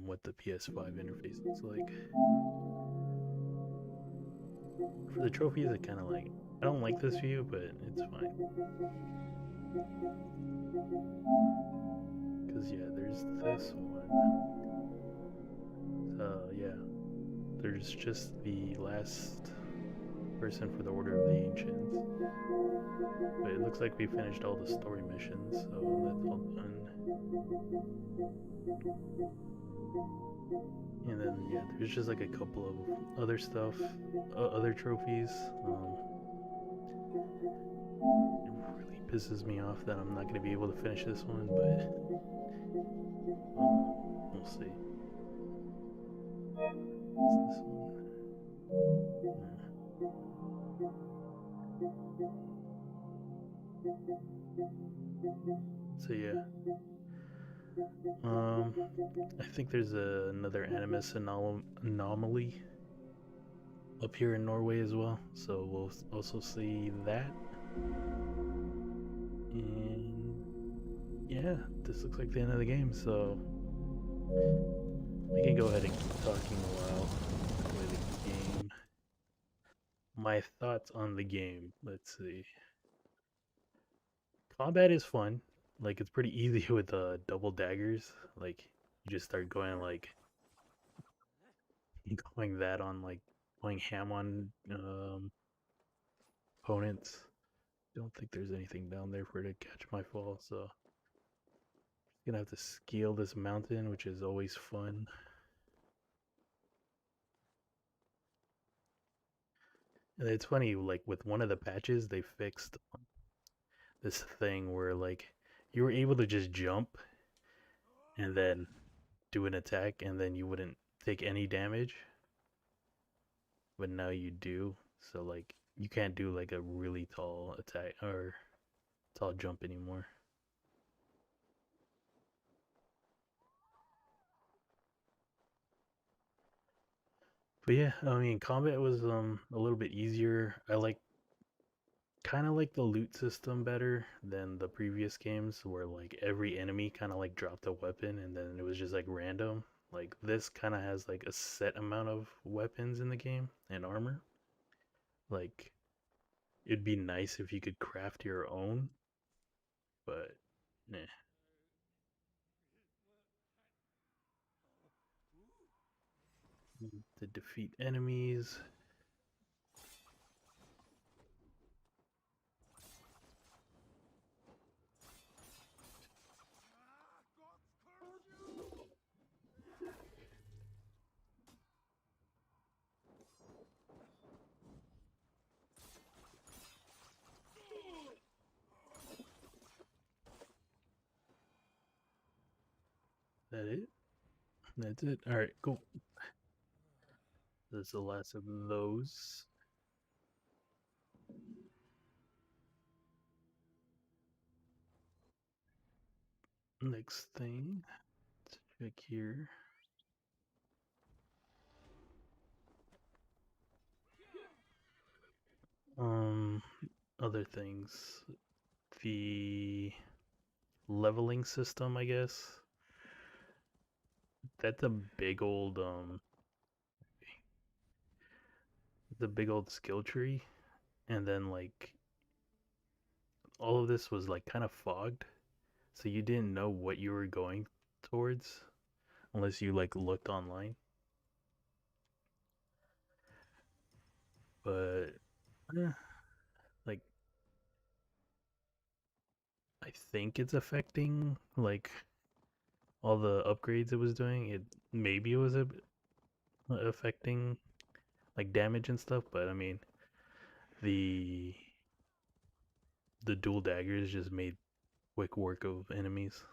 what the PS5 interface looks like. For the trophies, I kind of like. I don't like this view, but it's fine. Because, yeah, there's this one. Yeah. There's just the last person for the Order of the Ancients. But it looks like we finished all the story missions, so that's all done. And then, yeah, there's just like a couple of other stuff, other trophies. It really pisses me off that I'm not going to be able to finish this one, but we'll see. What's this one? So yeah. I think there's another Animus anomaly up here in Norway as well, so we'll also see that. And yeah, this looks like the end of the game, so we can go ahead and keep talking a while with the game. My thoughts on the game, let's see. Combat is fun. Like, it's pretty easy with double daggers. Like, you just start going like going ham on opponents. Don't think there's anything down there for it to catch my fall, so just gonna have to scale this mountain, which is always fun. And it's funny, like with one of the patches, they fixed this thing where like you were able to just jump and then do an attack, and then you wouldn't take any damage. But now you do, so like you can't do like a really tall attack or tall jump anymore. But yeah, I mean, combat was a little bit easier. I kind of like the loot system better than the previous games, where like every enemy kind of like dropped a weapon and then it was just like random. Like this kind of has like a set amount of weapons in the game and armor. Like it'd be nice if you could craft your own, but nah. To defeat enemies. That it? That's it. All right, cool. That's the last of those. Next thing, let's check here. Other things. The leveling system, I guess. That's a big old the big old skill tree, and then like all of this was like kind of fogged, so you didn't know what you were going towards unless you like looked online. But like I think it's affecting like all the upgrades it was doing. Maybe it was affecting like damage and stuff, but I mean the dual daggers just made quick work of enemies.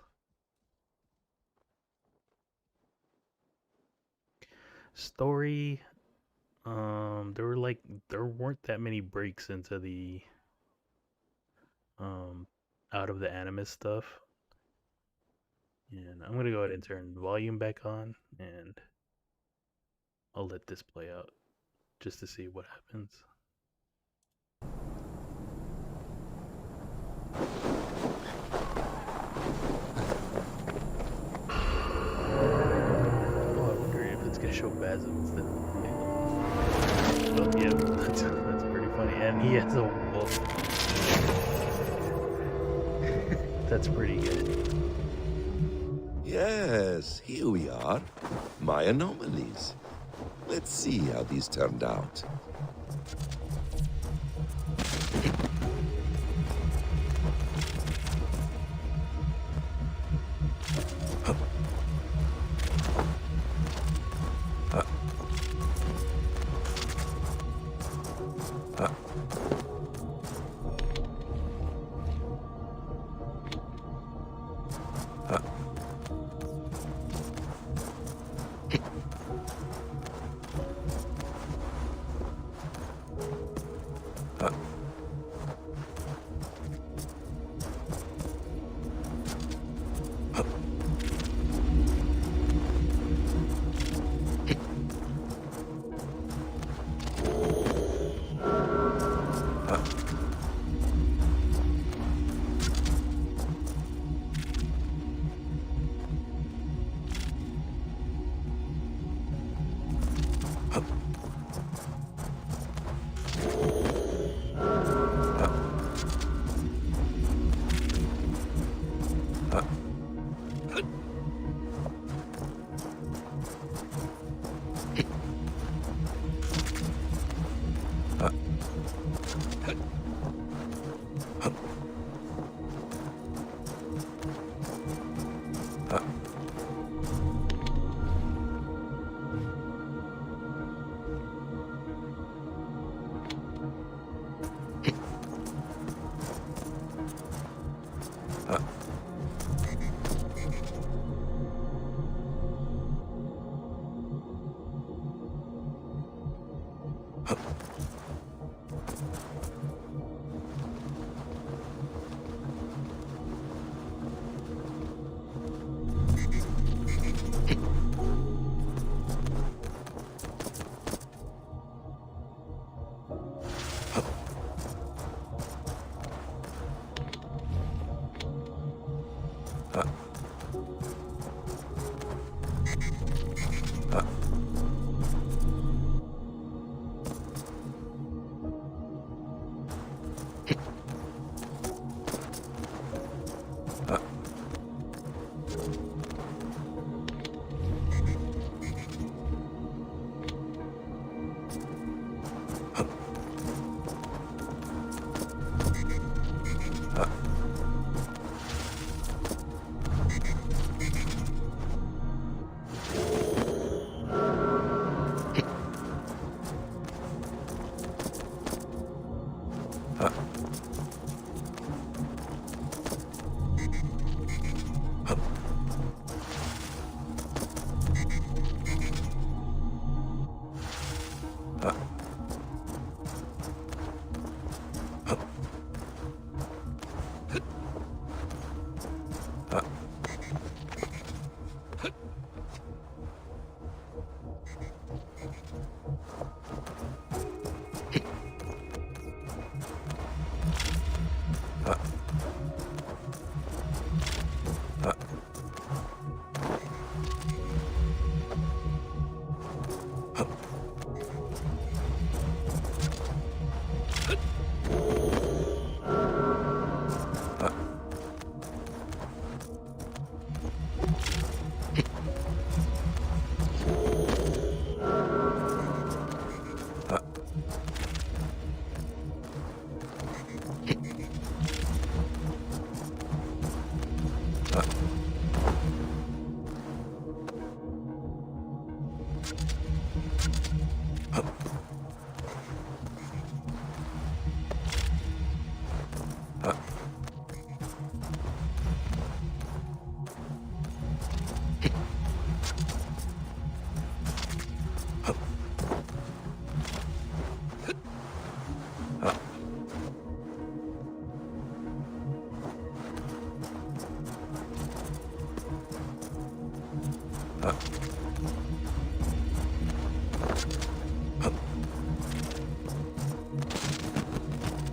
Story, there weren't that many breaks into the out of the animus stuff. And I'm gonna go ahead and turn volume back on, and I'll let this play out just to see what happens. Oh, I wonder if it's gonna show Basil instead of Caleb. Well, yeah, that's pretty funny. And he has a wolf. That's pretty good. Yes, here we are. My anomalies. Let's see how these turned out.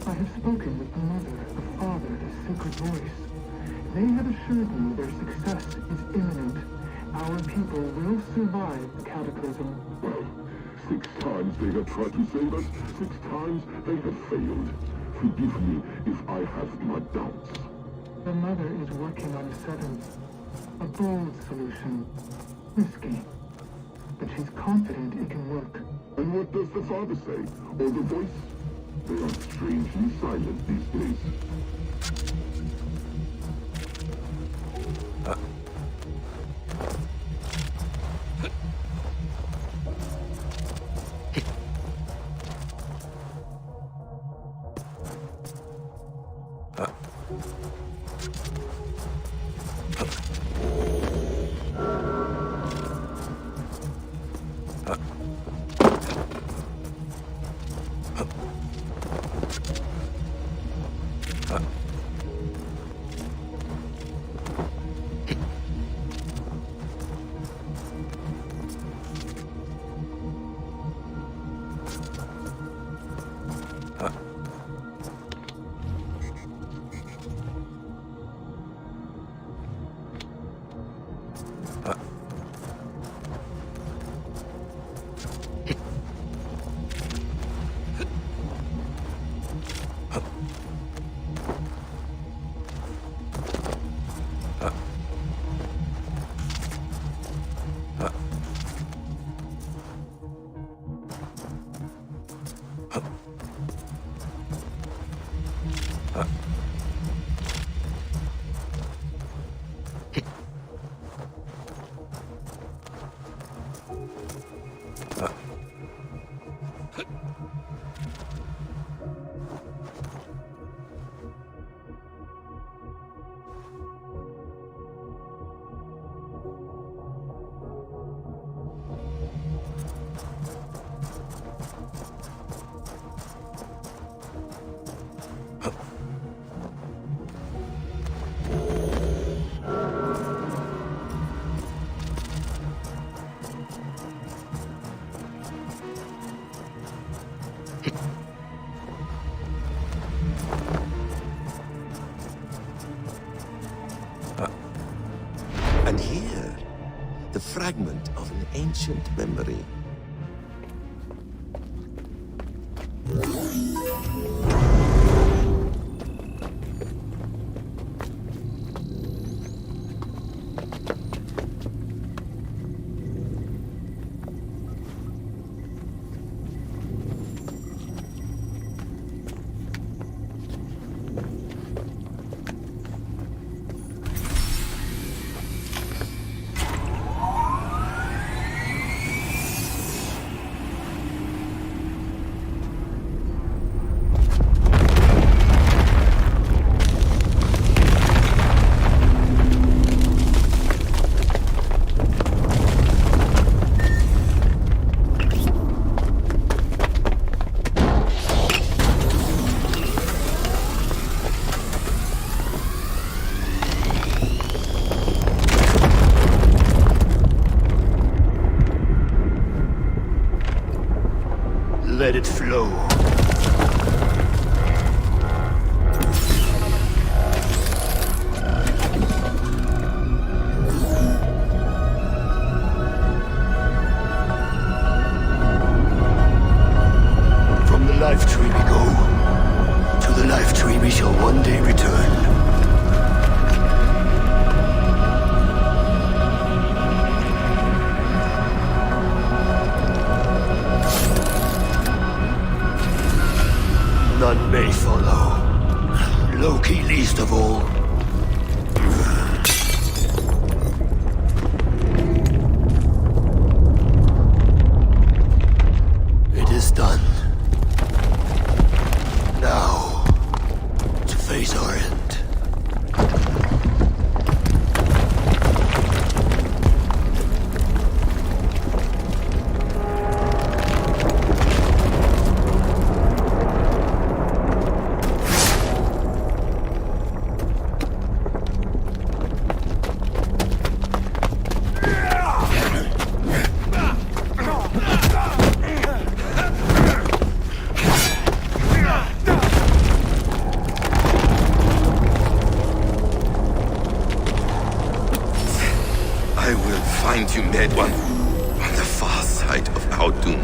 I have spoken with the mother, the father, the sacred voice. They have assured me their success is imminent. Our people will survive the cataclysm. Well, 6 times they have tried to save us, 6 times they have failed. Forgive me if I have my doubts. The mother is working on a 7th. A bold solution. Risky. But she's confident it can work. And what does the father say? Or the voice? They are strangely silent these days. And here, the fragment of an ancient memory. Let it flow. Khotun.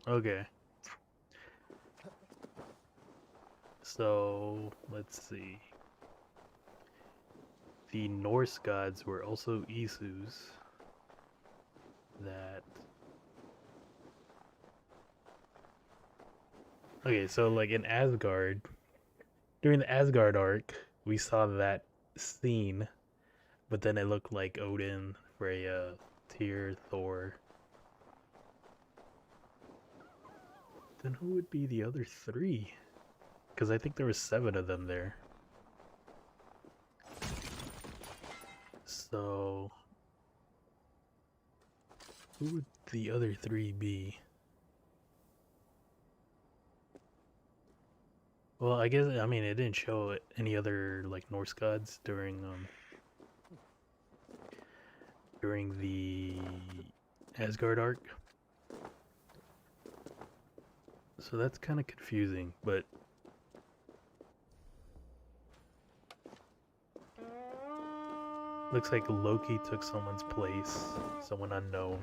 Okay. So, let's see. The Norse gods were also Isus that... Okay, so like in Asgard, during the Asgard arc, we saw that scene, but then it looked like Odin, Freya, Tyr, Thor. Then who would be the other three? Because I think there were 7 of them there. So, who would the other 3 be? Well, I guess, I mean, it didn't show any other, like, Norse gods during the Asgard arc. So that's kind of confusing, but looks like Loki took someone's place, someone unknown,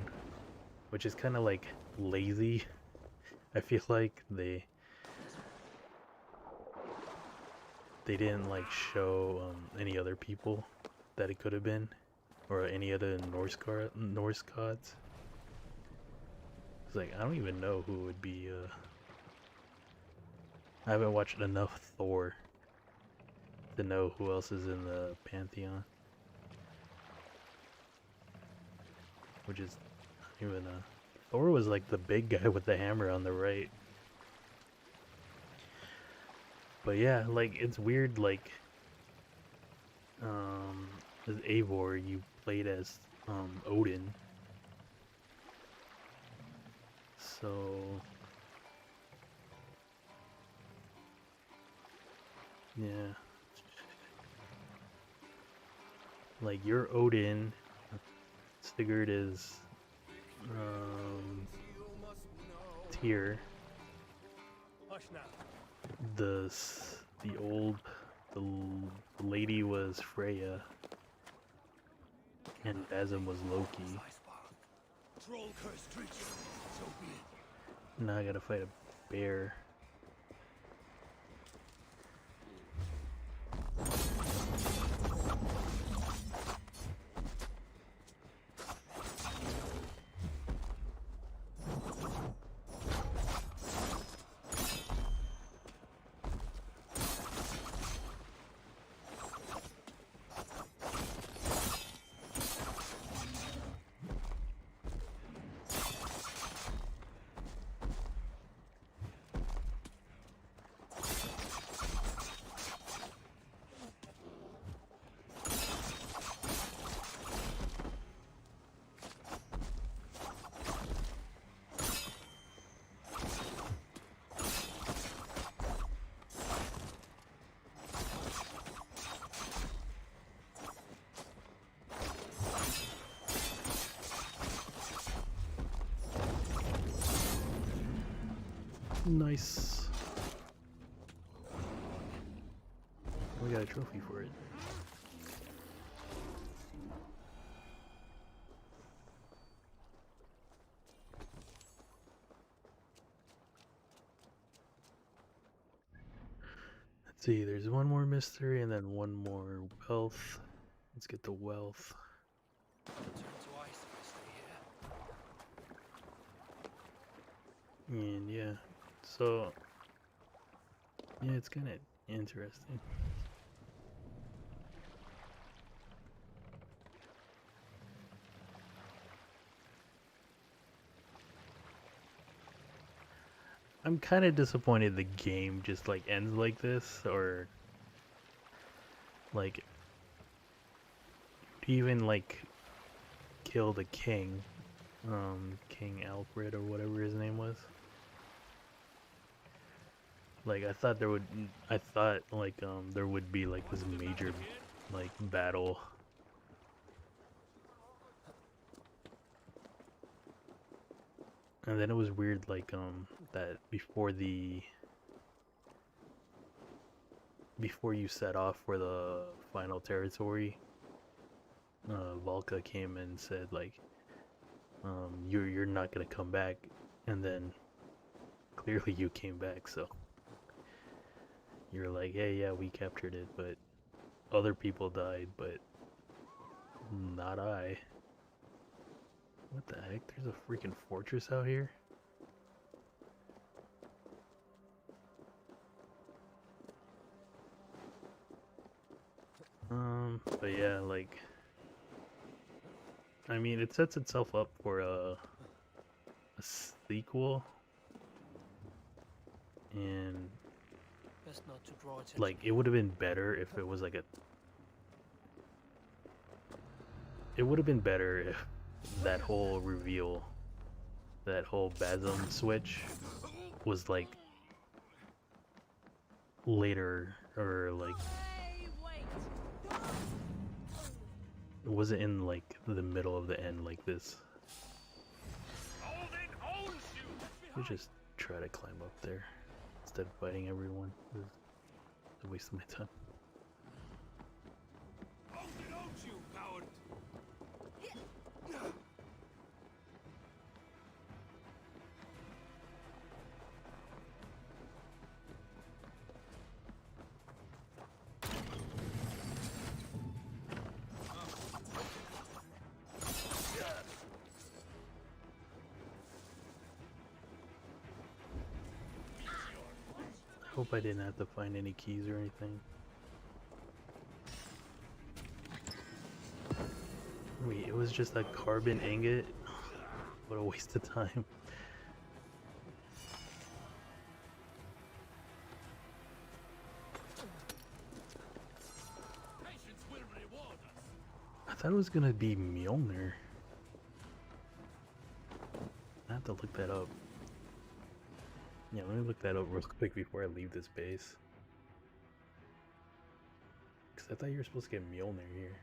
which is kind of like lazy. I feel like they didn't like show any other people that it could have been, or any other Norse gods. It's like I don't even know who would be. I haven't watched enough Thor to know who else is in the pantheon, which is not even Thor was like the big guy with the hammer on the right. But yeah, like it's weird, like as Eivor you played as Odin. So yeah. Like you're Odin, Sigurd is Tyr. The lady was Freya, and Bazim was Loki. Now I gotta fight a bear. Nice. We got a trophy for it. Let's see, there's one more mystery and then one more wealth. Let's get the wealth. And yeah, so yeah, it's kind of interesting. I'm kind of disappointed the game just like ends like this, or like even like kill the king, King Alfred or whatever his name was. Like I thought like there would be like this major like battle. And then it was weird like that before you set off for the final territory, Volka came and said like you're not gonna come back, and then clearly you came back, so you're like, hey, yeah, we captured it, but other people died, but not I. What the heck? There's a freaking fortress out here? But yeah, like, I mean, it sets itself up for a sequel, and Best not to draw attention. like, it would have been better if it was like it would have been better if that whole reveal, that whole Basm switch was like later, or like it wasn't in like the middle of the end like this. We just try to climb up there instead of fighting everyone. It's a waste of my time. Hope I didn't have to find any keys or anything. Wait, it was just a carbon ingot? What a waste of time. I thought it was gonna be Mjolnir. I have to look that up. Yeah, let me look that up real quick before I leave this base. Because I thought you were supposed to get Mjolnir here.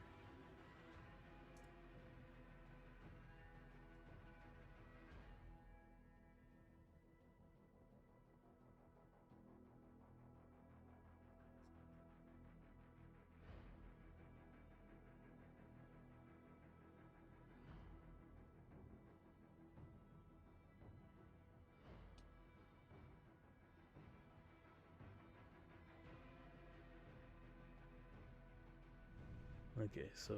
Okay, so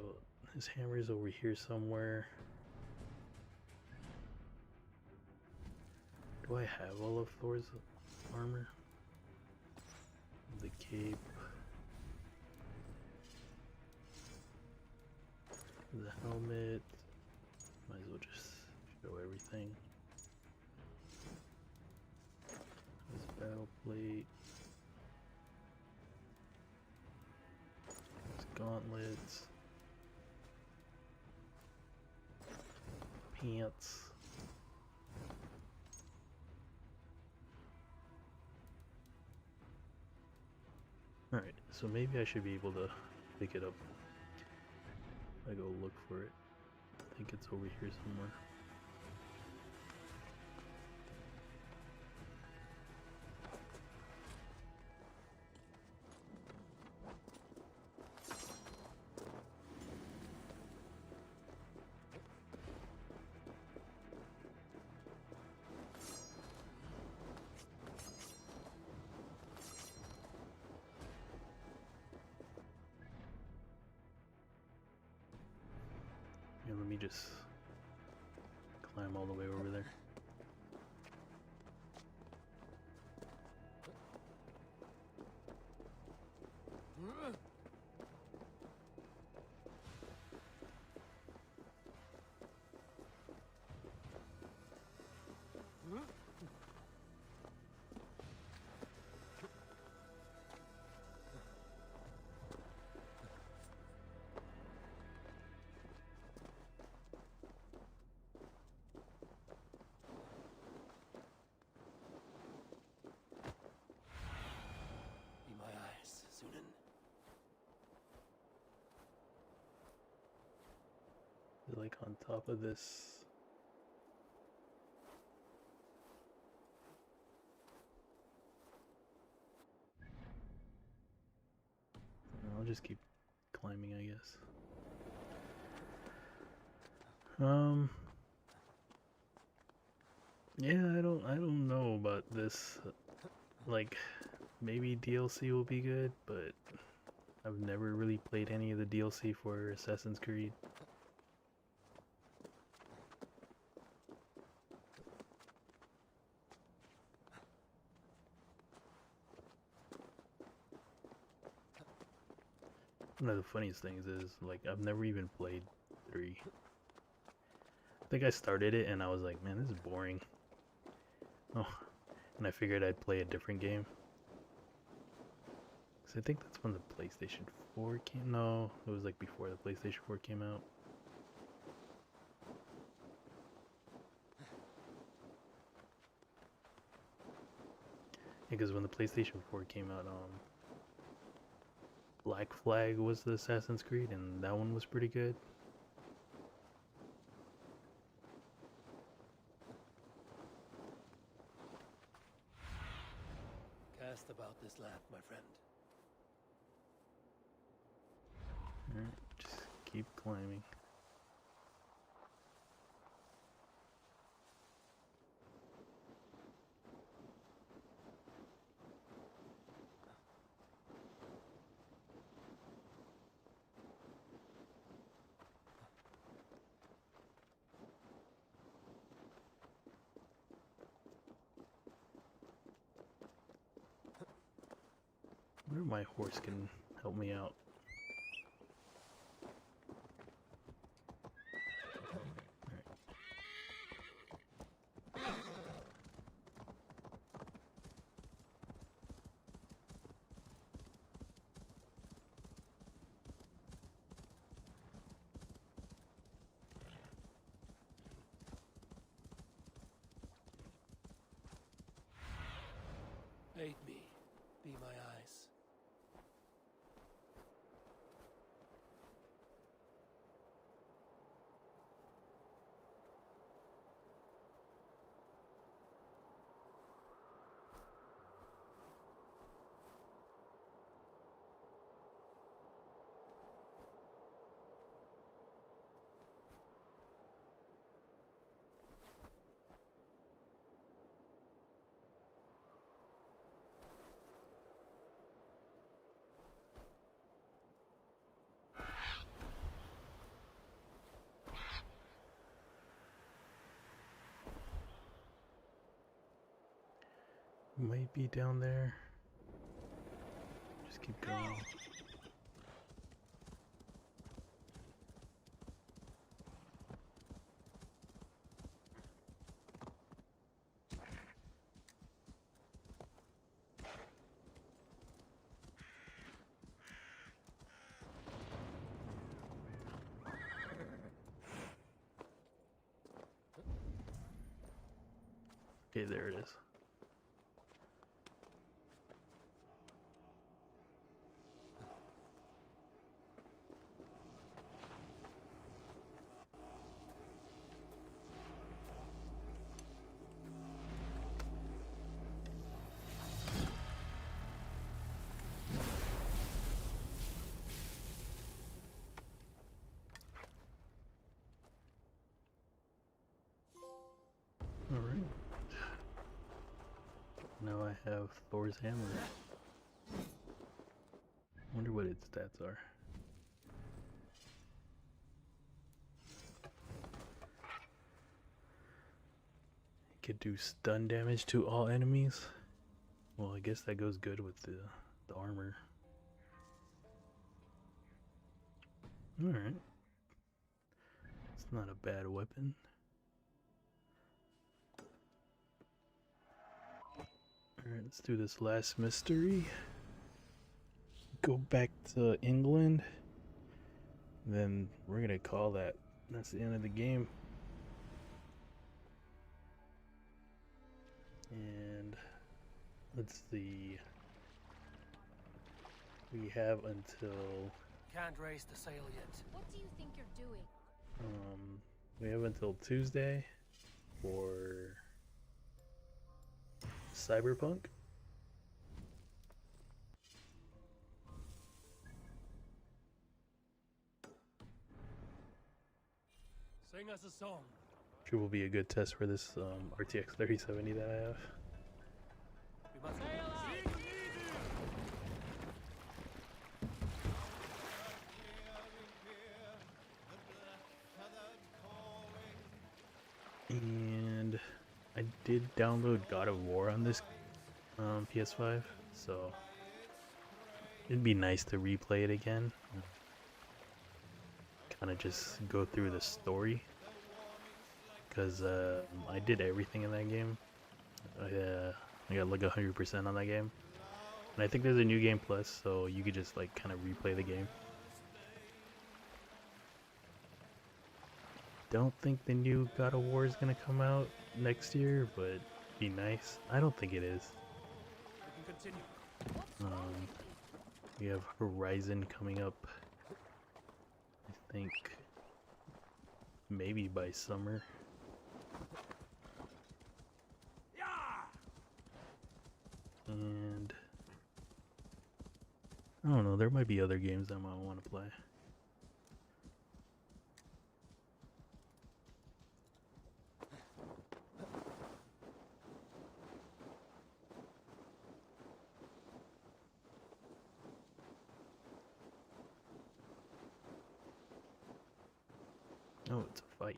his hammer is over here somewhere. Do I have all of Thor's armor? The cape. The helmet. Might as well just show everything. His battle plate. Gauntlets, pants, alright, so maybe I should be able to pick it up if I go look for it. I think it's over here somewhere. Yeah, let me just climb all the way over there. like on top of this. I'll just keep climbing, I guess. Yeah, I don't know about this. Like, maybe DLC will be good, but I've never really played any of the DLC for Assassin's Creed. One of the funniest things is, like, I've never even played 3. I think I started it and I was like, man, this is boring. Oh, and I figured I'd play a different game. Because I think that's when the PlayStation 4 came. No, it was like before the PlayStation 4 came out. Because when the PlayStation 4 came out, Black Flag was the Assassin's Creed, and that one was pretty good. Cast about this land, my friend. Alright, just keep climbing. I wonder if my horse can help me out. Aid me. Be my eyes. Might be down there. Just keep going. Okay, there it is. Alright. Now I have Thor's hammer. Wonder what its stats are. It could do stun damage to all enemies. Well, I guess that goes good with the armor. Alright. It's not a bad weapon. Alright, let's do this last mystery. Go back to England. Then we're gonna call that. That's the end of the game. And let's see. We have until... Can't raise the sail yet. What do you think you're doing? We have until Tuesday for Cyberpunk. Sing us a song. Which will be a good test for this RTX 3070 that I have. We must And I did download God of War on this PS5, so it'd be nice to replay it again. Kind of just go through the story, because I did everything in that game. I got like 100% on that game, and I think there's a new game plus, so you could just like kind of replay the game. Don't think the new God of War is gonna come out next year, but it'd be nice. I don't think it is. We can continue. We have Horizon coming up, I think maybe by summer. And I don't know, there might be other games I might want to play. Oh, it's a fight.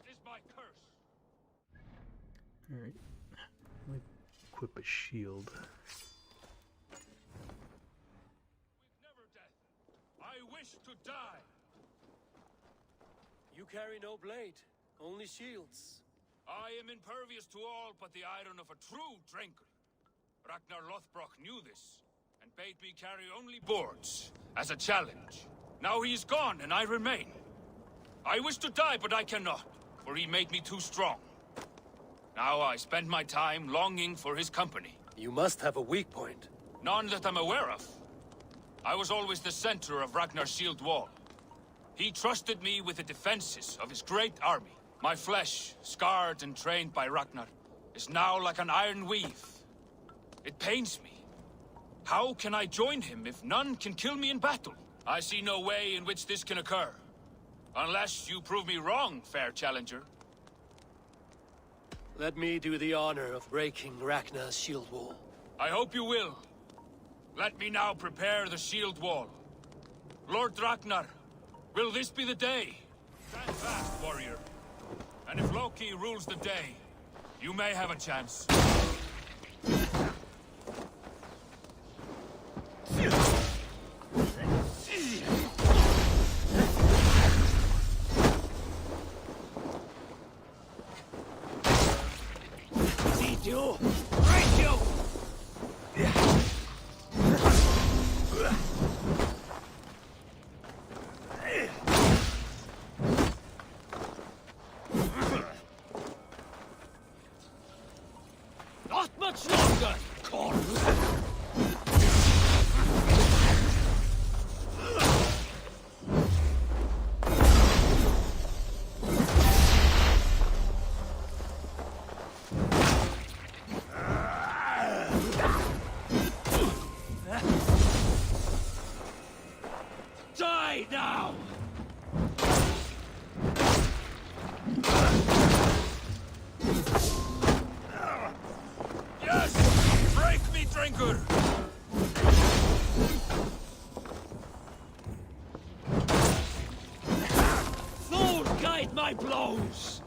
This is my curse. Alright, let me equip a shield. I wish to die. You carry no blade, only shields. I am impervious to all but the iron of a true drinker. Ragnar Lothbrok knew this, and bade me carry only boards, as a challenge. Now he is gone, and I remain. I wish to die, but I cannot, for he made me too strong. Now I spend my time longing for his company. You must have a weak point. None that I'm aware of. I was always the center of Ragnar's shield wall. He trusted me with the defenses of his great army. My flesh, scarred and trained by Ragnar, is now like an iron weave. It pains me. How can I join him if none can kill me in battle? I see no way in which this can occur. Unless you prove me wrong, fair challenger. Let me do the honor of breaking Ragnar's shield wall. I hope you will. Let me now prepare the shield wall. Lord Ragnar, will this be the day? Stand fast, warrior. And if Loki rules the day, you may have a chance. See you! Right you! Not much longer, corpse! Die now! Yes! Break me, drinker! Fool, guide my blows!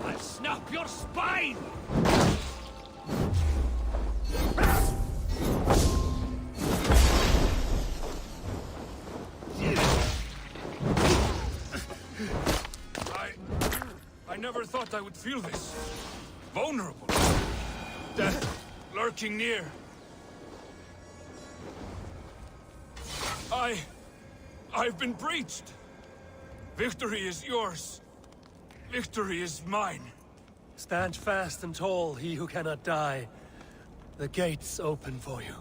I'll snap your spine! I never thought I would feel this. Vulnerable. Death lurking near. I've been breached. Victory is yours. Victory is mine. Stand fast and tall, he who cannot die. The gates open for you.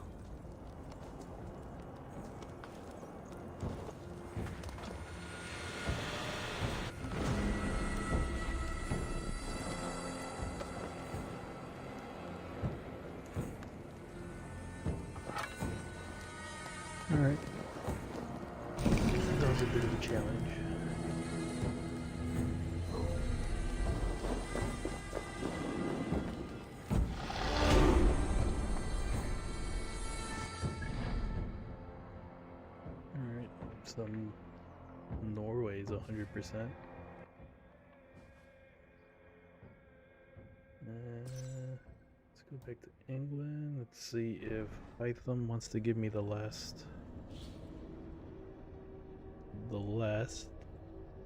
Alright. That was a bit of a challenge. Alright, so Norway's 100%. Let's go back to England. Let's see if Hytham wants to give me the last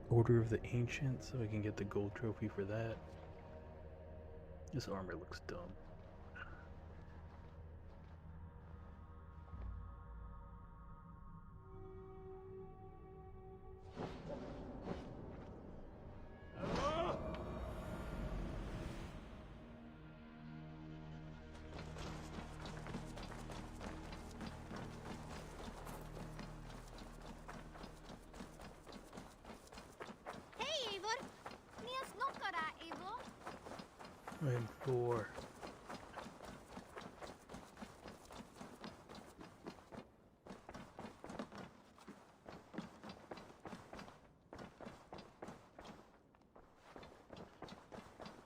Order of the Ancient, so I can get the gold trophy for that. This armor looks dumb. And 4.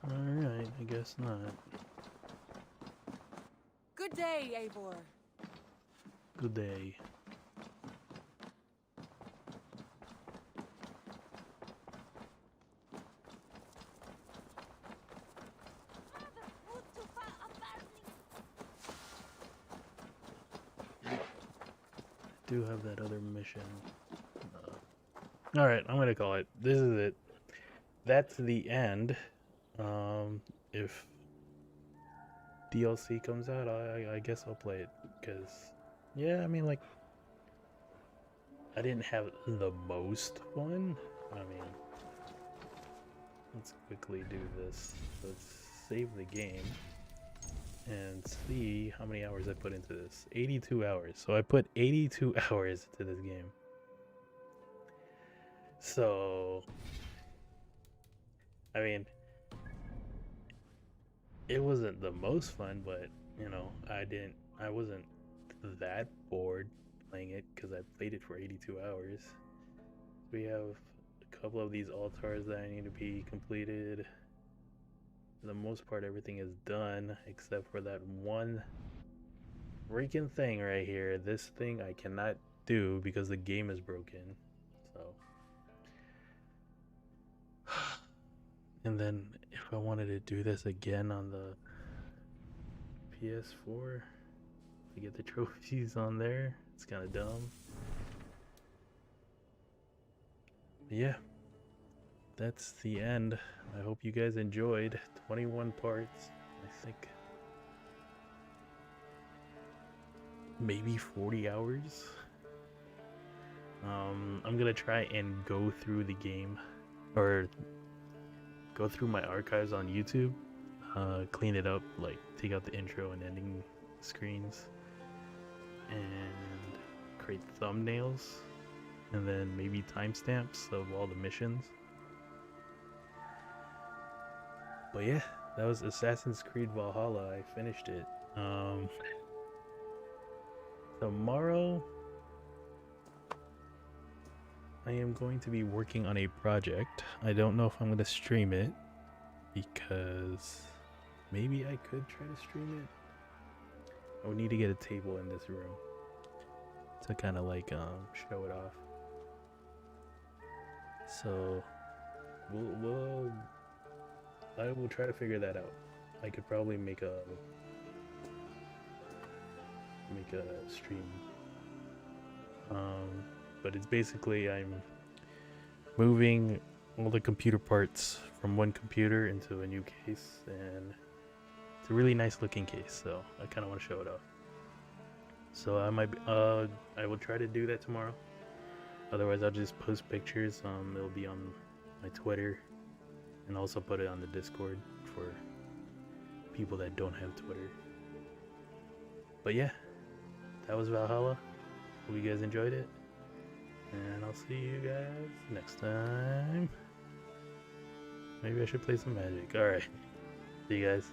Alright, I guess not. Good day, Eivor. Good day. Do have that other mission. Alright, I'm gonna call it. This is it. That's the end. If DLC comes out, I guess I'll play it. Because, yeah, I mean, like, I didn't have the most fun. I mean, let's quickly do this. Let's save the game and see how many hours I put into this. 82 hours. So I put 82 hours into this game. So, I mean, it wasn't the most fun, but, you know, I wasn't that bored playing it because I played it for 82 hours. We have a couple of these altars that I need to be completed. For the most part, everything is done except for that one freaking thing right here. This thing I cannot do because the game is broken. So, and then if I wanted to do this again on the PS4 to get the trophies on there, it's kind of dumb. But yeah, that's the end. I hope you guys enjoyed. 21 parts, I think. Maybe 40 hours. I'm gonna try and go through the game, or go through my archives on YouTube, clean it up, like take out the intro and ending screens, and create thumbnails, and then maybe timestamps of all the missions. But yeah, that was Assassin's Creed Valhalla. I finished it. Tomorrow I am going to be working on a project. I don't know if I'm going to stream it, because maybe I could try to stream it. I would need to get a table in this room to kind of like show it off. So I will try to figure that out. I could probably make a stream. But it's basically I'm moving all the computer parts from one computer into a new case, and it's a really nice looking case, so I kind of want to show it off. So I will try to do that tomorrow. Otherwise, I'll just post pictures. It'll be on my Twitter, and also put it on the Discord for people that don't have Twitter. But yeah, that was Valhalla. Hope you guys enjoyed it, and I'll see you guys next time. Maybe I should play some Magic. Alright, see you guys.